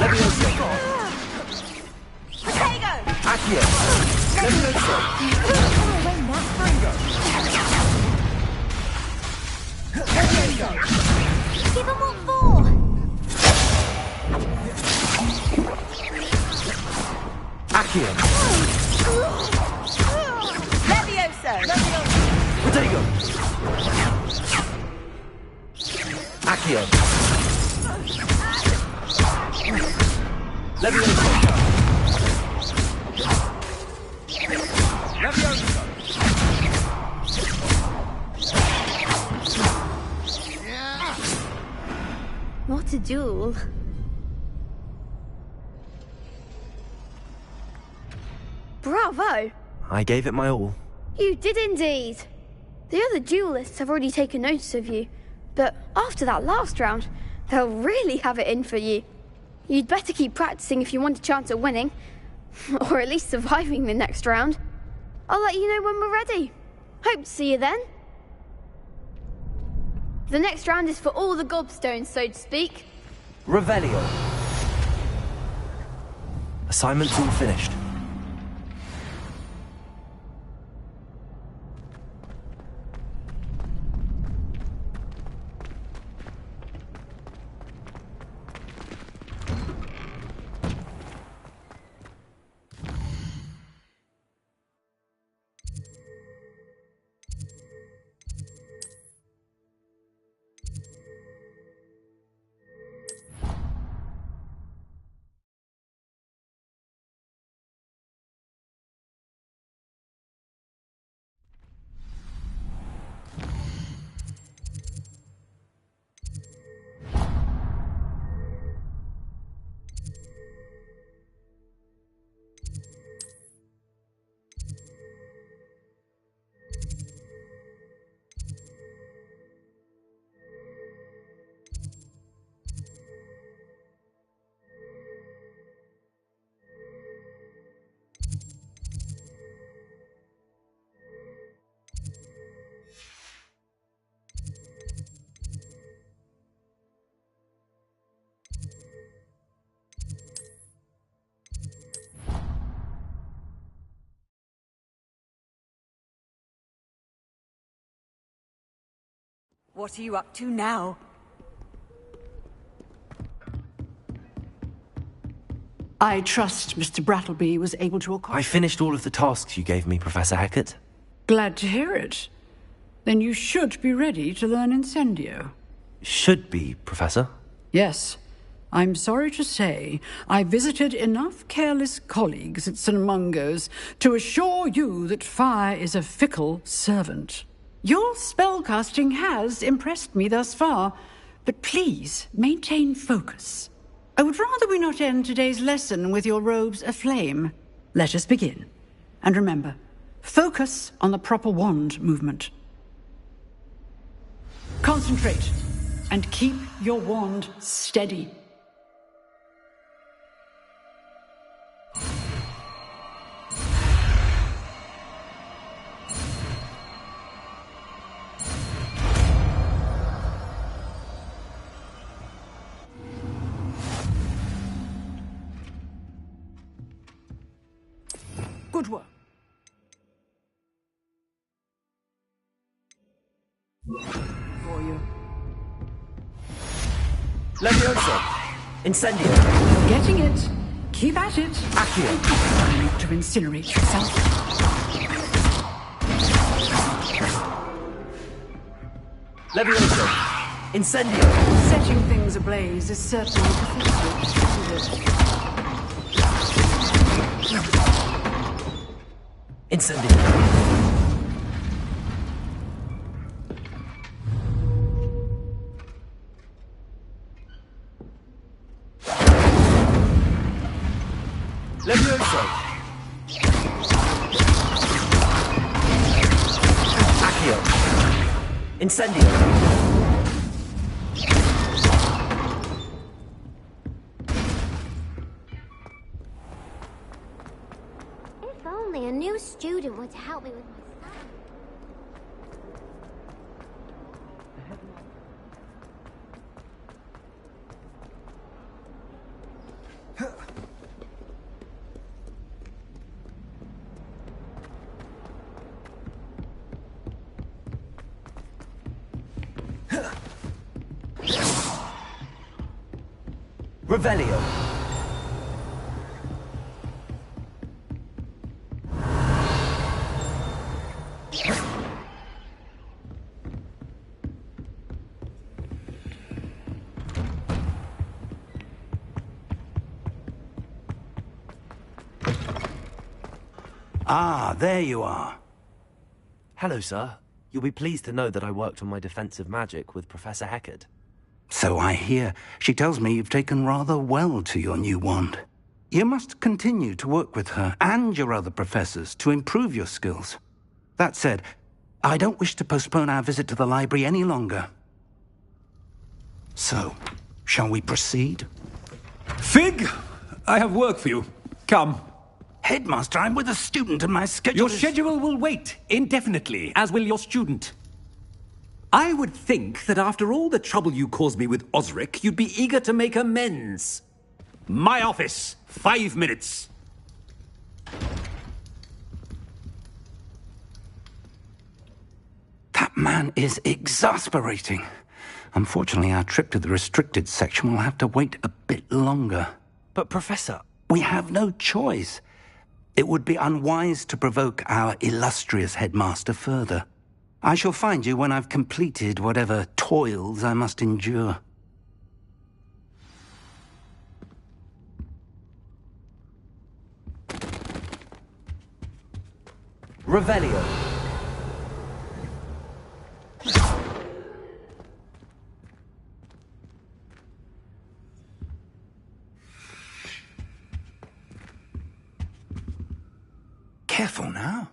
Levioso! Accio! Levioso! Give him what for! Accio! Levioso! Protego! Accio! Levioso! Levioso! What a duel. Bravo! I gave it my all. You did indeed. The other duelists have already taken notice of you, but after that last round, they'll really have it in for you. You'd better keep practicing if you want a chance at winning, or at least surviving the next round. I'll let you know when we're ready. Hope to see you then. The next round is for all the gobstones, so to speak. Revelio! Assignment's all finished. What are you up to now? I trust Mr. Brattleby was able to accomplish. I finished all of the tasks you gave me, Professor Hackett. Glad to hear it. Then you should be ready to learn Incendio. Should be, Professor. Yes. I'm sorry to say, I visited enough careless colleagues at St. Mungo's to assure you that fire is a fickle servant. Your spellcasting has impressed me thus far, but please maintain focus. I would rather we not end today's lesson with your robes aflame. Let us begin. And remember, focus on the proper wand movement. Concentrate, and keep your wand steady. Good work. For you. Levioso! Incendio! You're getting it. Keep at it. Accio! You need to incinerate yourself. Levioso! Incendio! Setting things ablaze is certainly pathetic, isn't it? Incendio! Levioso! Accio! Incendio! If only a new student were to help me with my stuff. Revelio! Ah, there you are. Hello, sir. You'll be pleased to know that I worked on my defensive magic with Professor Hackett. So I hear. She tells me you've taken rather well to your new wand. You must continue to work with her and your other professors to improve your skills. That said, I don't wish to postpone our visit to the library any longer. So, shall we proceed? Fig! I have work for you. Come. Headmaster, I'm with a student and my schedule Your schedule will wait indefinitely, as will your student. I would think that after all the trouble you caused me with Osric, you'd be eager to make amends. My office, 5 minutes. That man is exasperating. Unfortunately, our trip to the restricted section will have to wait a bit longer. But, Professor... We have no choice. It would be unwise to provoke our illustrious headmaster further. I shall find you when I've completed whatever toils I must endure. Revelio! Careful now.